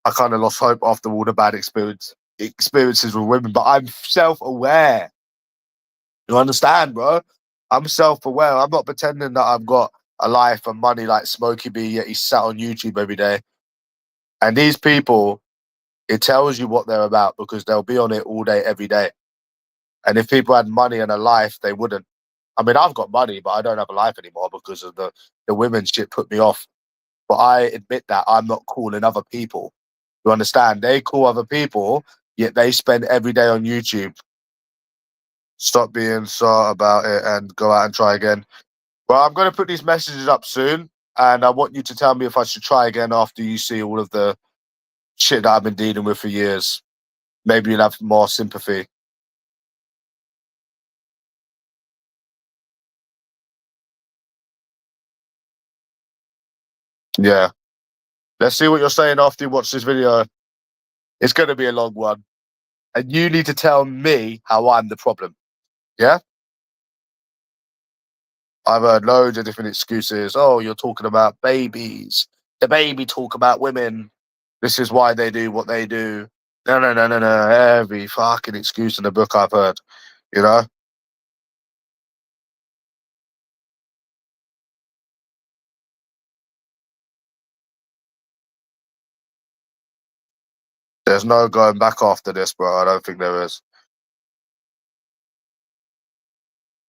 I kind of lost hope after all the bad experiences with women, but I'm self-aware. You understand, bro? I'm self-aware. I'm not pretending that I've got a life and money like Smokey B, yet he's sat on YouTube every day. And these people, it tells you what they're about because they'll be on it all day, every day. And if people had money and a life, they wouldn't. I mean, I've got money, but I don't have a life anymore because of the women shit put me off. But I admit that I'm not calling other people. You understand? They call other people, yet they spend every day on YouTube. Stop being sore about it and go out and try again. Well, I'm going to put these messages up soon, and I want you to tell me if I should try again after you see all of the shit that I've been dealing with for years. Maybe you'll have more sympathy. Yeah. Let's see what you're saying after you watch this video. It's going to be a long one. And you need to tell me how I'm the problem. Yeah? I've heard loads of different excuses. Oh, you're talking about babies. The baby talk about women. This is why they do what they do. No, no, no, no, no. Every fucking excuse in the book I've heard. You know? There's no going back after this, bro. I don't think there is.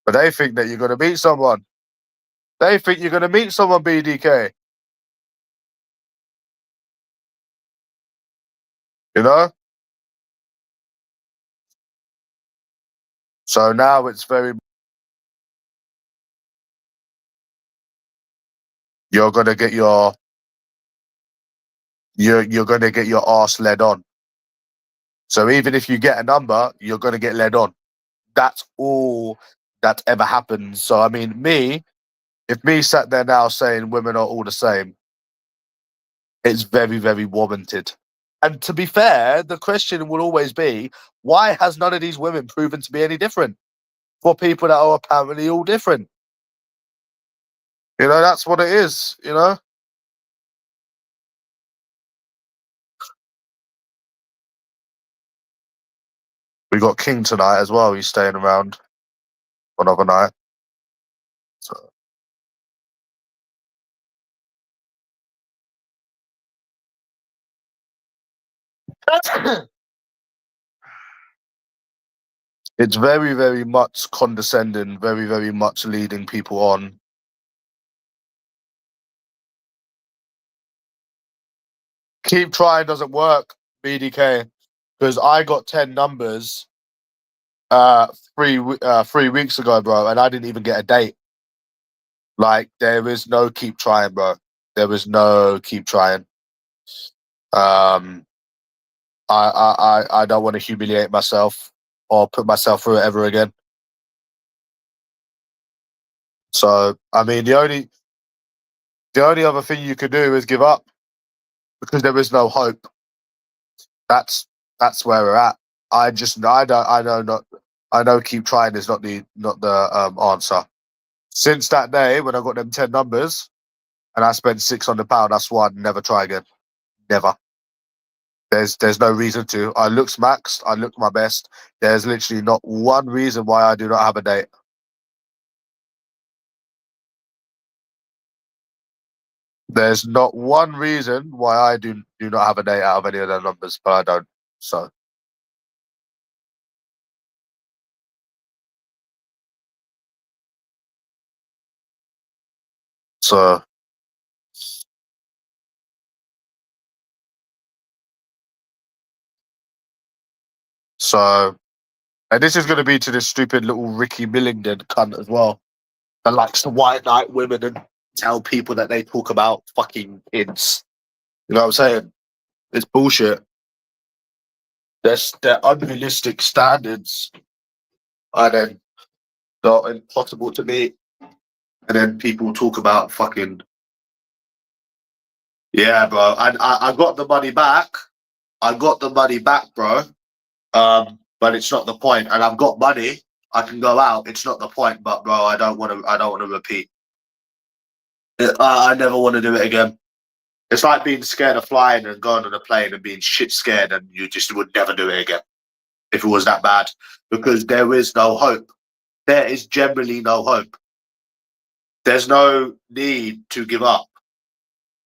But they think that you're going to meet someone. They think you're going to meet someone, BDK. You know? So now it's very. You're going to get your. You're going to get your ass led on. So even if you get a number, you're going to get led on. That's all that ever happens. So, I mean, if me sat there now saying women are all the same, it's very, very warranted. And to be fair, the question will always be, why has none of these women proven to be any different for people that are apparently all different? You know, that's what it is, you know? We got King tonight as well. He's staying around for another night. So. It's very, very much condescending, very, very much leading people on. Keep trying doesn't work, BDK, because I got 10 numbers 3 weeks ago, bro, and I didn't even get a date. Like, there is no keep trying, bro. There is no keep trying. Um, I don't want to humiliate myself or put myself through it ever again. So, I mean, the only other thing you could do is give up because there is no hope. That's where we're at. I know keep trying is not the answer. Since that day when I got them 10 numbers and I spent £600, I swore I'd never try again. Never. There's no reason to. I looked maxed, I looked my best. There's literally not one reason why I do not have a date. There's not one reason why I do not have a date out of any of their numbers, but I don't. So so so and this is gonna be to this stupid little Ricky Millington cunt as well. That likes to white knight women and tell people that they talk about fucking kids. You know what I'm saying? It's bullshit. They're unrealistic standards, and then they're impossible to meet. And then people talk about fucking, yeah, bro. And I got the money back. I got the money back, bro. But it's not the point. And I've got money. I can go out. It's not the point. But bro, I don't want to. I don't want to repeat. I never want to do it again. It's like being scared of flying and going on a plane and being shit scared, and you just would never do it again if it was that bad. Because there is no hope. There is generally no hope. There's no need to give up.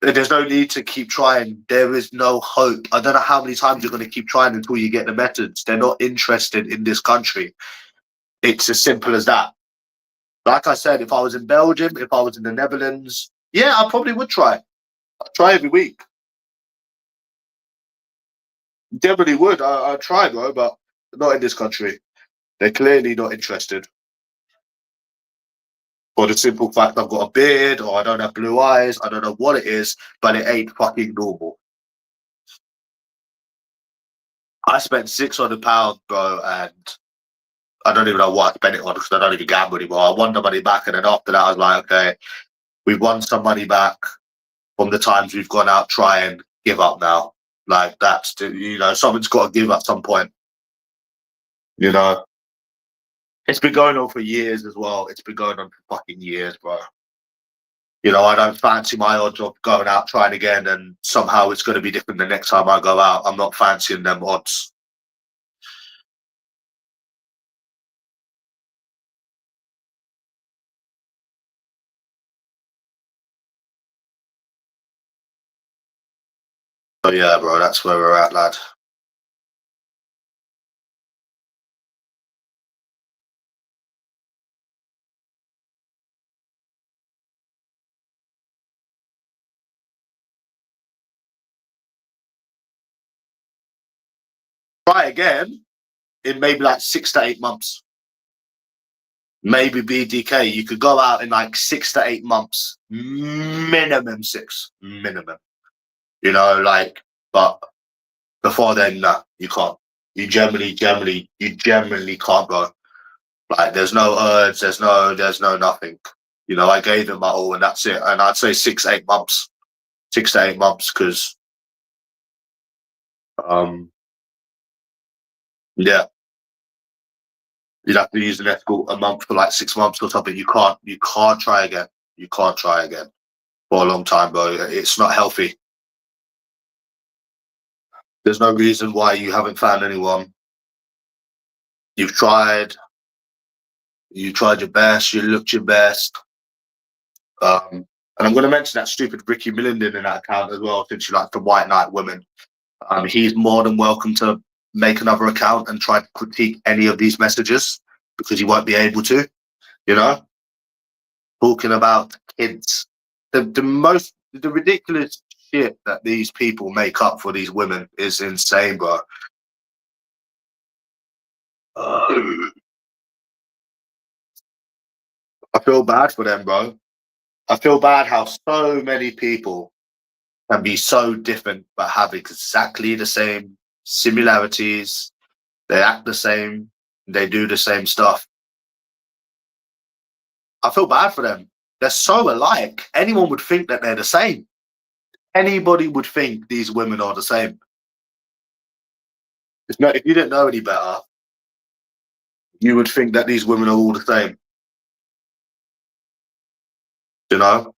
There's no need to keep trying. There is no hope. I don't know how many times you're going to keep trying until you get the methods. They're not interested in this country. It's as simple as that. Like I said, if I was in Belgium, if I was in the Netherlands, yeah, I probably would try. I'd try every week. Definitely would. I'd try, bro, but not in this country. They're clearly not interested. For the simple fact I've got a beard or I don't have blue eyes, I don't know what it is, but it ain't fucking normal. I spent £600, bro, and I don't even know what I spent it on because I don't even gamble anymore. I won the money back, and then after that, I was like, okay, we've won some money back from the times we've gone out. Try and give up now. Like that's someone's got to give at some point. You know, it's been going on for years as well. It's been going on for fucking years, bro. I don't fancy my odds of going out trying again, and somehow it's going to be different the next time I go out. I'm not fancying them odds. So yeah, bro, that's where we're at, lad. Try again in maybe like 6 to 8 months. Maybe BDK. You could go out in like 6 to 8 months, minimum six, minimum. But before then, nah, you can't. You generally can't go. Like, there's no urge, there's no nothing. I gave it my all, and that's it. And I'd say 6 to 8 months, 6 to 8 months, because yeah, you'd have to use an ethical a month for like 6 months or something. You can't try again. You can't try again for a long time, bro. It's not healthy. There's no reason why you haven't found anyone. You've tried. You tried your best. You looked your best. And I'm going to mention that stupid Ricky Millenden in that account as well, since you like the white knight women. He's more than welcome to make another account and try to critique any of these messages, because he won't be able to. You know, talking about kids, the ridiculous shit that these people make up for these women is insane, bro. I feel bad for them, bro. I feel bad how so many people can be so different but have exactly the same similarities. They act the same. They do the same stuff. I feel bad for them. They're so alike. Anyone would think that they're the same. Anybody would think these women are the same. If you didn't know any better, you would think that these women are all the same. You know?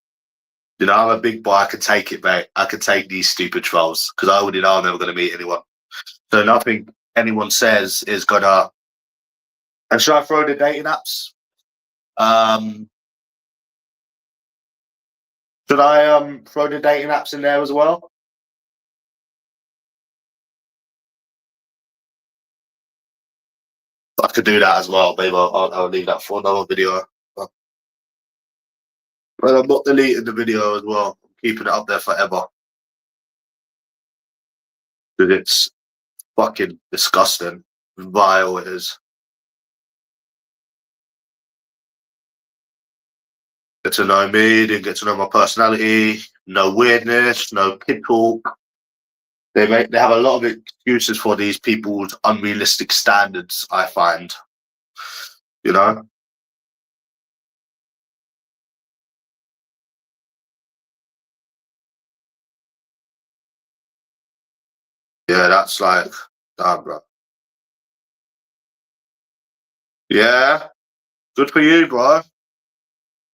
I'm a big boy. I can take it, mate. I can take these stupid trolls, because I already know I'm never going to meet anyone. So nothing anyone says is going to... And should I throw the dating apps? Should I throw the dating apps in there as well? I could do that as well, babe. I'll leave that for another video. But I'm not deleting the video as well. I'm keeping it up there forever, because it's fucking disgusting. Vile it is. Get to know me, didn't get to know my personality. No weirdness, no kid talk. They have a lot of excuses for these people's unrealistic standards, I find. You know? Yeah, that's like, damn, bro. Yeah, good for you, bro.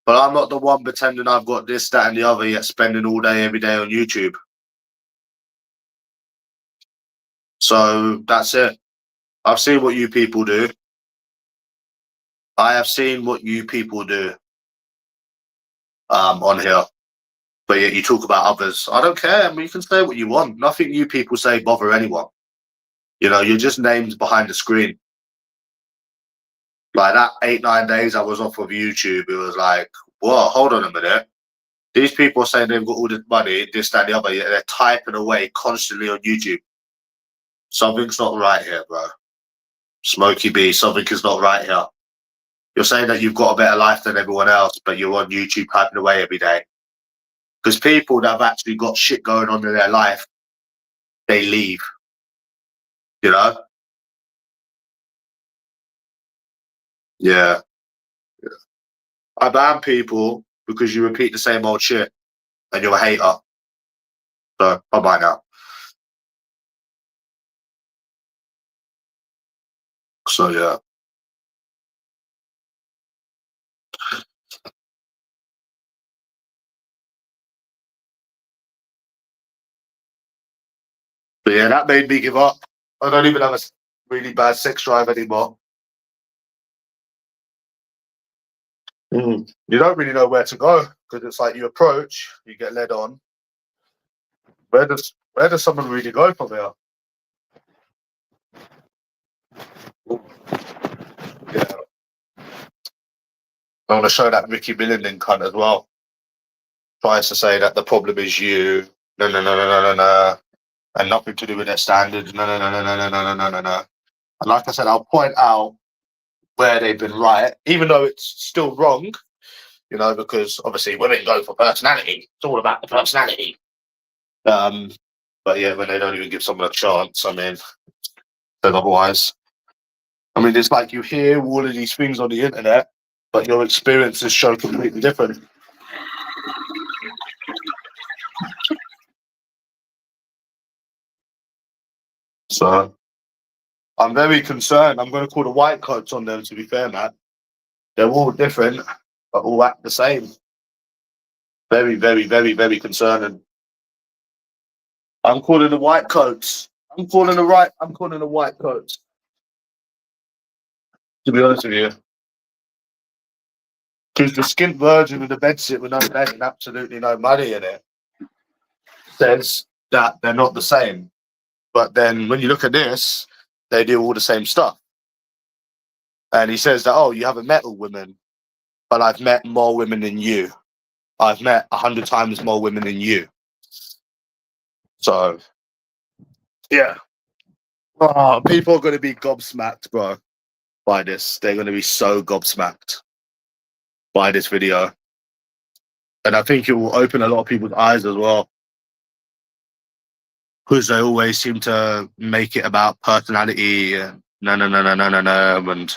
But I'm not the one pretending I've got this, that, and the other, yet spending all day, every day on YouTube. So that's it. I've seen what you people do. I have seen what you people do on here. But yet you talk about others. I don't care. I mean, you can say what you want. Nothing you people say bother anyone. You know, you're just names behind the screen. Like that 8-9 days I was off of YouTube, it was like, whoa, hold on a minute. These people are saying they've got all this money, this, that, and the other, yet they're typing away constantly on YouTube. Something's not right here, bro. Smokey B, something is not right here. You're saying that you've got a better life than everyone else, but you're on YouTube typing away every day. Because people that have actually got shit going on in their life, they leave. You know? Yeah. I ban people because you repeat the same old shit and you're a hater. So bye bye now. So yeah. But yeah, that made me give up. I don't even have a really bad sex drive anymore. You don't really know where to go because it's like you approach, you get led on. Where does someone really go from here? Yeah, I want to show that Ricky Millenden cunt as well. Tries to say that the problem is you. No, no, no, no, no, no, no, and nothing to do with their standards. No, no, no, no, no, no, no, no, no, no. And like I said, I'll point out where they've been right, even though it's still wrong. You know, because obviously women go for personality. It's all about the personality. But yeah, when they don't even give someone a chance, I mean, then otherwise. I mean, it's like you hear all of these things on the internet, but your experiences show completely different. So I'm very concerned. I'm going to call the white coats on them, to be fair, Matt. They're all different, but all act the same. Very, very, very, very concerning. I'm calling the white coats. I'm calling the white coats. To be honest with you. Because the skint virgin with the bedsit with no bed and absolutely no money in it says that they're not the same. But then when you look at this, they do all the same stuff. And he says that, oh, you haven't met all women, but I've met more women than you. I've met 100 times more women than you. So, yeah. Oh, people are going to be gobsmacked, bro, by this. They're going to be so gobsmacked by this video. And I think it will open a lot of people's eyes as well. Because they always seem to make it about personality. No, no, no, no, no, no, no. And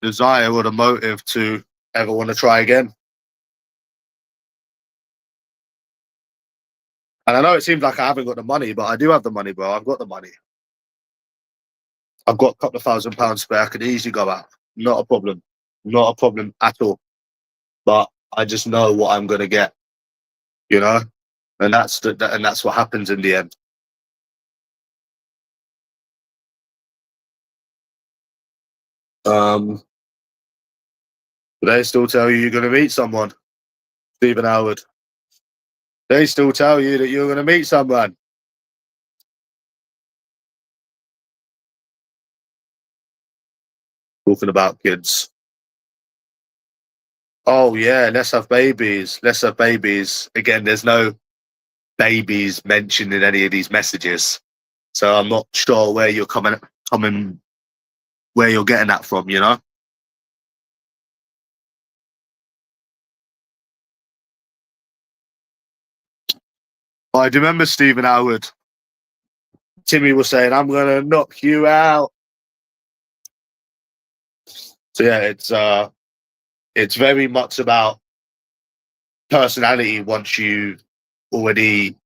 desire or the motive to ever want to try again. And I know it seems like I haven't got the money, but I do have the money, bro. I've got the money. I've got a couple of £1,000 spare. I could easily go out. Not a problem. Not a problem at all. But I just know what I'm gonna get, you know? And that's what happens in the end. Um they still tell you you're gonna meet someone, Stephen Howard. They still tell you that you're gonna meet someone. Talking about kids. Oh yeah, let's have babies. Let's have babies. Again, there's no babies mentioned in any of these messages. So I'm not sure where you're coming where you're getting that from, you know? I do remember Stephen Howard. Timmy was saying, "I'm gonna knock you out." So yeah, it's very much about personality once you already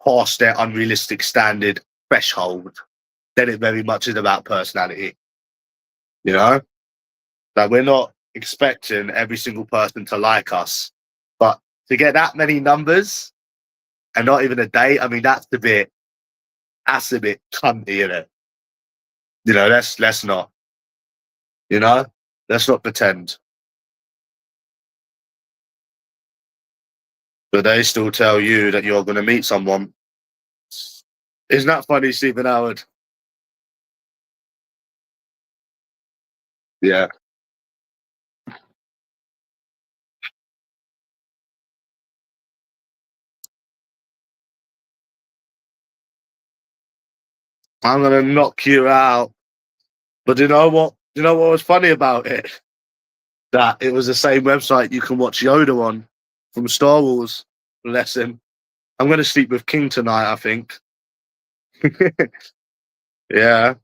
passed their unrealistic standard threshold. Then it very much is about personality. You know, like we're not expecting every single person to like us, but to get that many numbers and not even a date, I mean, that's a bit cunty, isn't it? You know, let's not, you know, let's not pretend. But they still tell you that you're going to meet someone. Isn't that funny, Stephen Howard? Yeah. I'm going to knock you out. But you know what? You know what was funny about it? That it was the same website you can watch Yoda on from Star Wars lesson. I'm going to sleep with King tonight, I think. Yeah.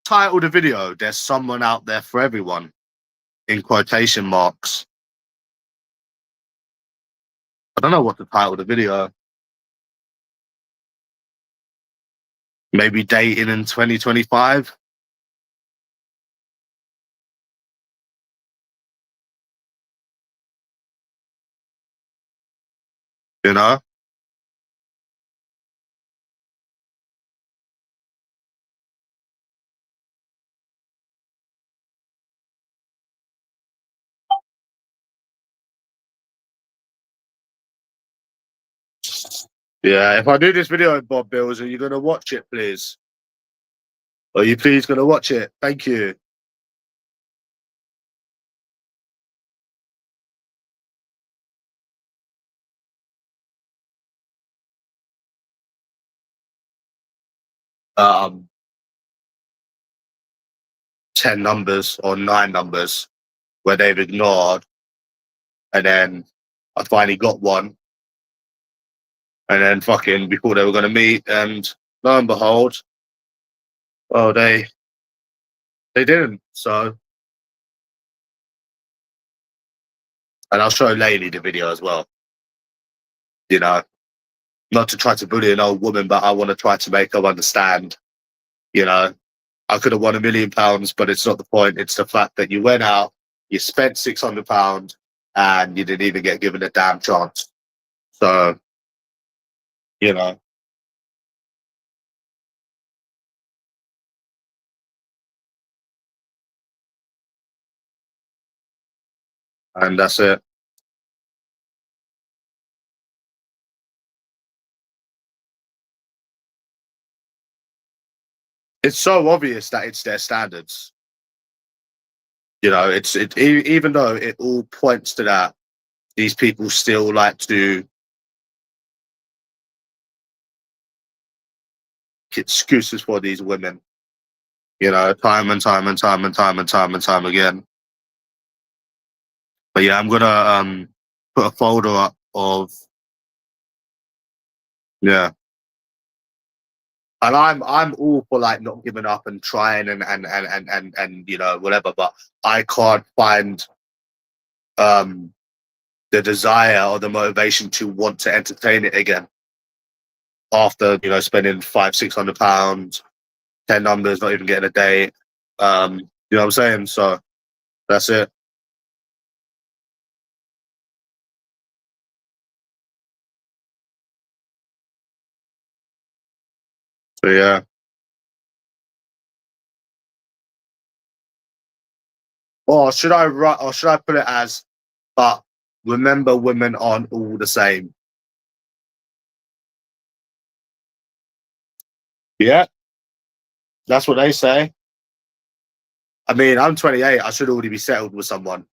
Title the video, "There's someone out there for everyone," in quotation marks. I don't know what to title the video. Maybe dating in 2025. You know? Yeah, if I do this video, Bob Bills, are you going to watch it, please? Are you please going to watch it? Thank you. Um, 10 numbers or 9 numbers where they've ignored, and then I finally got one, and then fucking before they were going to meet, and lo and behold, oh, they didn't. So, and I'll show Lainey the video as well. You know, not to try to bully an old woman, but I want to try to make her understand. You know, I could have won £1 million, but it's not the point. It's the fact that you went out, you spent £600, and you didn't even get given a damn chance. So, you know, and that's it. It's so obvious that it's their standards. You know, even though it all points to that, these people still like to get excuses for these women. You know, time and time and time and time and time and time again. But yeah, I'm gonna put a folder up of, yeah. And I'm all for like not giving up and trying and you know, whatever, but I can't find the desire or the motivation to want to entertain it again after, you know, spending £500-600, 10 numbers, not even getting a date. You know what I'm saying? So that's it. So yeah. Or should I write, or should I put it as, but remember, women aren't all the same. Yeah, that's what they say. I mean, I'm 28. I should already be settled with someone.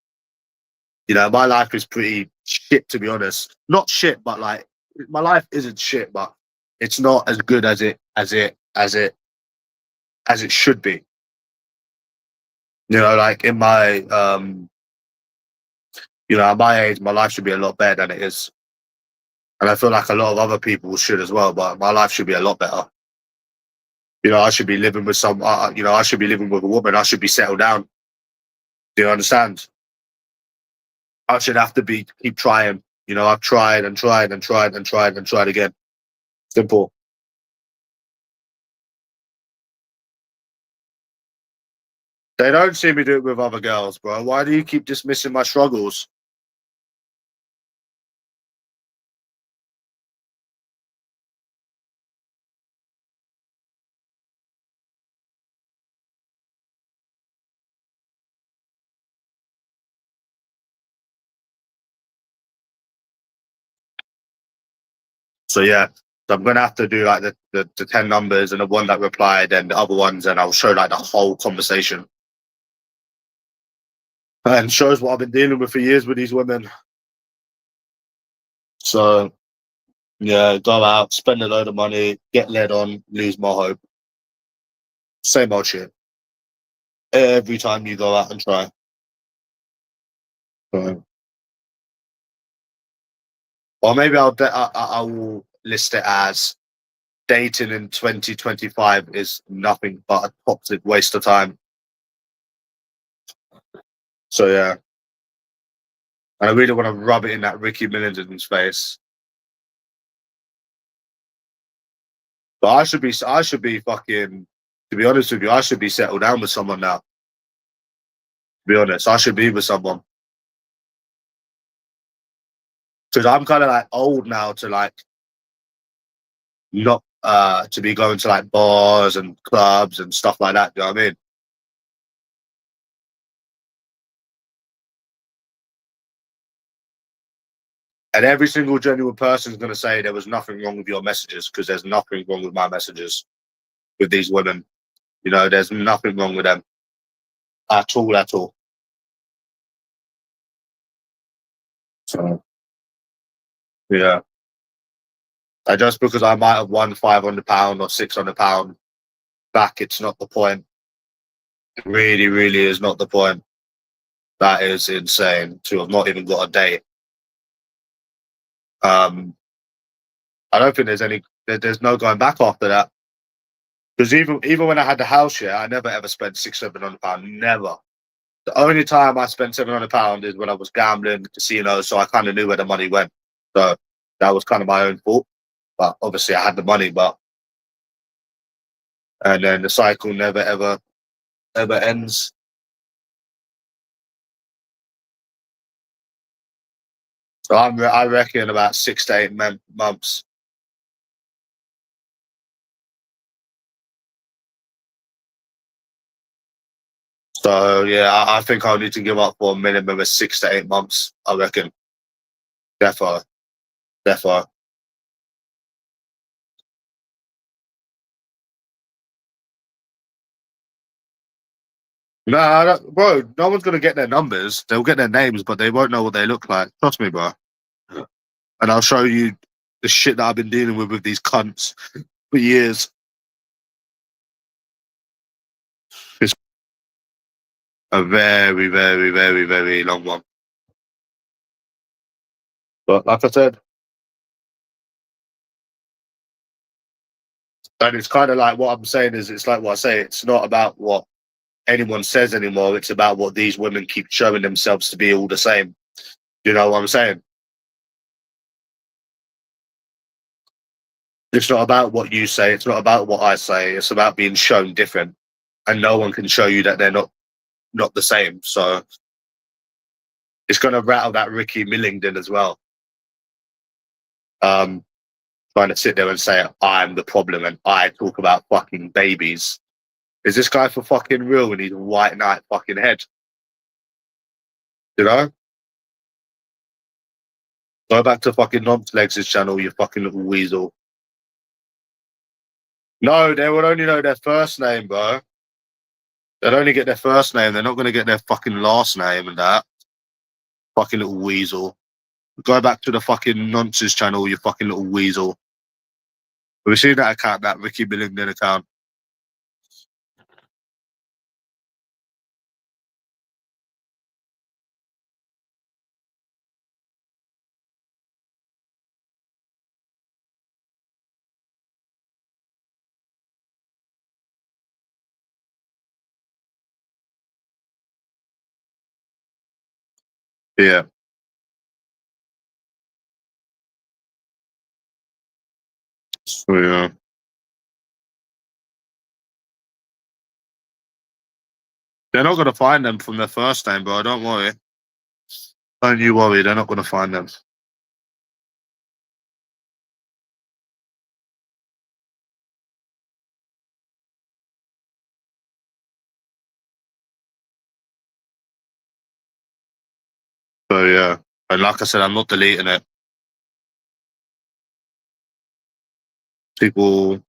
You know, my life is pretty shit, to be honest. Not shit, but like my life isn't shit, but it's not as good as it should be. You know, like in my, you know, at my age, my life should be a lot better than it is. And I feel like a lot of other people should as well, but my life should be a lot better. You know, I should be living with you know, I should be living with a woman. I should be settled down. Do you understand? I should have to keep trying. You know, I've tried and tried and tried and tried and tried again. Simple. They don't see me do it with other girls, bro. Why do you keep dismissing my struggles? So yeah, so I'm gonna have to do like the 10 numbers and the one that replied and the other ones, and I'll show like the whole conversation. And shows what I've been dealing with for years with these women. So yeah, go out, spend a load of money, get led on, lose my hope. Same old shit. Every time you go out and try. So, or maybe I will list it as dating in 2025 is nothing but a toxic waste of time. So yeah, I really want to rub it in that Ricky Milligan's face. But I should be fucking. To be honest with you, I should be settled down with someone now. To be honest, I should be with someone because I'm kind of like old now to like not to be going to like bars and clubs and stuff like that. Do you know what I mean? And every single genuine person is going to say there was nothing wrong with your messages because there's nothing wrong with my messages with these women. You know, there's nothing wrong with them at all, at all. So yeah, and just because I might have won £500 or £600 back, it's not the point. It really, really is not the point. That is insane to have not even got a date. Um, I don't think there's no going back after that. Because even when I had the house, yeah, I never ever spent £600-700. Never. The only time I spent £700 is when I was gambling, casino, so I kind of knew where the money went. So that was kind of my own fault. But obviously, I had the money, and then the cycle never ever ends. So I reckon about 6 to 8 months. So yeah, I think I'll need to give up for a minimum of 6 to 8 months. I reckon, defo, defo. Nah, bro, no one's gonna get their numbers. They'll get their names, but they won't know what they look like. Trust me, bro. And I'll show you the shit that I've been dealing with these cunts for years. It's a very, very, very, very long one. But like I said, and it's kind of like what I'm saying is it's like what I say. It's not about what anyone says anymore. It's about what these women keep showing themselves to be all the same. You know what I'm saying? It's not about what you say. It's not about what I say. It's about being shown different, and no one can show you that they're not the same. So it's going to rattle that Ricky Millington as well. Um, Trying to sit there and say I'm the problem and I talk about fucking babies. Is this guy for fucking real in his white knight fucking head? You know? Go back to fucking Nonce channel, you fucking little weasel. No, they would only know their first name, bro. They'd only get their first name. They're not going to get their fucking last name and that. Fucking little weasel. Go back to the fucking Nonce's channel, you fucking little weasel. Have you seen that account, that Ricky Billington account? Yeah. So, yeah. They're not going to find them from their first name, bro. Don't worry. Don't you worry. They're not going to find them. So, yeah. And like I said, I'm not deleting it. People...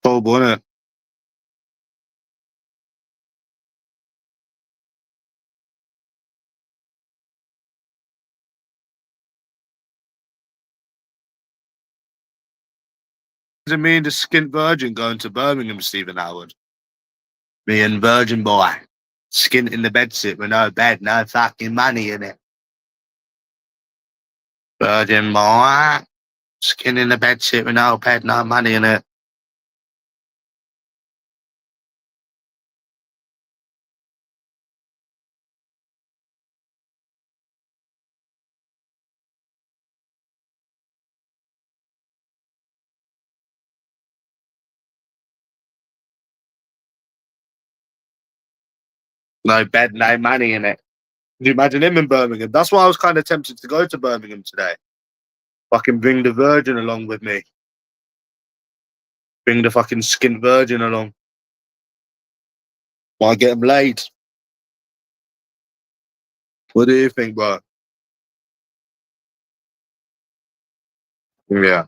Horrible, innit? Does it mean the skint virgin going to Birmingham, Stephen Howard? Me and virgin boy. Skint in the bedsit with no bed, no fucking money in it. Virgin boy. Skin in the bedsit with no bed, no money in it. No bed, no money in it. Can you imagine him in Birmingham? That's why I was kind of tempted to go to Birmingham today. Fucking bring the virgin along with me. Bring the fucking skint virgin along. Might get him laid. What do you think, bro? Yeah.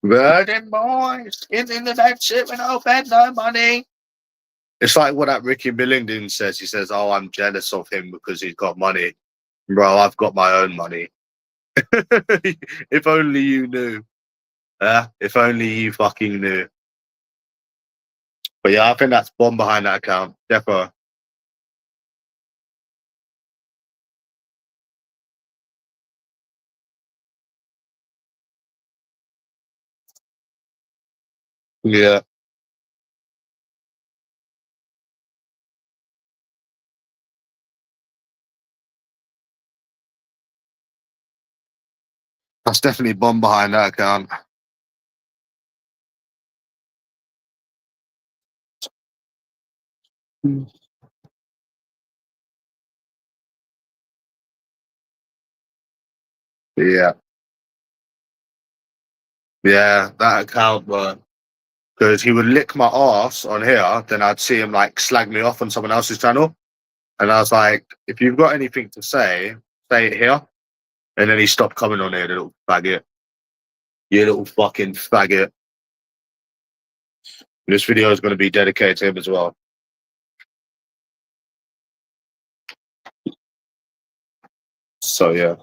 Virgin boy, skint in the bedsit with no bed, no money. It's like what that Ricky Billington says. He says, "Oh, I'm jealous of him because he's got money." Bro, I've got my own money. If only you knew. If only you fucking knew. But yeah, I think that's bomb behind that account. Defo. Yeah. That's definitely bomb behind that account. Yeah. Yeah, that account, bro. Because he would lick my ass on here, then I'd see him like slag me off on someone else's channel. And I was like, if you've got anything to say it here. And then he stopped coming on here, you little faggot. You little fucking faggot. This video is going to be dedicated to him as well. So, yeah.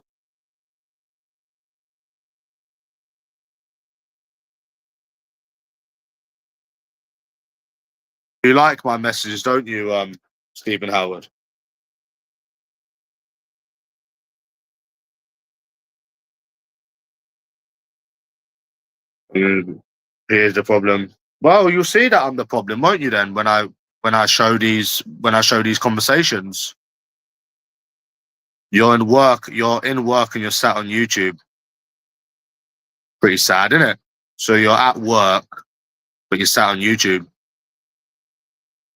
You like my messages, don't you, Stephen Howard? Here's the problem. Well, you'll see that I'm the problem, won't you? Then when I show these conversations, you're in work, and you're sat on YouTube. Pretty sad, isn't it? So you're at work, but you're sat on YouTube,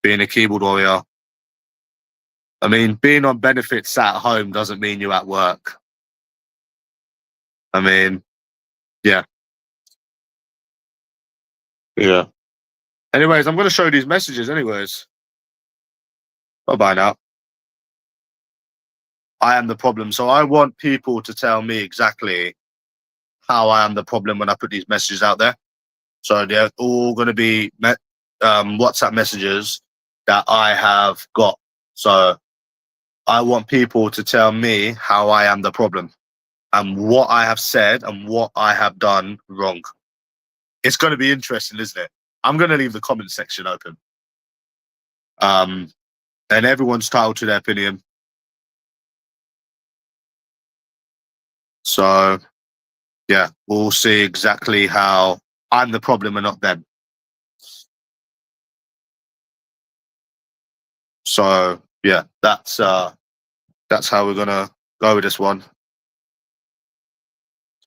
being a keyboard warrior. I mean, being on benefits sat at home doesn't mean you're at work. I mean, yeah, yeah. Anyways, I'm going to show these messages. Anyways, bye bye now. I am the problem. So I want people to tell me exactly how I am the problem when I put these messages out there. So they're all going to be WhatsApp messages that I have got. So I want people to tell me how I am the problem and what I have said and what I have done wrong. It's going to be interesting, isn't it? I'm going to leave the comment section open. And everyone's entitled to their opinion. So, yeah, we'll see exactly how I'm the problem and not them. So, yeah, that's how we're gonna go with this one.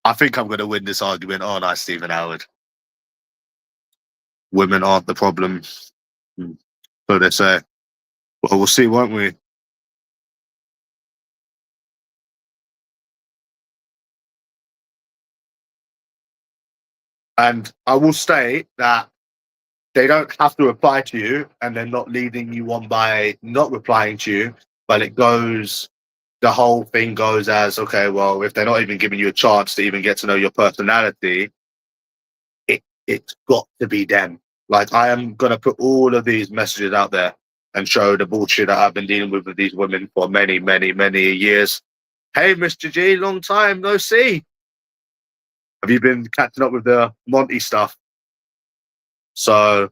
I think I'm gonna win this argument, aren't I, Stephen Howard? Women aren't the problem. So they say. Well, we'll see, won't we? And I will state that they don't have to reply to you, and they're not leading you on by not replying to you. But the whole thing goes as, okay, well, if they're not even giving you a chance to even get to know your personality, it's got to be them. Like, I am going to put all of these messages out there and show the bullshit that I've been dealing with these women for many, many, many years. Hey, Mr. G, long time no see. Have you been catching up with the Monty stuff? So,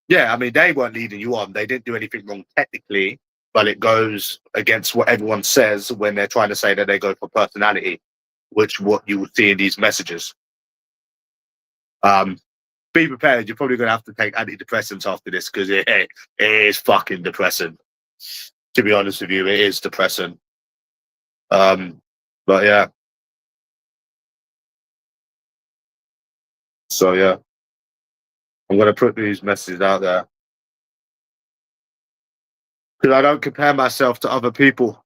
yeah, I mean, they weren't leading you on. They didn't do anything wrong technically, but it goes against what everyone says when they're trying to say that they go for personality, which what you will see in these messages. Be prepared. You're probably going to have to take antidepressants after this because it is fucking depressing. To be honest with you, it is depressing. But yeah. So yeah, I'm going to put these messages out there because I don't compare myself to other people.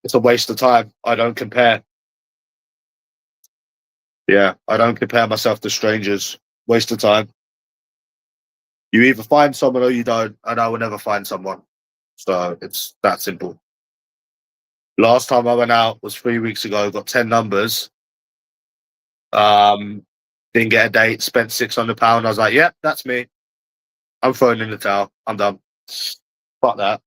It's a waste of time. I don't compare. Yeah, I don't compare myself to strangers. Waste of time. You either find someone or you don't, and I will never find someone. So it's that simple. Last time I went out was 3 weeks ago. Got 10 numbers. Didn't get a date. Spent £600. I was like, "Yep, that's me. I'm throwing in the towel. I'm done. Fuck that."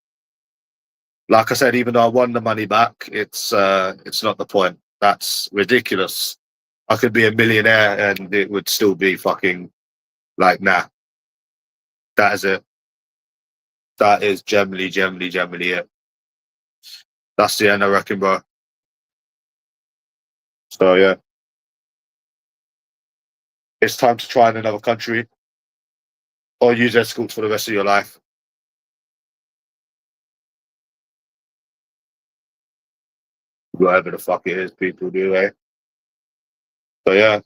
Like I said, even though I won the money back, it's not the point. That's ridiculous. I could be a millionaire and it would still be fucking like, nah. That is it. That is generally it. That's the end, I reckon, bro. So yeah, it's time to try in another country or use escorts for the rest of your life. Whatever the fuck it is, people do, eh? So yeah,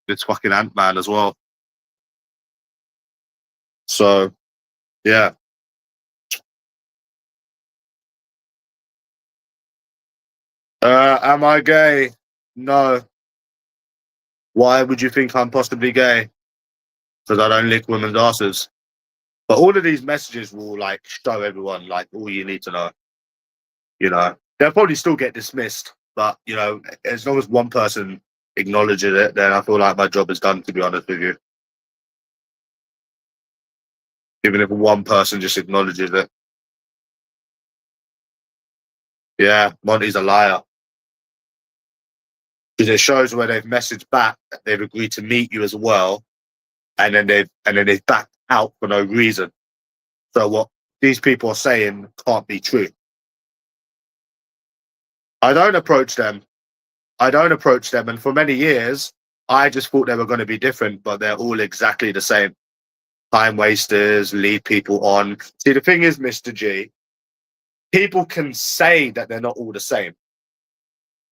it's fucking Ant-Man as well. So yeah. Am I gay? No. Why would you think I'm possibly gay? Because I don't lick women's asses. But all of these messages will like show everyone like all you need to know. You know, they'll probably still get dismissed, but you know, as long as one person acknowledges it, then I feel like my job is done. To be honest with you, even if one person just acknowledges it, yeah, Monty's a liar because it shows where they've messaged back that they've agreed to meet you as well, and then they've backed out for no reason. So what these people are saying can't be true. I don't approach them. I don't approach them. And for many years, I just thought they were going to be different, but they're all exactly the same. Time wasters, lead people on. See, the thing is, Mr. G, people can say that they're not all the same,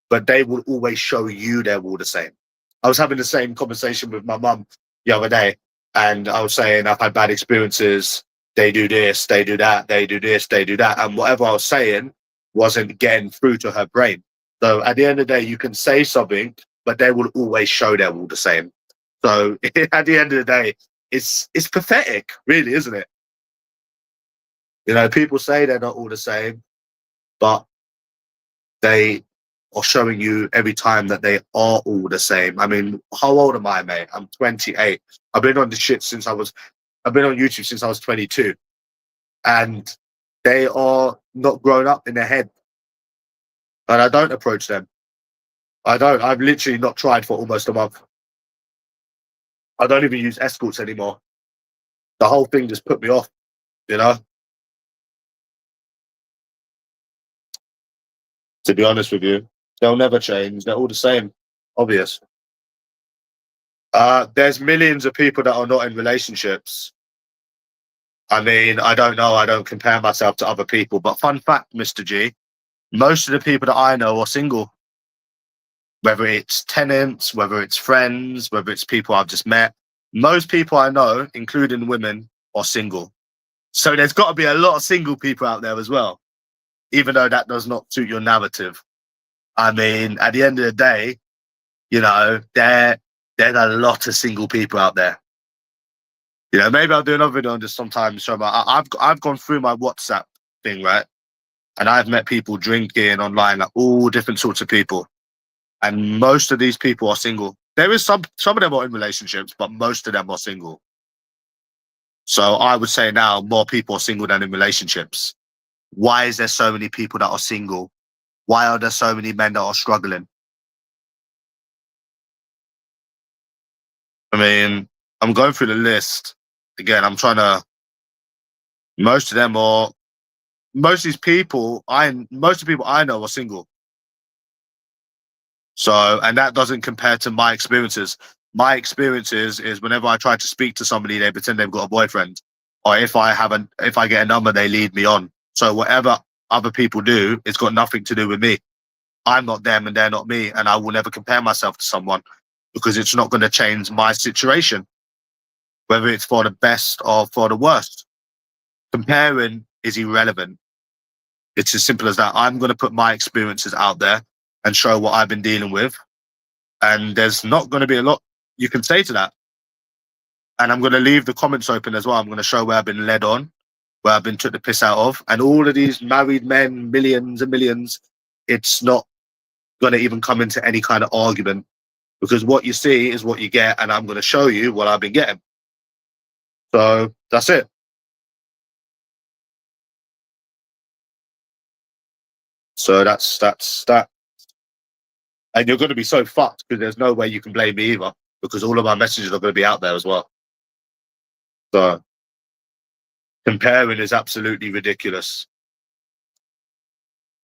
but they will always show you they're all the same. I was having the same conversation with my mum the other day, and I was saying I've had bad experiences. They do this, they do that, they do this, they do that. And whatever I was saying wasn't getting through to her brain. So at the end of the day, you can say something, but they will always show they're all the same. So at the end of the day, it's pathetic, really, isn't it? You know, people say they're not all the same, but they or showing you every time that they are all the same. I mean, how old am I, mate? I'm 28. I've been on this shit I've been on YouTube since I was 22. And they are not grown up in their head. And I don't approach them. I don't. I've literally not tried for almost a month. I don't even use escorts anymore. The whole thing just put me off, you know? To be honest with you, they'll never change. They're all the same. Obvious. There's millions of people that are not in relationships. I mean, I don't know. I don't compare myself to other people. But fun fact, Mr. G, most of the people that I know are single. Whether it's tenants, whether it's friends, whether it's people I've just met. Most people I know, including women, are single. So there's got to be a lot of single people out there as well, even though that does not suit your narrative. I mean, at the end of the day, you know, there's a lot of single people out there. You know, maybe I'll do another video on this sometime. So I've gone through my WhatsApp thing, right? And I've met people drinking online, like all different sorts of people. And most of these people are single. There is some of them are in relationships, but most of them are single. So I would say now more people are single than in relationships. Why is there so many people that are single? Why are there so many men that are struggling? I mean, I'm going through the list. Again, I'm trying to, most of them are, most of the people I know are single. So, and that doesn't compare to my experiences. My experiences is whenever I try to speak to somebody, they pretend they've got a boyfriend. Or if I get a number, they lead me on. So whatever other people do, it's got nothing to do with me. I'm not them and they're not me. And I will never compare myself to someone because it's not going to change my situation, whether it's for the best or for the worst. Comparing is irrelevant. It's as simple as that. I'm going to put my experiences out there and show what I've been dealing with. And there's not going to be a lot you can say to that. And I'm going to leave the comments open as well. I'm going to show where I've been led on, where I've been took the piss out of. And all of these married men, millions and millions, it's not going to even come into any kind of argument because what you see is what you get. And I'm going to show you what I've been getting. So that's it. So that's that. And you're going to be so fucked because there's no way you can blame me either because all of my messages are going to be out there as well. So comparing is absolutely ridiculous.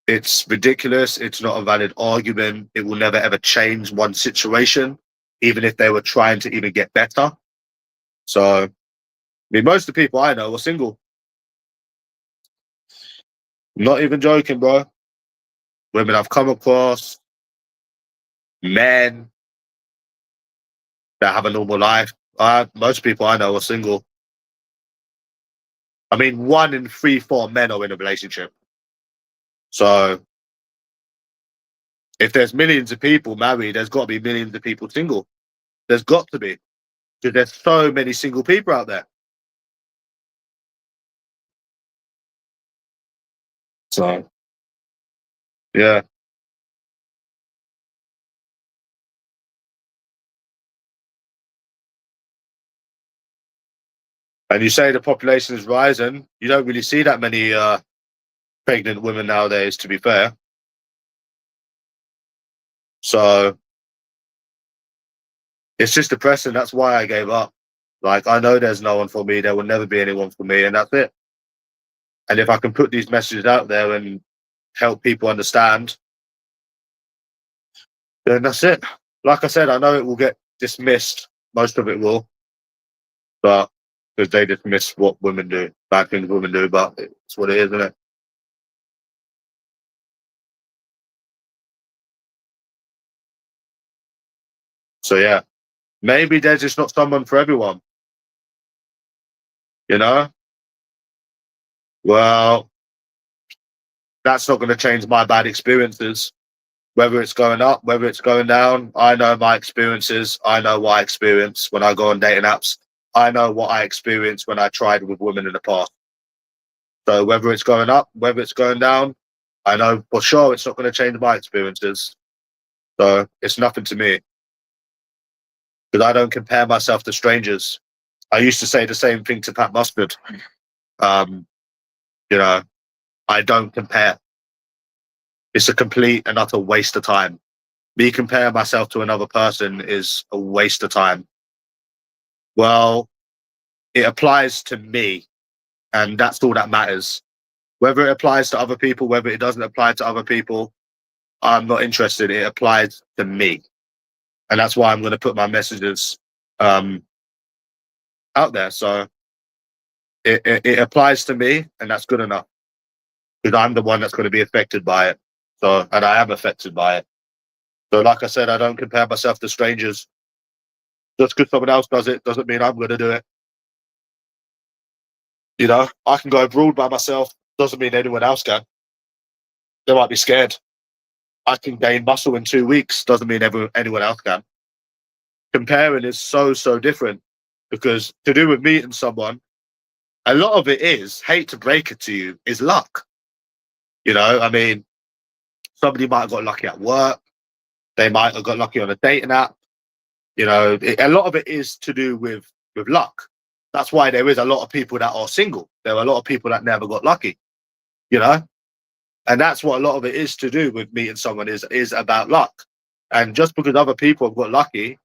It's ridiculous. It's not a valid argument. It will never ever change one situation, even if they were trying to even get better. So, I mean, most of the people I know are single. Not even joking, bro. Women I've come across, men that have a normal life. Most people I know are single. I mean, 1 in 3, 4 men are in a relationship. So if there's millions of people married, there's got to be millions of people single. There's got to be. Because there's so many single people out there. So, yeah. And you say the population is rising. You don't really see that many pregnant women nowadays, to be fair. So it's just depressing. That's why I gave up. Like, I know there's no one for me. There will never be anyone for me. And that's it. And if I can put these messages out there and help people understand, then that's it. Like I said, I know it will get dismissed. Most of it will. But because they dismiss what women do, bad things women do. But it's what it is, isn't it? So, yeah. Maybe there's just not someone for everyone. You know? Well, that's not going to change my bad experiences. Whether it's going up, whether it's going down, I know my experiences. I know what I experience when I go on dating apps. I know what I experienced when I tried with women in the past. So whether it's going up, whether it's going down, I know for sure it's not going to change my experiences. So it's nothing to me. Because I don't compare myself to strangers. I used to say the same thing to Pat Mustard. You know, I don't compare. It's a complete and utter waste of time. Me comparing myself to another person is a waste of time. Well, it applies to me, and that's all that matters. Whether it applies to other people, whether it doesn't apply to other people, I'm not interested. It applies to me. And that's why I'm going to put my messages out there. So it applies to me, and that's good enough. Because I'm the one that's going to be affected by it. So, and I am affected by it. So, like I said, I don't compare myself to strangers. Just because someone else does it doesn't mean I'm going to do it. You know, I can go abroad by myself. Doesn't mean anyone else can. They might be scared. I can gain muscle in 2 weeks. Doesn't mean anyone else can. Comparing is so different, because to do with meeting someone, a lot of it is, hate to break it to you, is luck. You know, I mean, somebody might have got lucky at work. They might have got lucky on a dating app. You know, a lot of it is to do with luck. That's why there is a lot of people that are single. There are a lot of people that never got lucky, you know? And that's what a lot of it is to do with meeting someone, is about luck. And just because other people have got lucky,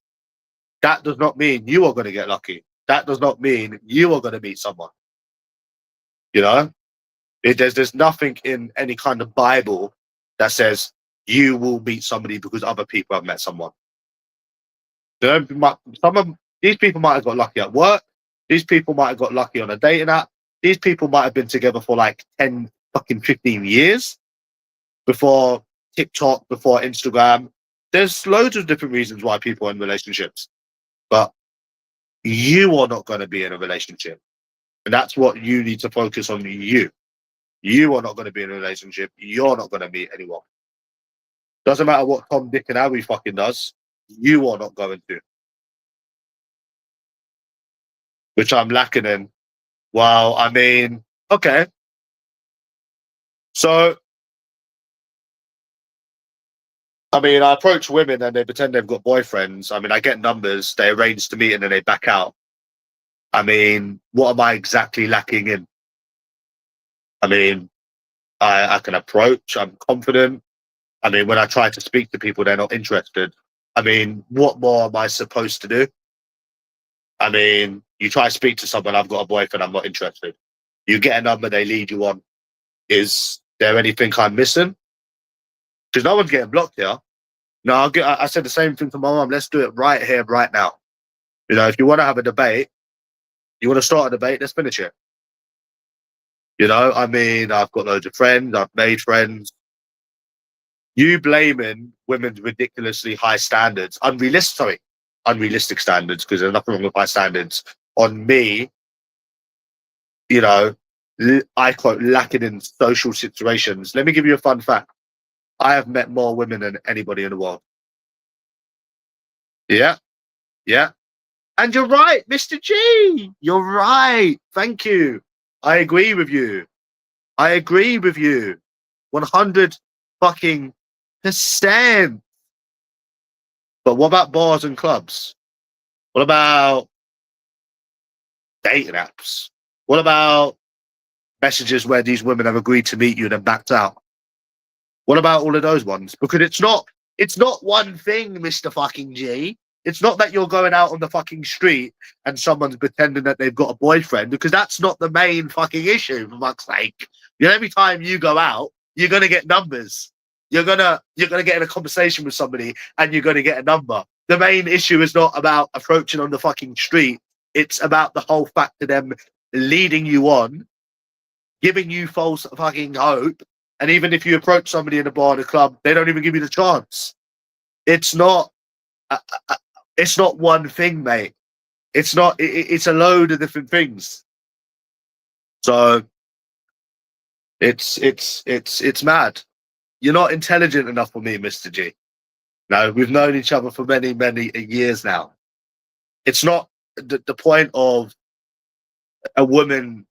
that does not mean you are going to get lucky. That does not mean you are going to meet someone. You know? There's nothing in any kind of Bible that says you will meet somebody because other people have met someone. Some of these people might have got lucky at work. These people might have got lucky on a dating app. These people might have been together for like 10 fucking 15 years before TikTok, before Instagram. There's loads of different reasons why people are in relationships. But you are not going to be in a relationship. And that's what you need to focus on. You are not going to be in a relationship. You're not going to meet anyone. Doesn't matter what Tom, Dick, and Harry fucking does. You are not going to. Which I'm lacking in. Well, I mean, okay. So, I mean, I approach women and they pretend they've got boyfriends. I mean, I get numbers, they arrange to meet and then they back out. I mean, what am I exactly lacking in? I mean, I can approach, I'm confident. I mean, when I try to speak to people, they're not interested. I mean, what more am I supposed to do? I mean, you try to speak to someone, I've got a boyfriend, I'm not interested. You get a number, they lead you on. Is there anything I'm missing? Because no one's getting blocked here. No, I said the same thing to my mum. Let's do it right here, right now. You know, if you want to have a debate, you want to start a debate, let's finish it. You know, I mean, I've got loads of friends, I've made friends. You blaming women's ridiculously high standards, unrealistic standards, because there's nothing wrong with high standards, on me, you know, I quote, lacking in social situations. Let me give you a fun fact. I have met more women than anybody in the world. Yeah, yeah. And you're right, Mr. G. You're right. Thank you. I agree with you. I agree with you. 100 fucking percent. But what about bars and clubs? What about dating apps? What about messages where these women have agreed to meet you and then backed out? What about all of those ones? Because it's not one thing, Mr. fucking G. It's not that you're going out on the fucking street and someone's pretending that they've got a boyfriend, because that's not the main fucking issue, for fuck's sake. You know, every time you go out, you're gonna get numbers. You're gonna get in a conversation with somebody and you're gonna get a number. The main issue is not about approaching on the fucking street. It's about the whole fact of them leading you on, giving you false fucking hope. And even if you approach somebody in a bar or a club, they don't even give you the chance. It's not it's not one thing, mate. It's not. It's a load of different things. So it's mad. You're not intelligent enough for me, Mr. G. No, we've known each other for many years now. It's not the point of a woman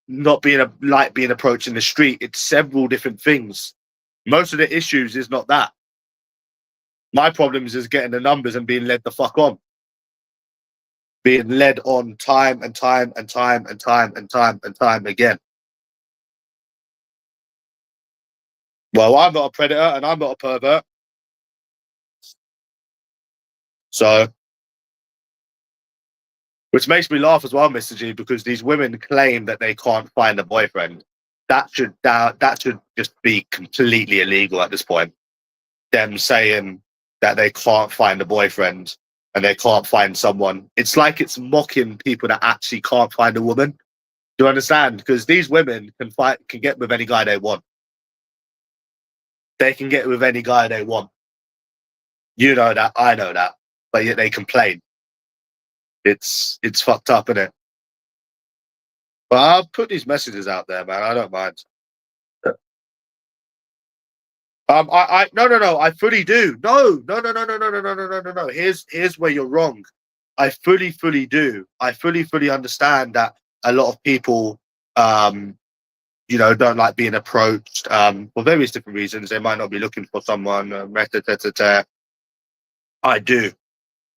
not being being approached in the street. It's several different things. Most of the issues is not that. My problem is getting the numbers and being led the fuck on. Being led on time and time and time and time and time and time again. Well, I'm not a predator and I'm not a pervert. So, which makes me laugh as well, Mr. G, because these women claim that they can't find a boyfriend. That should just be completely illegal at this point. Them saying that they can't find a boyfriend and they can't find someone. It's like it's mocking people that actually can't find a woman. Do you understand? Because these women can get with any guy they want. They can get with any guy they want. You know that, I know that, but yet they complain. It's fucked up, isn't it? But I'll put these messages out there, man. I don't mind. No. I fully do. No. Here's where you're wrong. I fully do. I fully understand that a lot of people, don't like being approached for various different reasons. They might not be looking for someone. I do,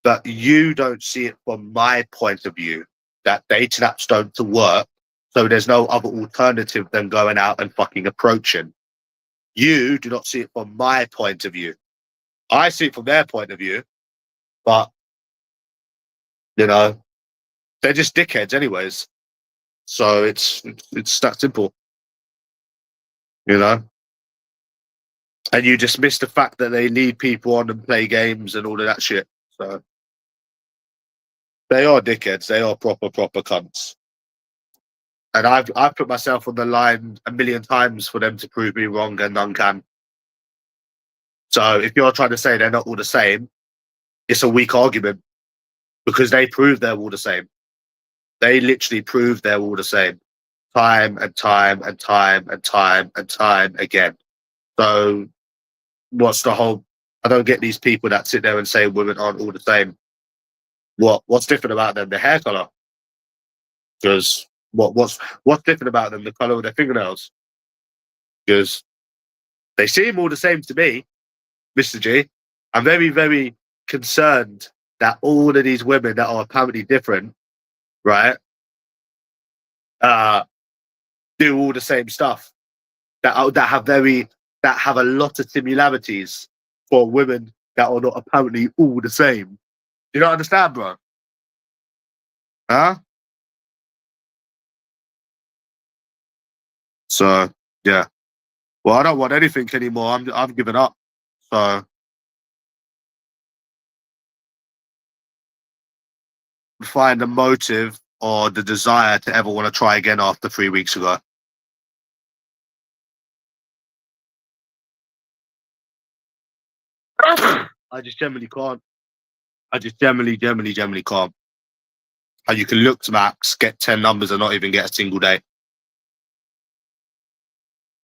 but you don't see it from my point of view that dating apps don't to work. So there's no other alternative than going out and fucking approaching. You do not see it from my point of view. I see it from their point of view, but they're just dickheads anyways. So it's that simple, And you dismiss the fact that they lead people on and play games and all of that shit. So they are dickheads. They are proper cunts. And I've put myself on the line a million times for them to prove me wrong, and none can. So if you're trying to say they're not all the same, it's a weak argument because they prove they're all the same. They literally prove they're all the same, time and time and time and time and time again. So what's the whole? I don't get these people that sit there and say women aren't all the same. What's different about them? The hair color. Because what's different about them? The color of their fingernails. Because they seem all the same to me, Mr. G. I'm very concerned that all of these women that are apparently different, right, do all the same stuff. That have a lot of similarities for women that are not apparently all the same. You don't understand, bro? Huh? So yeah. Well, I don't want anything anymore. I've given up. So find a motive or the desire to ever want to try again after 3 weeks ago. I just generally can't. I just generally can't. And you can look to max, get 10 numbers and not even get a single day.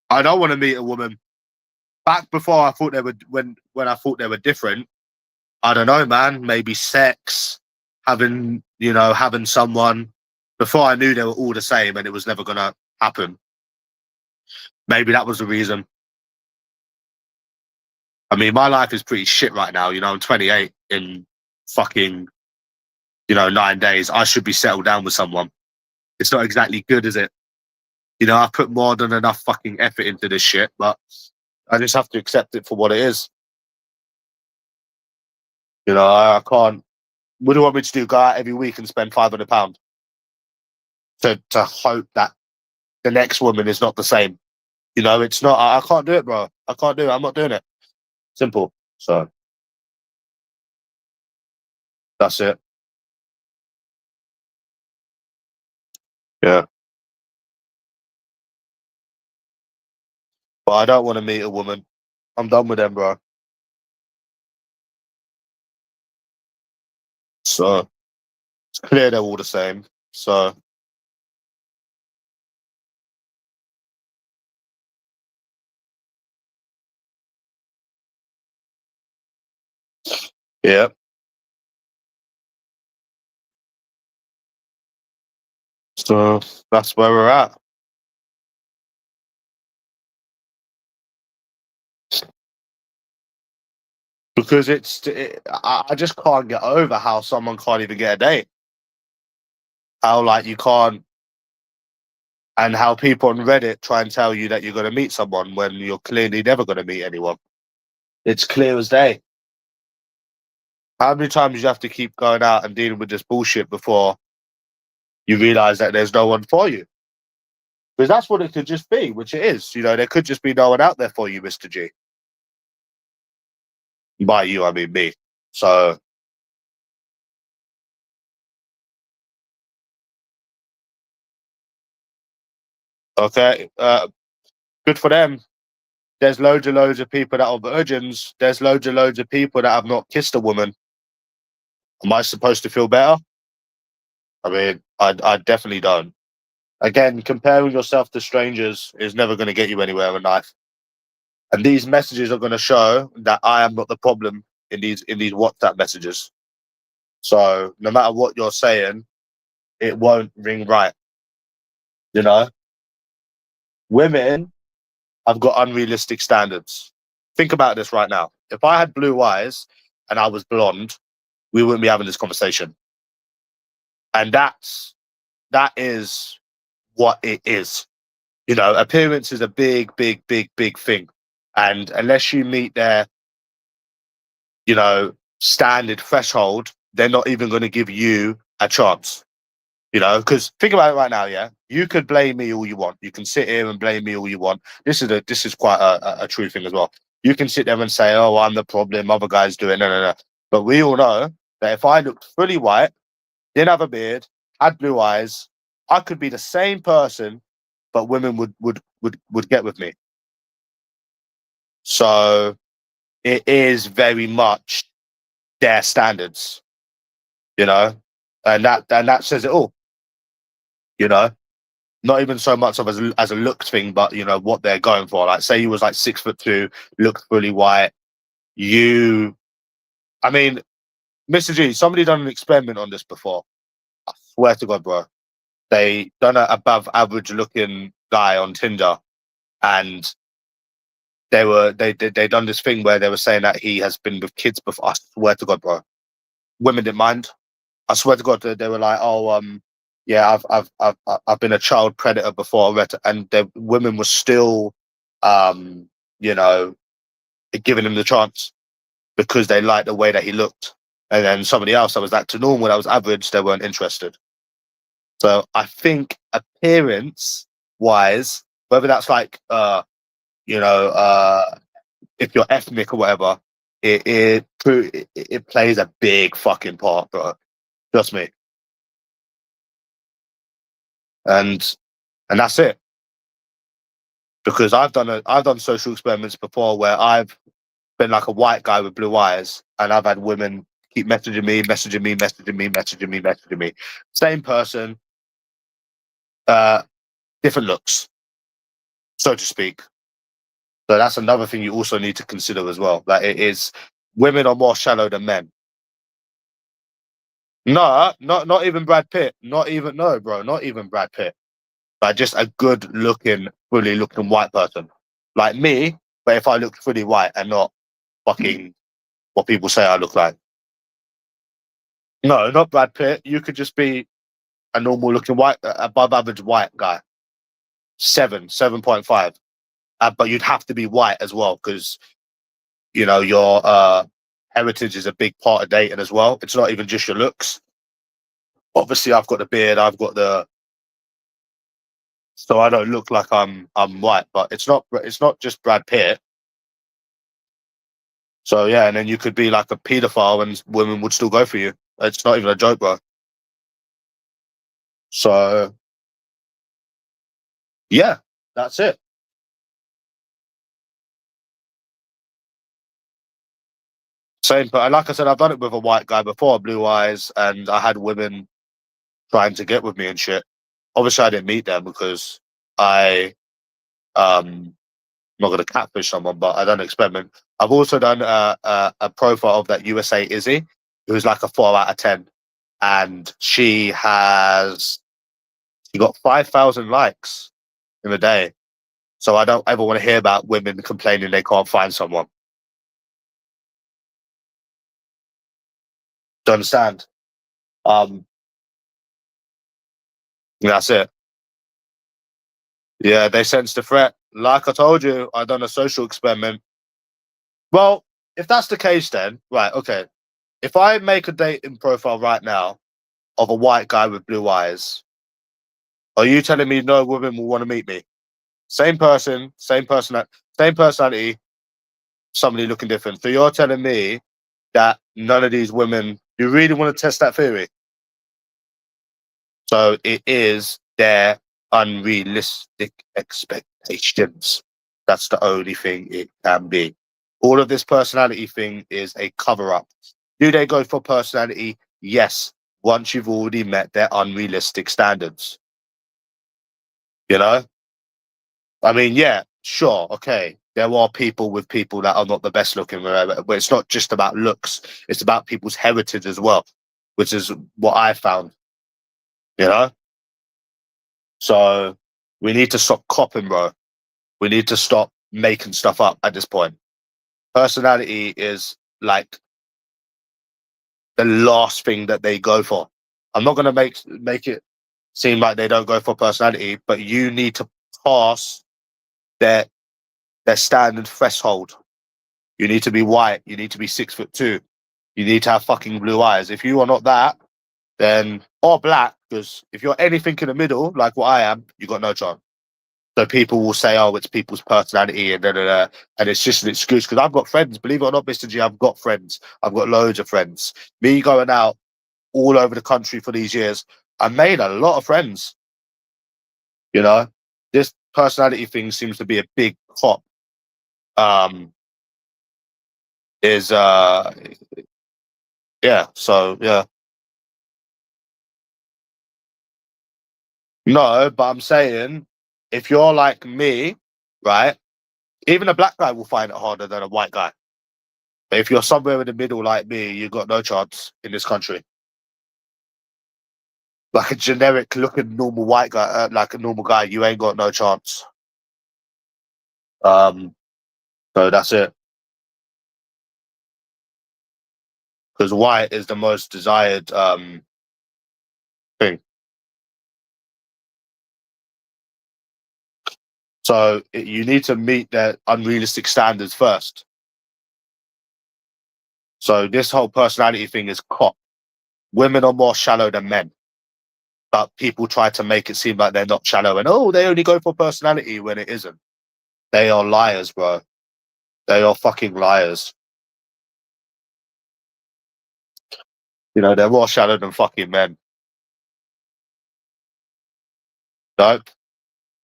I don't want to meet a woman. Back before I thought they were when I thought they were different, I don't know, man, maybe sex, having someone. Before I knew they were all the same and it was never gonna happen. Maybe that was the reason. I mean, my life is pretty shit right now. I'm 28 in fucking, 9 days. I should be settled down with someone. It's not exactly good, is it? I've put more than enough fucking effort into this shit, but I just have to accept it for what it is. I can't. What do you want me to do? Go out every week and spend £500 to hope that the next woman is not the same? It's not. I can't do it, bro. I can't do it. I'm not doing it. Simple. So that's it. Yeah. But I don't want to meet a woman. I'm done with them, bro. So it's clear they're all the same. So yeah. So that's where we're at. because I just can't get over how someone can't even get a date. How like you can't, and how people on Reddit try and tell you that you're going to meet someone when you're clearly never going to meet anyone. It's clear as day. How many times do you have to keep going out and dealing with this bullshit before you realize that there's no one for you? Because that's what it could just be, which it is. You know, there could just be no one out there for you, Mr. G. By you, I mean me. So, okay, good for them. There's loads of people that are virgins. There's loads of people that have not kissed a woman. Am I supposed to feel better? I mean, I definitely don't. Again, comparing yourself to strangers is never going to get you anywhere in life. And these messages are going to show that I am not the problem in these WhatsApp messages. So no matter what you're saying, it won't ring right. You know, women have got unrealistic standards. Think about this right now. If I had blue eyes and I was blonde, we wouldn't be having this conversation. And that is what it is. You know, appearance is a big thing. And unless you meet their, you know, standard threshold, they're not even going to give you a chance. You know, because think about it right now, yeah. You could blame me all you want. You can sit here and blame me all you want. This is quite a true thing as well. You can sit there and say, "Oh, I'm the problem. Other guys do it." No. But we all know that if I looked fully white, didn't have a beard, had blue eyes, I could be the same person, but women would get with me. So it is very much their standards, you know, and that says it all, you know. Not even so much of as a look thing, but you know what they're going for. Like, say you was like 6'2", looked fully white. I mean, Mr. G, somebody done an experiment on this before. I swear to God, bro. They done a above average looking guy on Tinder, and they done this thing where they were saying that he has been with kids before. I swear to God, bro. Women didn't mind. I swear to God, they were like, "Oh, yeah, I've been a child predator before," and the women were still, um, you know, giving him the chance because they liked the way that he looked. And then somebody else that was acting normal, that was average, they weren't interested. So I think appearance wise, whether that's like, you know, if you're ethnic or whatever, it plays a big fucking part, bro. Trust me. And that's it. Because I've done social experiments before where I've been like a white guy with blue eyes, and I've had women keep messaging me. Same person, uh, different looks, so to speak. So that's another thing you also need to consider as well. That it is women are more shallow than men. No, not even Brad Pitt. Not even no, bro. Not even Brad Pitt. But just a good looking, fully looking white person like me. But if I look fully white and not fucking what people say I look like. No, not Brad Pitt. You could just be a normal looking white, above average white guy. 7.5. But you'd have to be white as well because you know your heritage is a big part of dating as well. It's not even just your looks. Obviously, I've got the beard. I've got the so I don't look like I'm white. But it's not just Brad Pitt. So yeah, and then you could be like a paedophile and women would still go for you. It's not even a joke, bro. So yeah, that's it. Same, but like I said, I've done it with a white guy before, blue eyes, and I had women trying to get with me and shit. Obviously, I didn't meet them because I not gonna catfish someone, but I done an experiment. I've also done a profile of that USA Izzy, who's like a 4 out of 10, and she got 5,000 likes in a day. So I don't ever want to hear about women complaining they can't find someone. Do you understand? That's it. Yeah, they sensed the threat. Like I told you, I done a social experiment. Well, if that's the case, then right, okay. If I make a dating profile right now of a white guy with blue eyes, are you telling me no woman will want to meet me? Same person, same personality, somebody looking different. So you're telling me that none of these women, you really want to test that theory? So it is their unrealistic expectations. That's the only thing it can be. All of this personality thing is a cover up. Do they go for personality? Yes. Once you've already met their unrealistic standards, you know? I mean, yeah, sure, okay. There are people with people that are not the best looking, whatever, but it's not just about looks. It's about people's heritage as well, which is what I found, you know? So we need to stop copping, bro. We need to stop making stuff up at this point. Personality is like the last thing that they go for. I'm not gonna make it seem like they don't go for personality, but you need to pass their their standard threshold. You need to be white. You need to be 6'2". You need to have fucking blue eyes. If you are not that, then or black, because if you're anything in the middle, like what I am, you got no chance. So people will say, "Oh, it's people's personality," and da, da, da, and it's just an excuse. Because I've got friends, believe it or not, Mr. G, I've got friends. I've got loads of friends. Me going out all over the country for these years, I made a lot of friends. You know, this personality thing seems to be a big cop. Um, is yeah. So yeah, no, but I'm saying if you're like me, right, even a black guy will find it harder than a white guy. But if you're somewhere in the middle like me, you've got no chance in this country. Like a generic looking normal white guy, like a normal guy, you ain't got no chance. Um, so that's it. Because white is the most desired thing. So you need to meet their unrealistic standards first. So this whole personality thing is cop. Women are more shallow than men, but people try to make it seem like they're not shallow and oh, they only go for personality when it isn't. They are liars, bro. They are fucking liars. You know, they're more shallow than fucking men. No,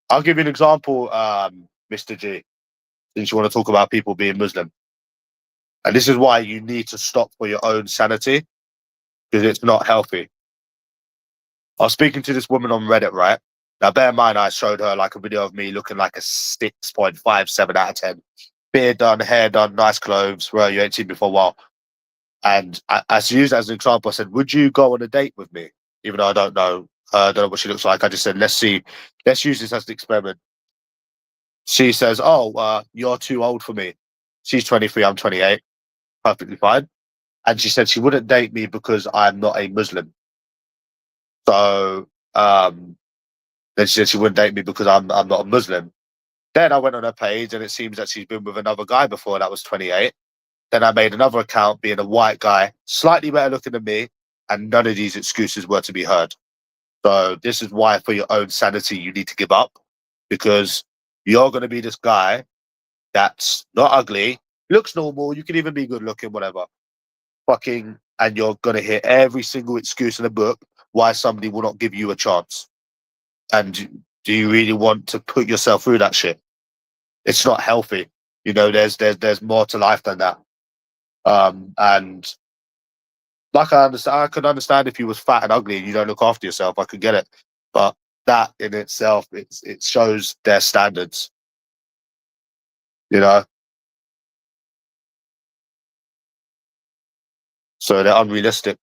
I'll give you an example, Mr. G, since you want to talk about people being Muslim. And this is why you need to stop for your own sanity, because it's not healthy. I was speaking to this woman on Reddit, right? Now, bear in mind, I showed her like a video of me looking like a 6.57 out of 10. Beard done, hair done, nice clothes, well, you ain't seen me for a while. And I used that as an example. I said, would you go on a date with me? Even though I don't know, I don't know what she looks like. I just said, let's see, let's use this as an experiment. She says, "Oh, you're too old for me." She's 23, I'm 28, perfectly fine. And she said she wouldn't date me because I'm not a Muslim. So then she said she wouldn't date me because I'm not a Muslim. Then I went on her page and it seems that she's been with another guy before that was 28. Then I made another account being a white guy, slightly better looking than me, and none of these excuses were to be heard. So this is why, for your own sanity, you need to give up because you're going to be this guy that's not ugly, looks normal. You can even be good looking, whatever. Fucking, and you're gonna hear every single excuse in the book why somebody will not give you a chance. And do you really want to put yourself through that shit? It's not healthy. You know, there's more to life than that. And like I could understand if you was fat and ugly and you don't look after yourself. I could get it, but that in itself, it shows their standards. You know, so they're unrealistic.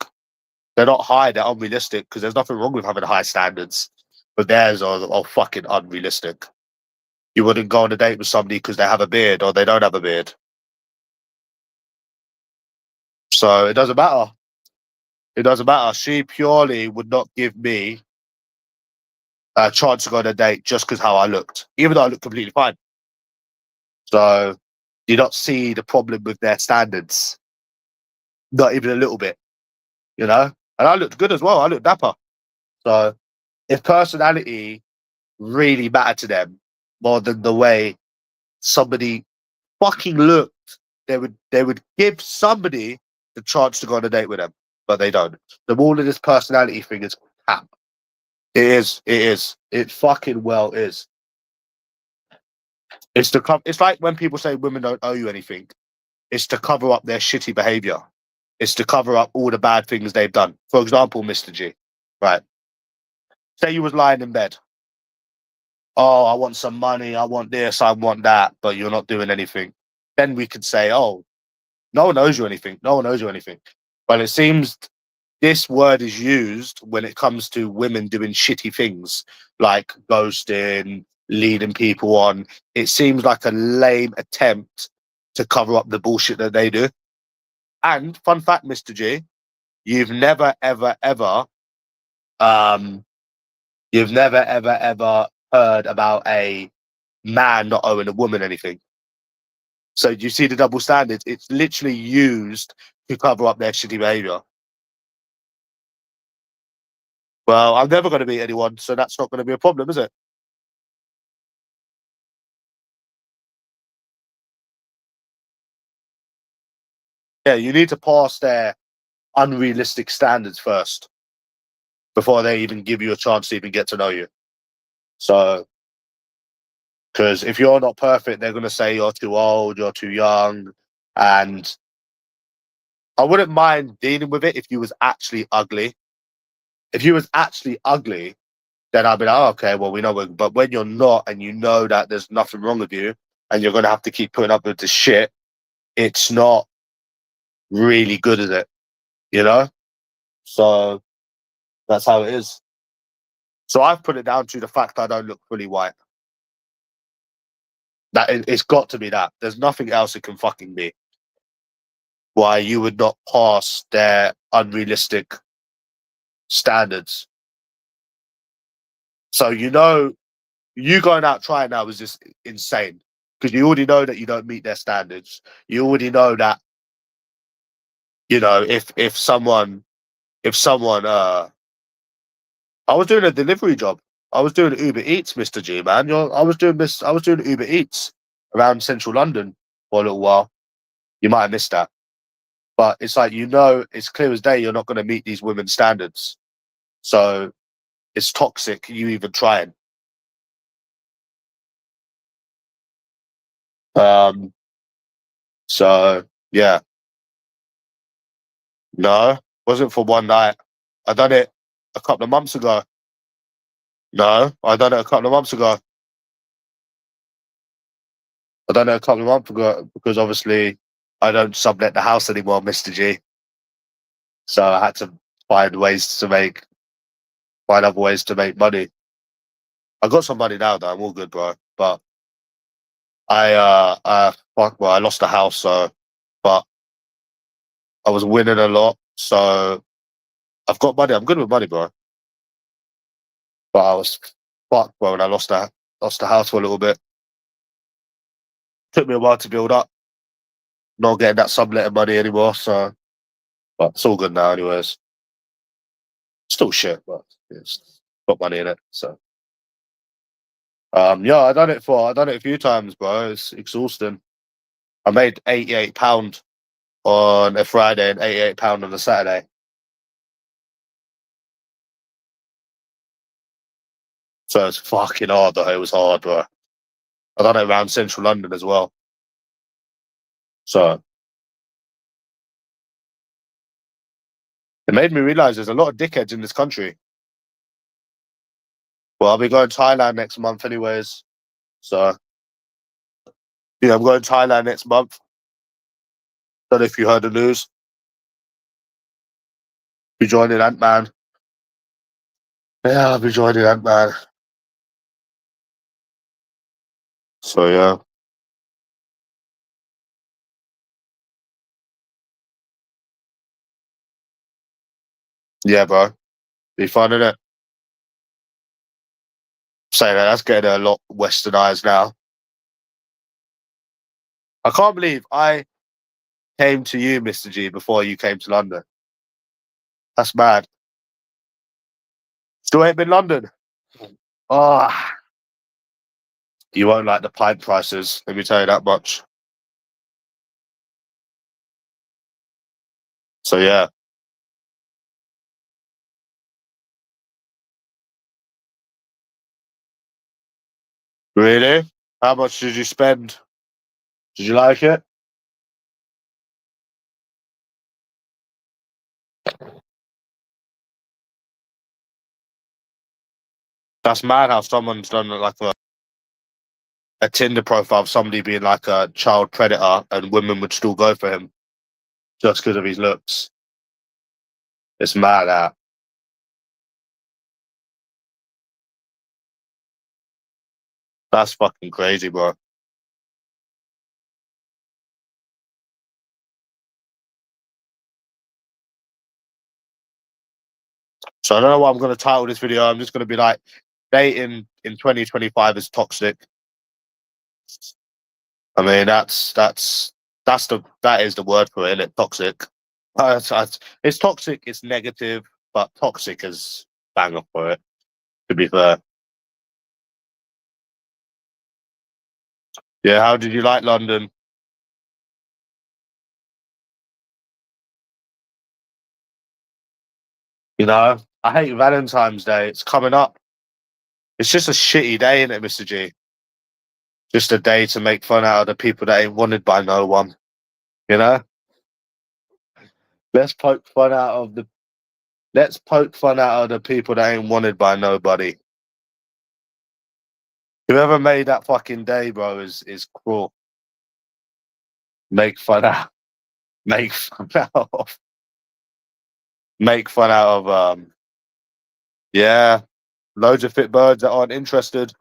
They're not high, they're unrealistic because there's nothing wrong with having high standards, but theirs are fucking unrealistic. You wouldn't go on a date with somebody because they have a beard or they don't have a beard. So it doesn't matter. It doesn't matter. She purely would not give me a chance to go on a date just because how I looked, even though I looked completely fine. So you not see the problem with their standards, not even a little bit, you know. And I looked good as well. I looked dapper. So if personality really mattered to them more than the way somebody fucking looked, they would give somebody the chance to go on a date with them, but they don't. The all of this personality thing is cap. It is. It is. It fucking well is. It's like when people say women don't owe you anything. It's to cover up their shitty behavior. It's to cover up all the bad things they've done. For example, Mr. G, right? Say you was lying in bed. Oh, I want some money. I want this. I want that. But you're not doing anything. Then we could say, oh, no one owes you anything. No one owes you anything. But it seems this word is used when it comes to women doing shitty things like ghosting, leading people on. It seems like a lame attempt to cover up the bullshit that they do. And fun fact, Mr. G, you've never, ever, ever, um, you've never, ever, ever heard about a man not owing a woman anything. So do you see the double standards? It's literally used to cover up their shitty behavior. Well, I'm never going to meet anyone, so that's not going to be a problem, is it? Yeah, you need to pass their unrealistic standards first before they even give you a chance to even get to know you. So, because if you're not perfect, they're going to say you're too old, you're too young, and I wouldn't mind dealing with it if you was actually ugly. If you was actually ugly, then I'd be like, oh, okay, well, we know. But when you're not, and you know that there's nothing wrong with you, and you're going to have to keep putting up with this shit, it's not really good, is it? You know. So that's how it is. So I've put it down to the fact I don't look fully white. It's got to be that. There's nothing else it can fucking be. Why you would not pass their unrealistic standards. So you going out trying now is just insane because you already know that you don't meet their standards. You already know that if someone I was doing a delivery job. I was doing Uber Eats, Mr. G, man. I was doing Uber Eats around central London for a little while. You might have missed that. But it's like, it's clear as day you're not going to meet these women's standards. So it's toxic, you even trying. Um, so yeah, no, wasn't for one night. I done it a couple of months ago. No, I done it a couple of months ago. I done it a couple of months ago because obviously I don't sublet the house anymore, Mr. G. So I had to find other ways to make money. I got some money now though, I'm all good, bro. But I lost the house, so but I was winning a lot, so I've got money. I'm good with money, bro. But I was fucked, bro, when I lost the house for a little bit. Took me a while to build up. Not getting that subletting money anymore, so but it's all good now, anyways. Still shit, but it's got money in it. So yeah, I done it a few times, bro. It's exhausting. I made £88 on a Friday and £88 on a Saturday. So it's fucking hard though. It was hard, bro. I done it around central London as well. So it made me realise there's a lot of dickheads in this country. Well, I'll be going to Thailand next month anyways. So yeah, I'm going to Thailand next month. Don't know if you heard the news. Be joining Ant-Man. Yeah, I'll be joining Ant-Man. So yeah. Yeah, bro. Be fun, innit? Say that, that's getting a lot westernized now. I can't believe I came to you, Mr. G, before you came to London. That's mad. Still ain't been London. Oh, you won't like the pint prices, let me tell you that much. So yeah. Really? How much did you spend? Did you like it? That's mad how someone's done like a Tinder profile of somebody being like a child predator and women would still go for him just because of his looks. It's mad out. That's fucking crazy, bro. So I don't know what I'm going to title this video. I'm just going to be like, dating in 2025 is toxic. I mean, that is the word for it, isn't it? Toxic. It's toxic. It's negative, but toxic is bang up for it. To be fair. Yeah. How did you like London? You know, I hate Valentine's Day. It's coming up. It's just a shitty day, isn't it, Mr. G? Just a day to make fun out of the people that ain't wanted by no one. You know, let's poke fun out of the let's poke fun out of the people that ain't wanted by nobody. Whoever made that fucking day, bro, is cruel. Make fun out, make fun out of, make fun out of. Yeah, loads of fit birds that aren't interested.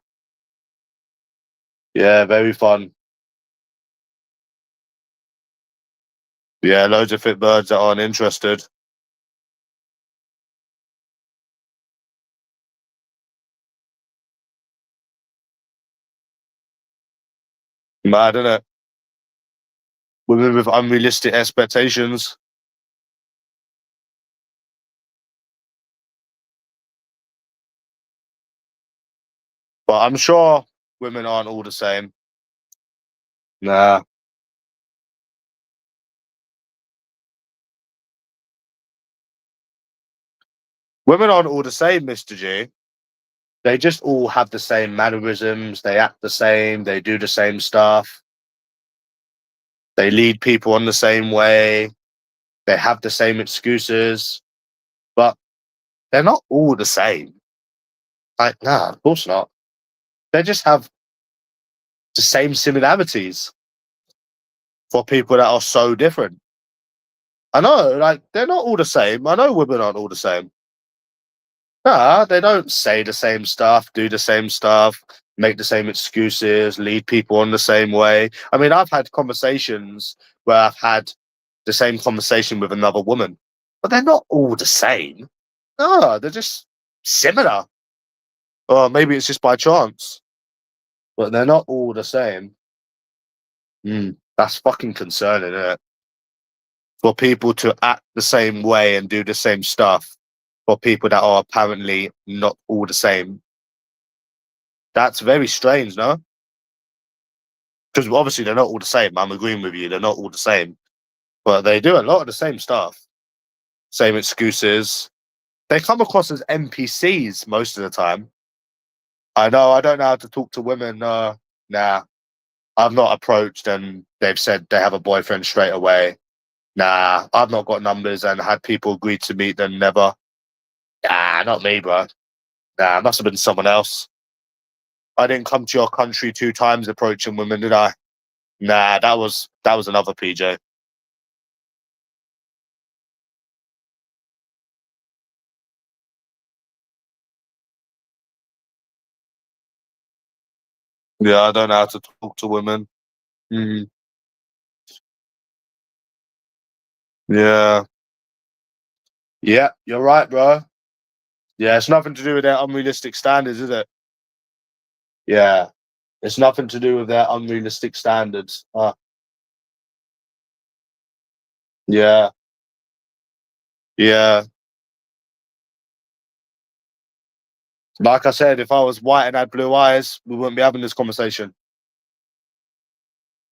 Yeah, very fun. Yeah, loads of fit birds that aren't interested. Mad, innit? Women with unrealistic expectations. But I'm sure women aren't all the same. Nah. Women aren't all the same, Mr. G. They just all have the same mannerisms. They act the same. They do the same stuff. They lead people on the same way. They have the same excuses. But they're not all the same. Like, nah, of course not. They just have the same similarities for people that are so different. I know, like, they're not all the same. I know women aren't all the same. Nah, they don't say the same stuff, do the same stuff, make the same excuses, lead people on the same way. I mean, I've had conversations where I've had the same conversation with another woman, but they're not all the same. No, they're just similar. Or maybe it's just by chance, but they're not all the same. That's fucking concerning, isn't it? For people to act the same way and do the same stuff for people that are apparently not all the same. That's very strange, no? Because obviously they're not all the same. I'm agreeing with you. They're not all the same, but they do a lot of the same stuff, same excuses. They come across as NPCs most of the time. I know. I don't know how to talk to women. Nah, I've not approached and they've said they have a boyfriend straight away. Nah, I've not got numbers and had people agree to meet them. Never. Nah, not me, bro. Nah, it must have been someone else. I didn't come to your country 2 times approaching women, did I? Nah, that was another PJ. Yeah, I don't know how to talk to women. Mm, yeah, Yeah, you're right, bro. Yeah, it's nothing to do with their unrealistic standards, is it? Yeah, it's nothing to do with their unrealistic standards. Yeah, yeah. Like I said, if I was white and had blue eyes, we wouldn't be having this conversation.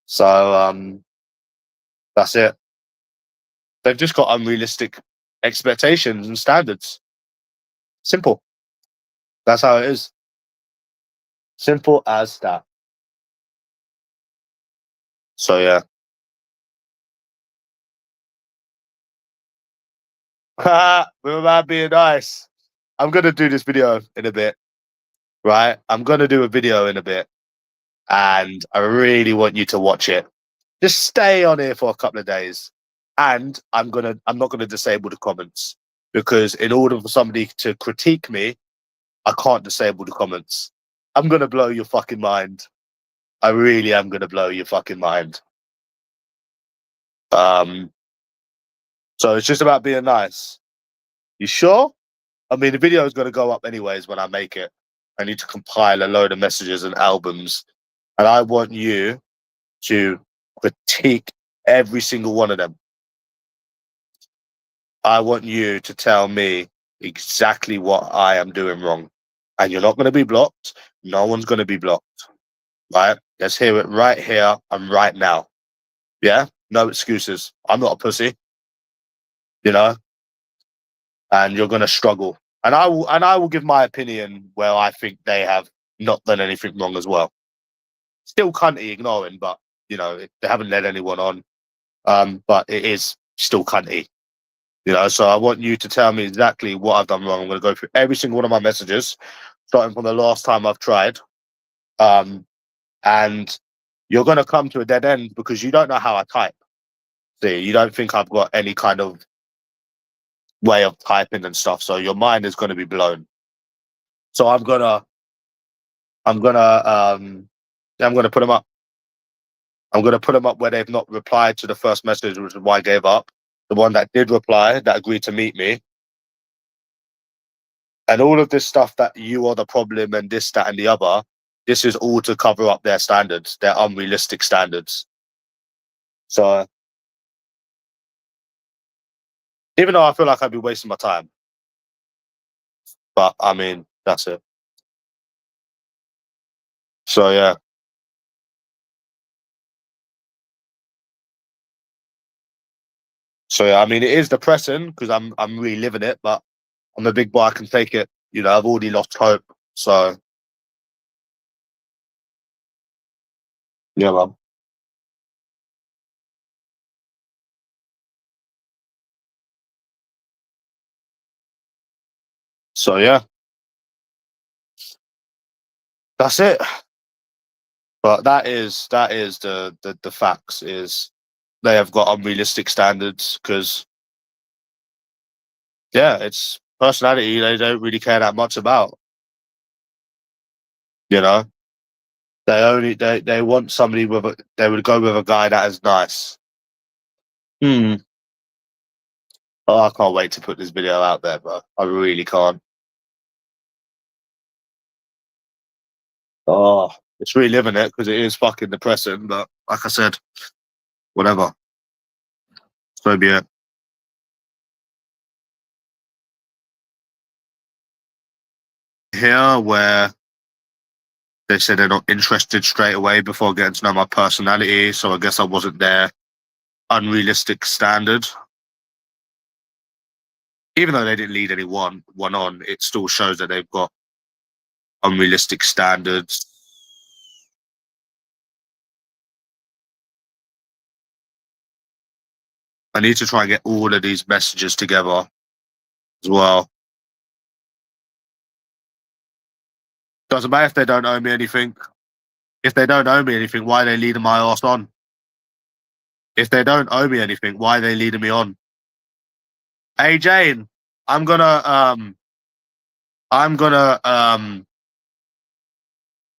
So that's it. They've just got unrealistic expectations and standards. Simple. That's how it is. Simple as that. So yeah. We're about being nice. I'm gonna do this video in a bit, right? I'm gonna do a video in a bit, and I really want you to watch it. Just stay on here for a couple of days, and I'm not gonna disable the comments because in order for somebody to critique me, I can't disable the comments. I'm gonna blow your fucking mind. I really am gonna blow your fucking mind. Um, so it's just about being nice. You sure? I mean, the video is going to go up anyways when I make it. I need to compile a load of messages and albums, and I want you to critique every single one of them. I want you to tell me exactly what I am doing wrong. And you're not going to be blocked. No one's going to be blocked. Right? Let's hear it right here and right now. Yeah? No excuses. I'm not a pussy, you know? And you're going to struggle. And I will give my opinion where I think they have not done anything wrong as well. Still cunty ignoring, but you know, they haven't led anyone on. But it is still cunty. You know, so I want you to tell me exactly what I've done wrong. I'm going to go through every single one of my messages, starting from the last time I've tried. And you're going to come to a dead end because you don't know how I type. See, you don't think I've got any kind of way of typing and stuff. So your mind is going to be blown. So I'm gonna, I'm gonna put them up. I'm gonna put them up where they've not replied to the first message, which is why I gave up. The one that did reply, that agreed to meet me, and all of this stuff that you are the problem and this, that, and the other. This is all to cover up their standards, their unrealistic standards. So even though I feel like I'd be wasting my time, but I mean that's it. So yeah. So yeah, I mean it is depressing because I'm reliving it, but I'm a big boy, I can take it. You know, I've already lost hope. So yeah, man. So yeah, that's it. But that is the facts is they have got unrealistic standards because yeah, it's personality they don't really care that much about. You know, they want somebody with they would go with a guy that is nice. Hmm. Oh, I can't wait to put this video out there, bro. I really can't. Oh, it's reliving it because it is fucking depressing. But like I said, whatever. So be it. Here, where they said they're not interested straight away before getting to know my personality, so I guess I wasn't their unrealistic standard. Even though they didn't lead one on, it still shows that they've got unrealistic standards. I need to try and get all of these messages together as well. Doesn't matter if they don't owe me anything. If they don't owe me anything, why are they leading my ass on? If they don't owe me anything, why are they leading me on? Hey Jane, I'm gonna I'm gonna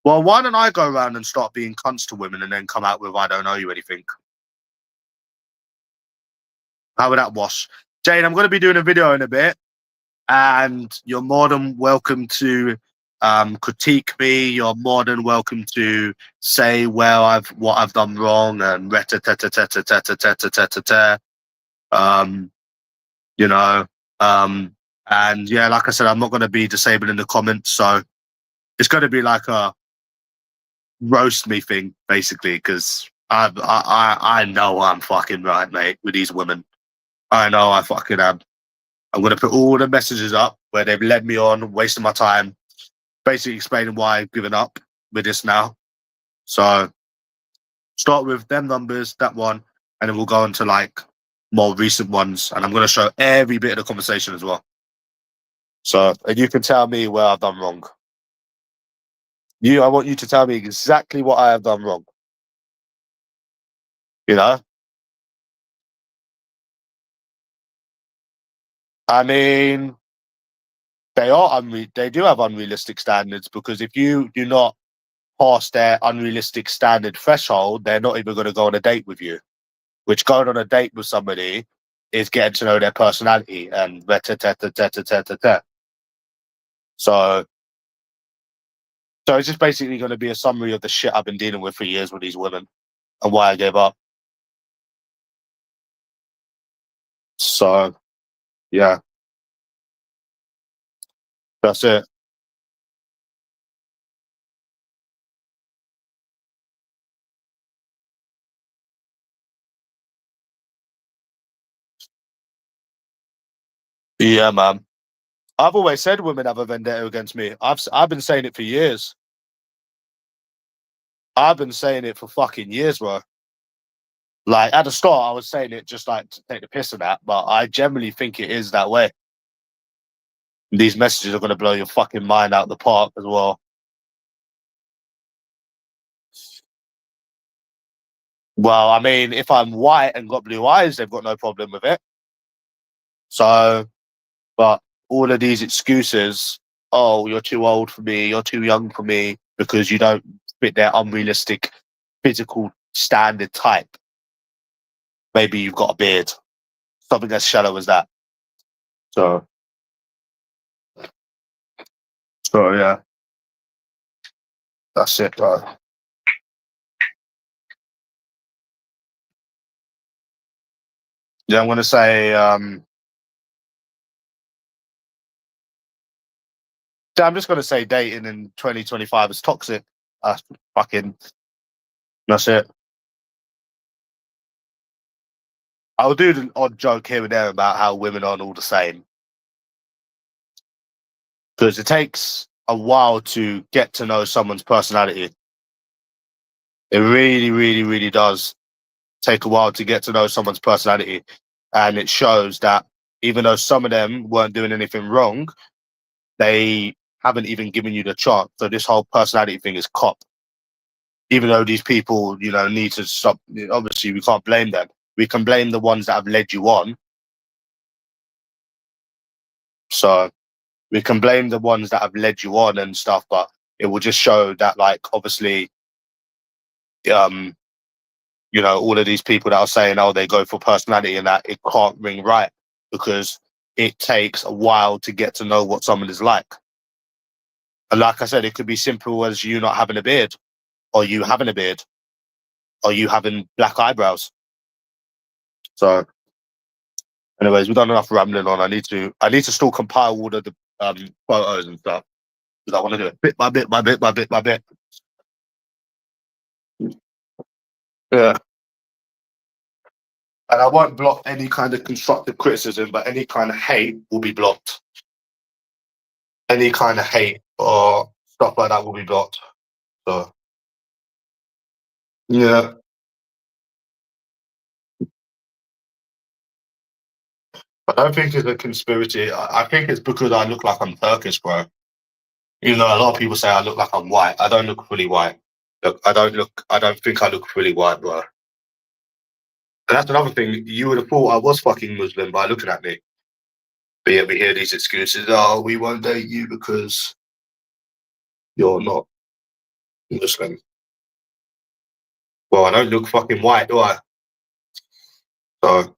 well, why don't I go around and start being cunts to women and then come out with I don't owe you anything? How would that wash? Jane, I'm going to be doing a video in a bit, and you're more than welcome to critique me. You're more than welcome to say what I've done wrong and you know. And yeah, like I said, I'm not going to be disabling the comments, so it's going to be like a roast me thing, basically, because I know I'm fucking right, mate, with these women. I know I fucking am. I'm going to put all the messages up where they've led me on, wasting my time, basically explaining why I've given up with this now. So start with them numbers, that one, and then we'll go on to like more recent ones. And I'm going to show every bit of the conversation as well. So, and you can tell me where I've done wrong. I want you to tell me exactly what I have done wrong. You know? I mean, they do have unrealistic standards, because if you do not pass their unrealistic standard threshold, they're not even going to go on a date with you. Which, going on a date with somebody is getting to know their personality and so it's just basically going to be a summary of the shit I've been dealing with for years with these women and why I gave up. So yeah, that's it. Yeah, man. I've always said women have a vendetta against me. I've been saying it for years. I've been saying it for fucking years, bro. Like at the start, I was saying it just like to take the piss of that, but I generally think it is that way. These messages are going to blow your fucking mind out the park as well. Well, I mean, if I'm white and got blue eyes, they've got no problem with it. So, but all of these excuses, oh, you're too old for me, you're too young for me, because you don't fit their unrealistic physical standard type. Maybe you've got a beard, something as shallow as that. So, so yeah, that's it, bro. Yeah, I'm gonna say, I'm just gonna say dating in 2025 is toxic. That's fucking, that's it. I'll do the odd joke here and there about how women aren't all the same, because it takes a while to get to know someone's personality. It really, really, really does take a while to get to know someone's personality. And it shows that even though some of them weren't doing anything wrong, they haven't even given you the chance. So this whole personality thing is cop. Even though these people, need to stop. Obviously, we can't blame them. We can blame the ones that have led you on. So we can blame the ones that have led you on and stuff, but it will just show that, like, obviously, all of these people that are saying, oh, they go for personality and that, it can't ring right, because it takes a while to get to know what someone is like. And like I said, it could be simple as you not having a beard, or you having a beard, or you having black eyebrows. So, anyways, we've done enough rambling on. I need to still compile all of the photos and stuff, because I want to do it bit by bit by bit by bit by bit. Yeah. And I won't block any kind of constructive criticism, but any kind of hate will be blocked. Any kind of hate or stuff like that will be blocked. So, yeah. I don't think it's a conspiracy. I think it's because I look like I'm Turkish, bro. Even though a lot of people say I look like I'm white, I don't look fully white. I don't think I look fully white, bro. And that's another thing. You would have thought I was fucking Muslim by looking at me. But yet we hear these excuses. Oh, we won't date you because you're not Muslim. Well, I don't look fucking white, do I? So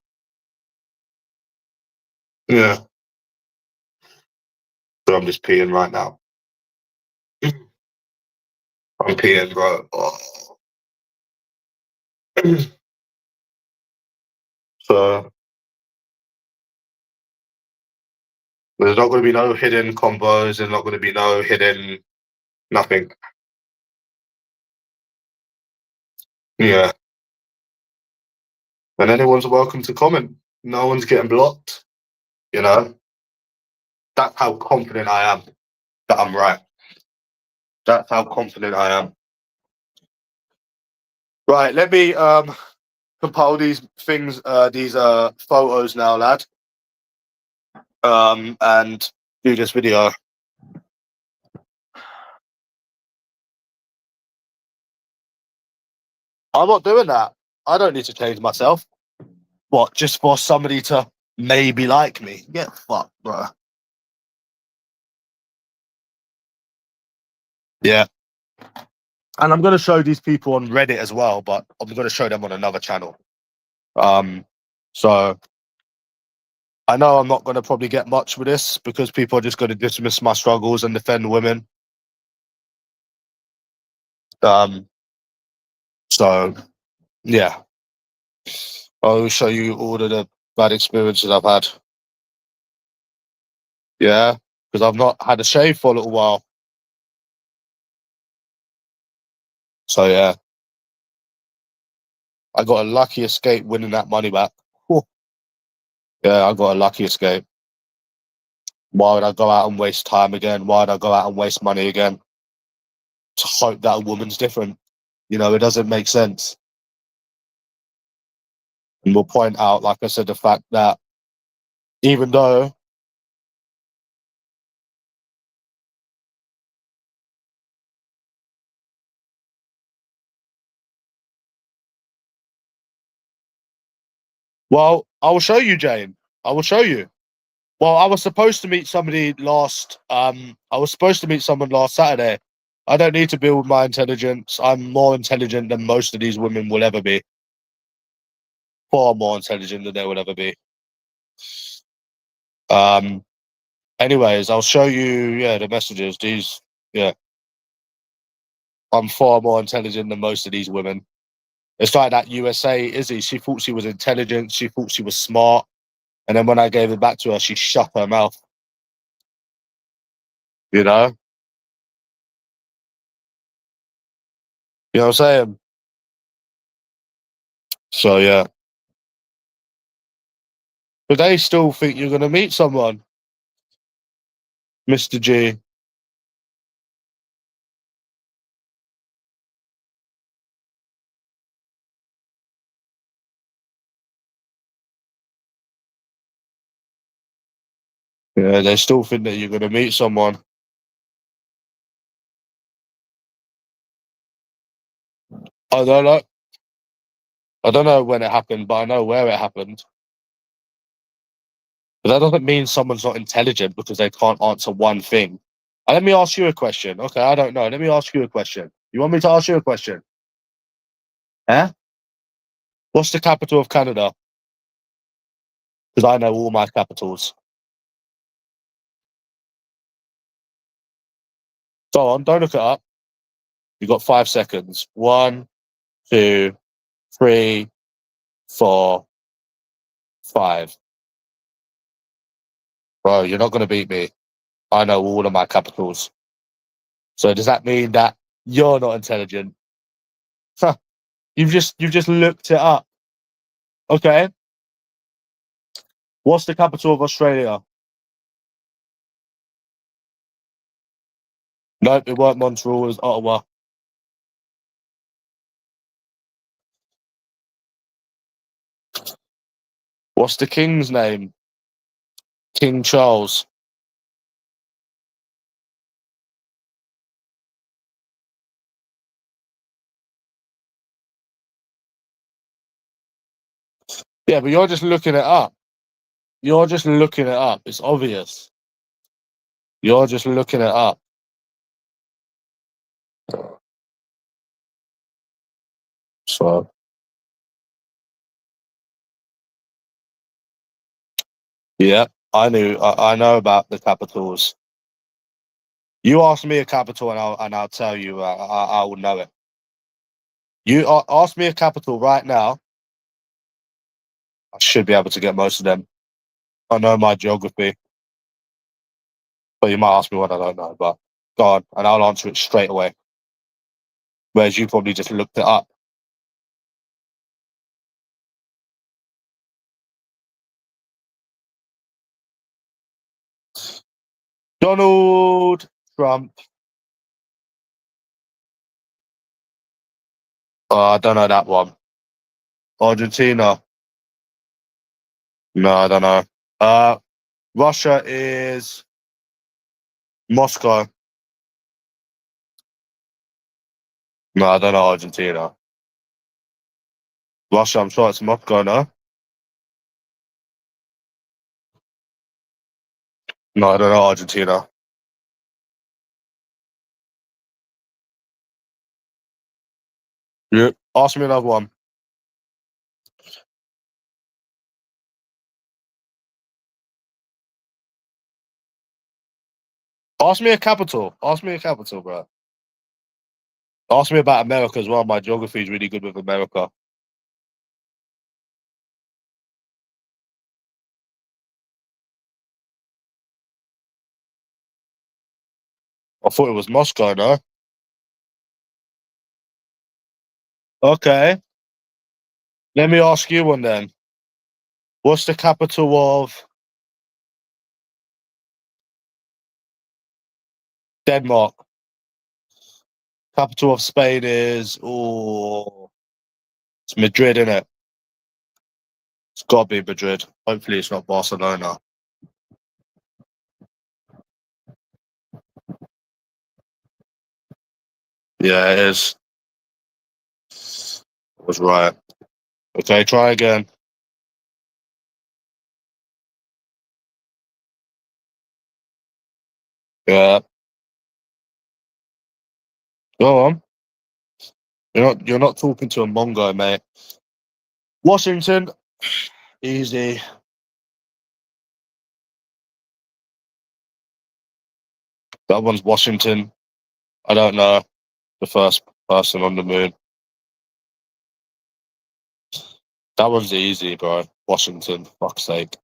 Yeah. So I'm just peeing right now. I'm peeing, bro. Oh. So there's not going to be no hidden combos. There's not going to be no hidden nothing. Yeah. And anyone's welcome to comment. No one's getting blocked. You know, that's how confident I am that I'm right. That's how confident I am. Right, let me compile these things, these photos now, lad. And do this video. I'm not doing that. I don't need to change myself. What, just for somebody to maybe like me? Get fucked, bro. Yeah. And I'm going to show these people on Reddit as well, but I'm going to show them on another channel. So I know I'm not going to probably get much with this because people are just going to dismiss my struggles and defend women. So yeah, I'll show you all of the bad experiences I've had. Yeah, because I've not had a shave for a little while. So yeah, I got a lucky escape winning that money back. Whew. Yeah, I got a lucky escape. Why would I go out and waste time again? Why would I go out and waste money again to hope that a woman's different? You know, it doesn't make sense. And we'll point out, like I said, the fact that even though well, I will show you, Jane. I will show you. Well, I was supposed to meet somebody last. I was supposed to meet someone last Saturday. I don't need to build my intelligence. I'm more intelligent than most of these women will ever be. Far more intelligent than they will ever be. Um. Anyways, I'll show you. Yeah, the messages. These. Yeah, I'm far more intelligent than most of these women. It's like that USA Izzy. She thought she was intelligent. She thought she was smart. And then when I gave it back to her, she shut her mouth. You know. You know what I'm saying? So yeah. But they still think you're going to meet someone, Mr. G. Yeah, they still think that you're going to meet someone. I don't know. I don't know when it happened, but I know where it happened. But that doesn't mean someone's not intelligent because they can't answer one thing. Let me ask you a question. Okay, I don't know. Let me ask you a question. You want me to ask you a question? Huh? What's the capital of Canada? Because I know all my capitals. Go on, don't look it up. You got 5 seconds. 1, 2, 3, 4, 5. Bro, you're not going to beat me. I know all of my capitals. So does that mean that you're not intelligent? Huh. You've just looked it up. Okay. What's the capital of Australia? Nope, it weren't Montreal, it was Ottawa. What's the king's name? King Charles. Yeah, but you're just looking it up. You're just looking it up. It's obvious. You're just looking it up. So yeah, I know about the capitals. You ask me a capital, and I'll tell you. I will know it. You ask me a capital right now. I should be able to get most of them. I know my geography, but you might ask me what I don't know. But go on, and I'll answer it straight away. Whereas you probably just looked it up. Donald Trump. I don't know that one. Argentina. No, I don't know. Russia is Moscow. No, I don't know Argentina. Russia, I'm sure it's Moscow, no? No, I don't know Argentina. You ask me another one. Ask me a capital. Ask me a capital, bro. Ask me about America as well. My geography is really good with America. I thought it was Moscow, no? Okay. Let me ask you one then. What's the capital of Denmark? Capital of Spain is it's Madrid, isn't it? It's gotta be Madrid. Hopefully it's not Barcelona. Yeah, it is. I was right. Okay, try again. Yeah. Go on. You're not talking to a Mongo, mate. Washington, easy. That one's Washington. I don't know. The first person on the moon. That one's easy, bro. Washington, fuck's sake.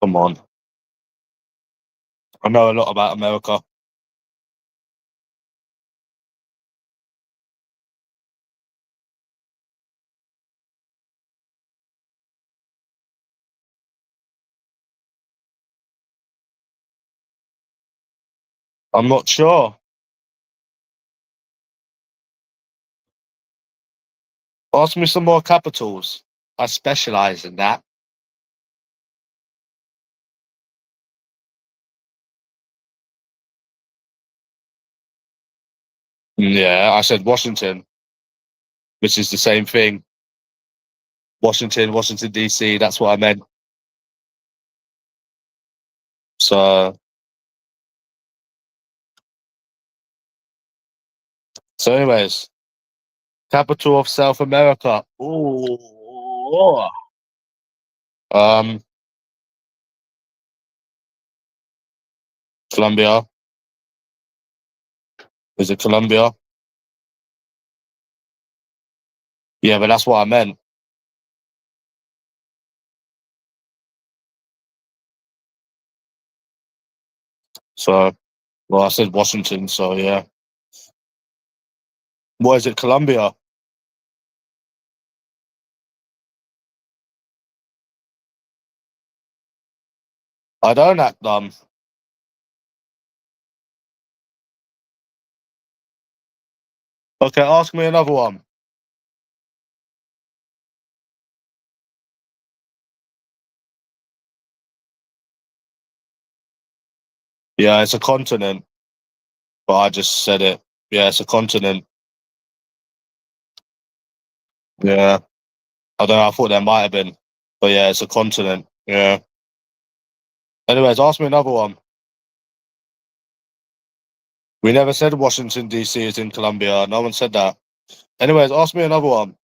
Come on. I know a lot about America. I'm not sure. Ask me some more capitals. I specialize in that. Yeah, I said Washington, which is the same thing. Washington, DC. That's what I meant. So, anyways, capital of South America. Ooh. Um, Colombia. Is it Colombia? Yeah, but that's what I meant. So, well, I said Washington. So yeah. What is it? Colombia. I don't act dumb. Okay, ask me another one. Yeah, it's a continent, but I just said it. Yeah, it's a continent. Yeah, I don't know. I thought there might have been, but yeah, it's a continent. Yeah. Anyways, ask me another one. We never said Washington DC is in Colombia. No one said that. Anyways, ask me another one.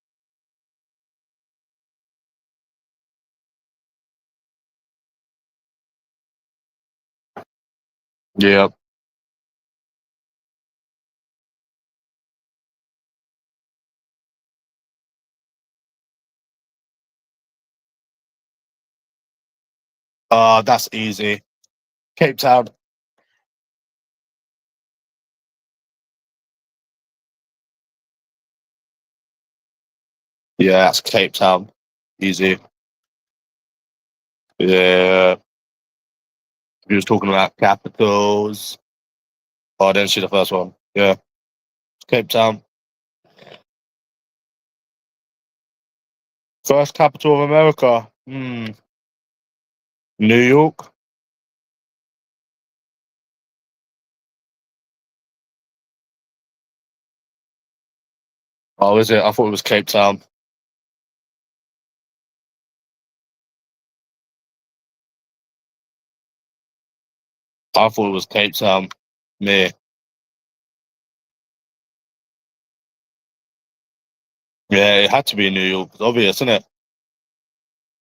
Yeah. That's easy. Cape Town. Yeah, that's Cape Town. Easy. Yeah. He was talking about capitals. Oh, I didn't see the first one. Yeah. Cape Town. First capital of America. New York. Oh, is it? I thought it was Cape Town. I thought it was Cape Town. Me. Yeah, it had to be in New York. It's obvious, isn't it?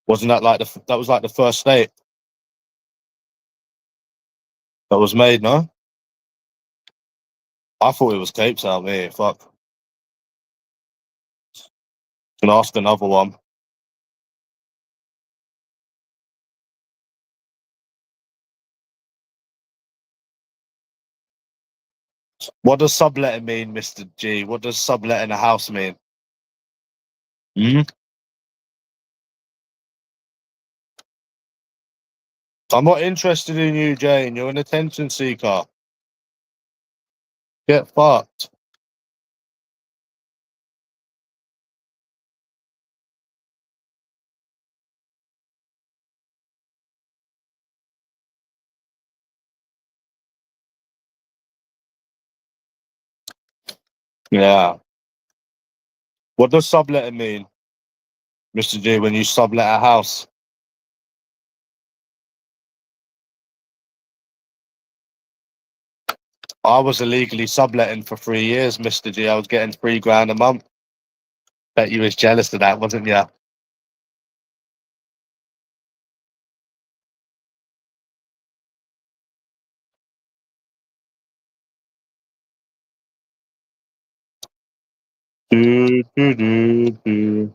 Wasn't that like that was like the first state that was made? No, I thought it was Cape Town. Me, fuck. Can ask another one. What does subletting mean, Mister G? What does subletting a house mean? Hmm? I'm not interested in you, Jane. You're an attention seeker. Get fucked. Yeah. What does subletting mean, Mister G? When you sublet a house, I was illegally subletting for 3 years, Mister G. I was getting £3 a month. Bet you was jealous of that, wasn't you? Do, do, do, do.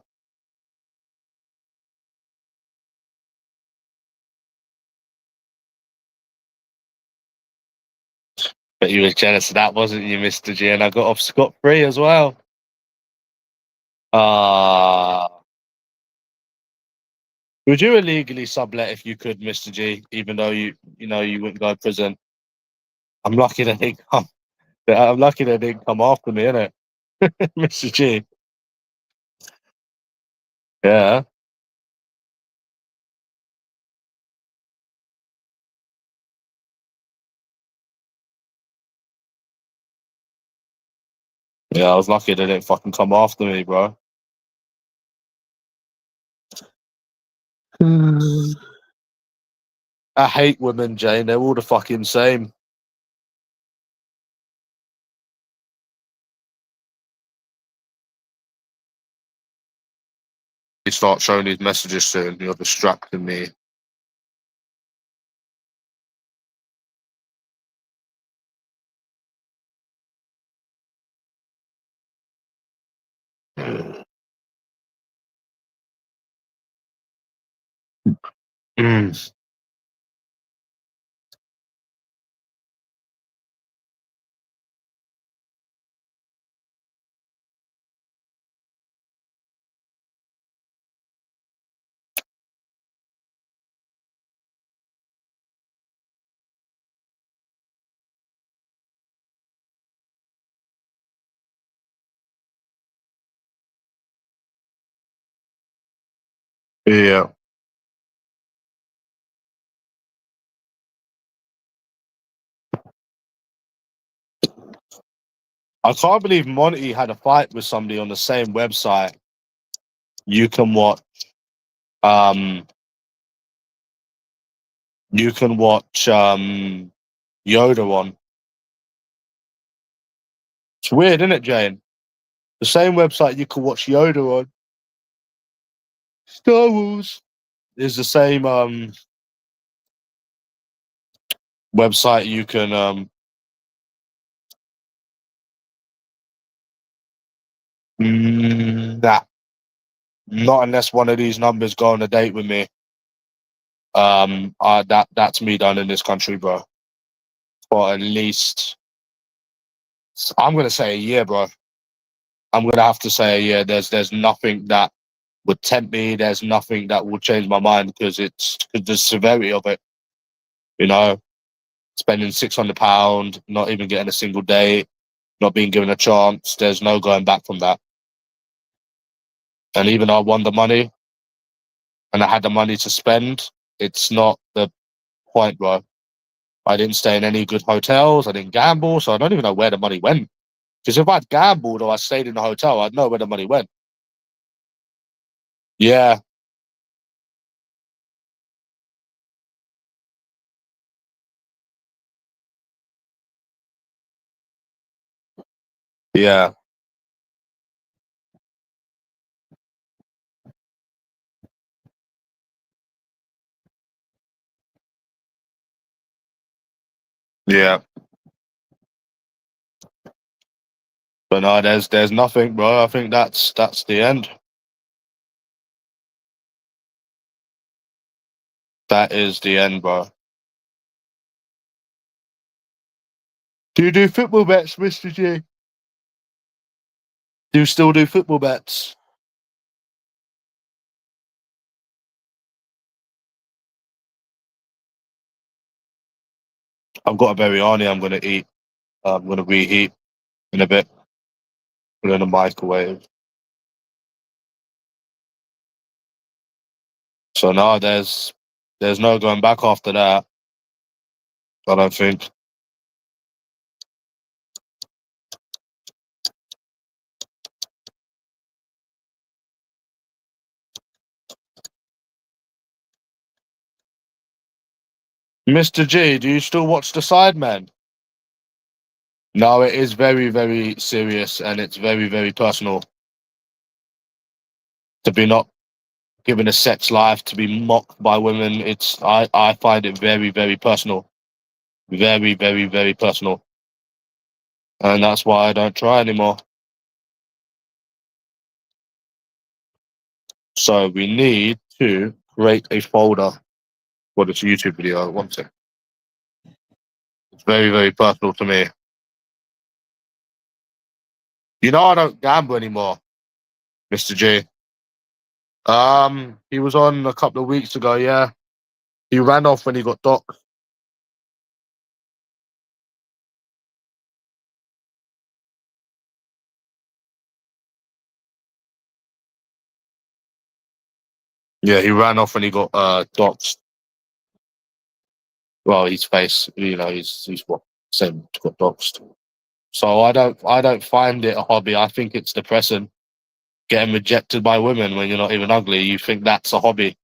Bet you was jealous of that, wasn't you, Mister G? And I got off scot free as well. Ah. Would you illegally sublet if you could, Mister G? Even though you wouldn't go to prison. I'm lucky they didn't come. I'm lucky they didn't come after me, innit, Mister G? Yeah, yeah. I was lucky they didn't fucking come after me, bro. I hate women, Jane. They're all the fucking same. You start showing these messages soon. You're distracting me. Mm. Yeah. I can't believe Monty had a fight with somebody on the same website. You can watch. Um, you can watch Yoda on. It's weird, isn't it, Jane? The same website you can watch Yoda on. Star Wars is the same. website you can nah, not unless one of these numbers go on a date with me. That's me done in this country, bro. For at least, I'm gonna say a year, bro. I'm gonna have to say a year. There's nothing that would tempt me. There's nothing that will change my mind because it's because the severity of it. You know, spending £600, not even getting a single date, not being given a chance. There's no going back from that. And even though I won the money and I had the money to spend, it's not the point, bro. I didn't stay in any good hotels. I didn't gamble, so I don't even know where the money went. Because if I'd gambled or I stayed in a hotel, I'd know where the money went. Yeah, yeah, yeah. But no, there's nothing, bro. I think that's the end. That is the end, bro. Do you do football bets, Mr. G? Do you still do football bets? I've got a biryani I'm gonna eat. I'm gonna reheat in a bit. Put it in the microwave. So no, there's no going back after that. I don't think. Mr. G, do you still watch The Sidemen? No, it is very, very serious and it's very, very personal. To be not given a sex life, to be mocked by women, I find it very, very personal. Very, very, very personal. And that's why I don't try anymore. So we need to create a folder for this YouTube video. One second. It's very, very personal to me. You know I don't gamble anymore, Mr. G. He was on a couple of weeks ago, yeah. He ran off when he got docked. Yeah, he ran off when he got doxed. Well, his face, you know, he's what same got doxed. So I don't find it a hobby. I think it's depressing. Getting rejected by women when you're not even ugly. You think that's a hobby.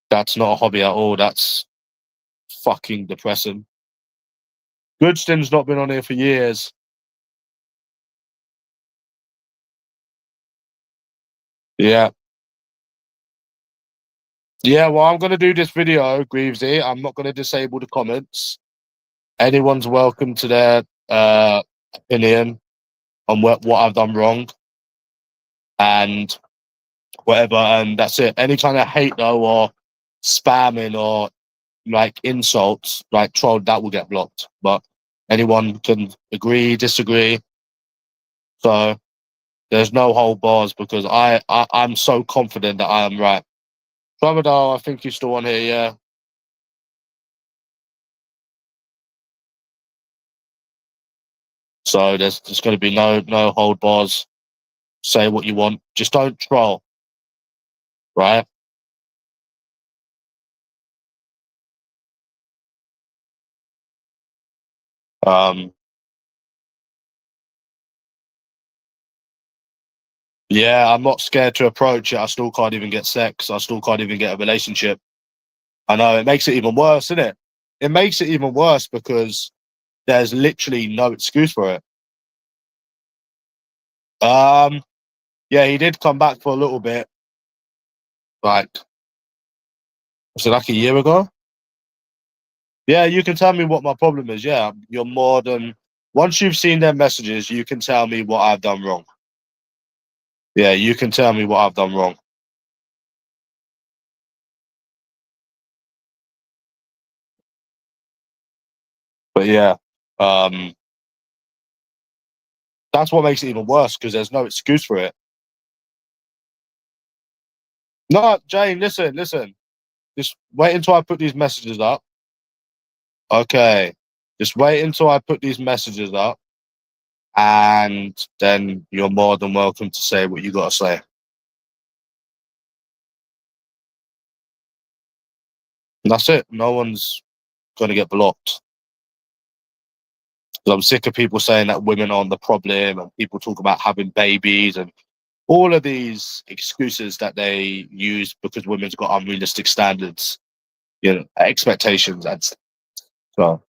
That's not a hobby at all. That's fucking depressing. Goodston's not been on here for years. Yeah. Yeah, well, I'm gonna do this video, Greavesy. I'm not gonna disable the comments. Anyone's welcome to their opinion on what I've done wrong and whatever, and that's it. Any kind of hate though, or spamming or like insults, like troll, that will get blocked. But anyone can agree, disagree. So there's no hold bars because I'm so confident that I am right. Tramadol, I think you're still on here, yeah. So there's going to be no hold bars. Say what you want, just don't troll, right? Um, yeah, I'm not scared to approach it. I still can't even get sex. I still can't even get a relationship. I know it makes it even worse, isn't it? It makes it even worse because there's literally no excuse for it. Um, yeah, he did come back for a little bit, like was it like a year ago? Yeah, you can tell me what my problem is. Yeah, you're more than once you've seen their messages, you can tell me what I've done wrong. Yeah, you can tell me what I've done wrong. But yeah, um, that's what makes it even worse because there's no excuse for it. No, Jane, listen. Just wait until I put these messages up. Okay. Just wait until I put these messages up, and then you're more than welcome to say what you got to say. And that's it. No one's going to get blocked. 'Cause I'm sick of people saying that women aren't the problem and people talk about having babies and all of these excuses that they use because women's got unrealistic standards, expectations. And so,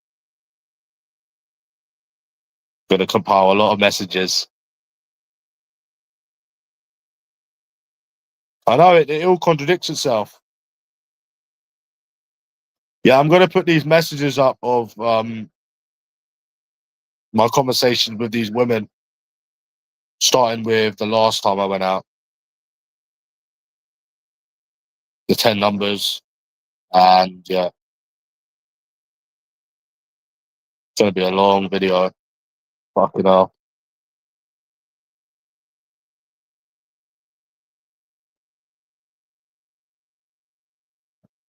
going to compile a lot of messages. I know it all contradicts itself. Yeah, I'm going to put these messages up of my conversations with these women, starting with the last time I went out, the 10 numbers, and yeah, it's going to be a long video. Fucking hell.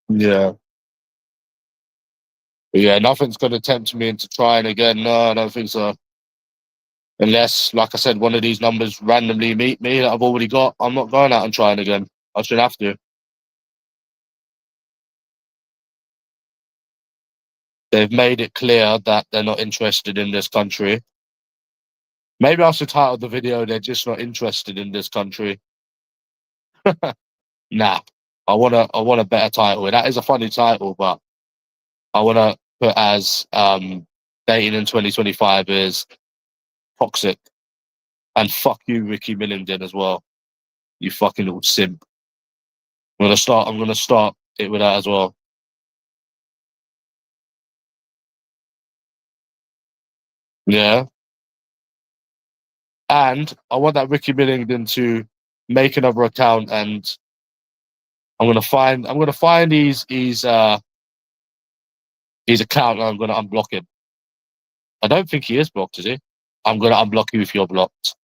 Yeah. But yeah, nothing's going to tempt me into trying again. No, I don't think so. Unless, like I said, one of these numbers randomly meet me that I've already got. I'm not going out and trying again. I should have to. They've made it clear that they're not interested in this country. Maybe I should title the video, "They're just not interested in this country." Nah. I want a better title. That is a funny title, but I wanna put as dating in 2025 is toxic. And fuck you, Ricky Millington, as well. You fucking little simp. I'm gonna start it with that as well. Yeah. And I want that Ricky Millington to make another account, and I'm gonna find his account, and I'm gonna unblock him. I don't think he is blocked, is he? I'm gonna unblock you if you're blocked.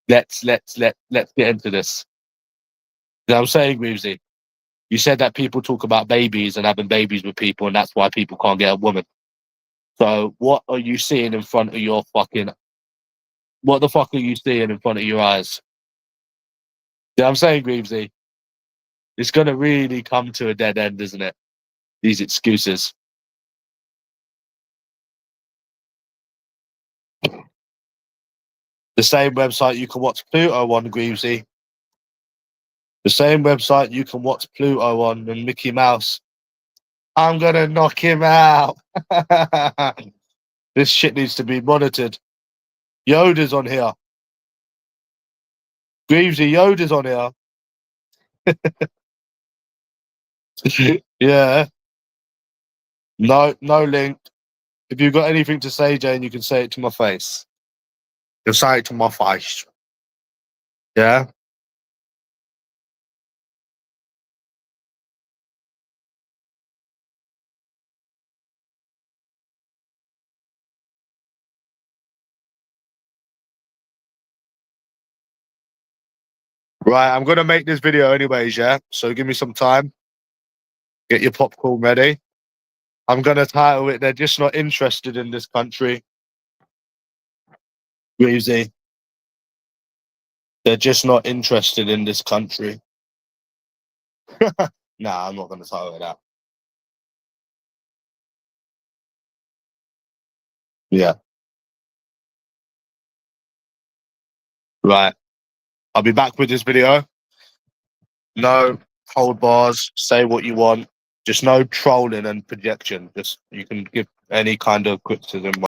Let's get into this. You know what I'm saying, Greavesy? You said that people talk about babies and having babies with people, and that's why people can't get a woman. So what are you seeing in front of your fucking? What the fuck are you seeing in front of your eyes? You know what I'm saying, Greavesy? It's gonna really come to a dead end, isn't it? These excuses. The same website you can watch Pluto on, Greavesy. The same website you can watch Pluto on and Mickey Mouse. I'm gonna knock him out. This shit needs to be monitored. Yoda's on here. Greavesy, Yoda's on here. Yeah. No link. If you've got anything to say, Jane, you can say it to my face. You say it to my face. Yeah. Right. I'm gonna make this video anyways. Yeah. So give me some time. Get your popcorn ready. I'm gonna title it. They're just not interested in this country. Greavesy. They're just not interested in this country. Nah, I'm not gonna title it that. Yeah. Right. I'll be back with this video. No hold bars. Say what you want. Just no trolling and projection. Just you can give any kind of criticism.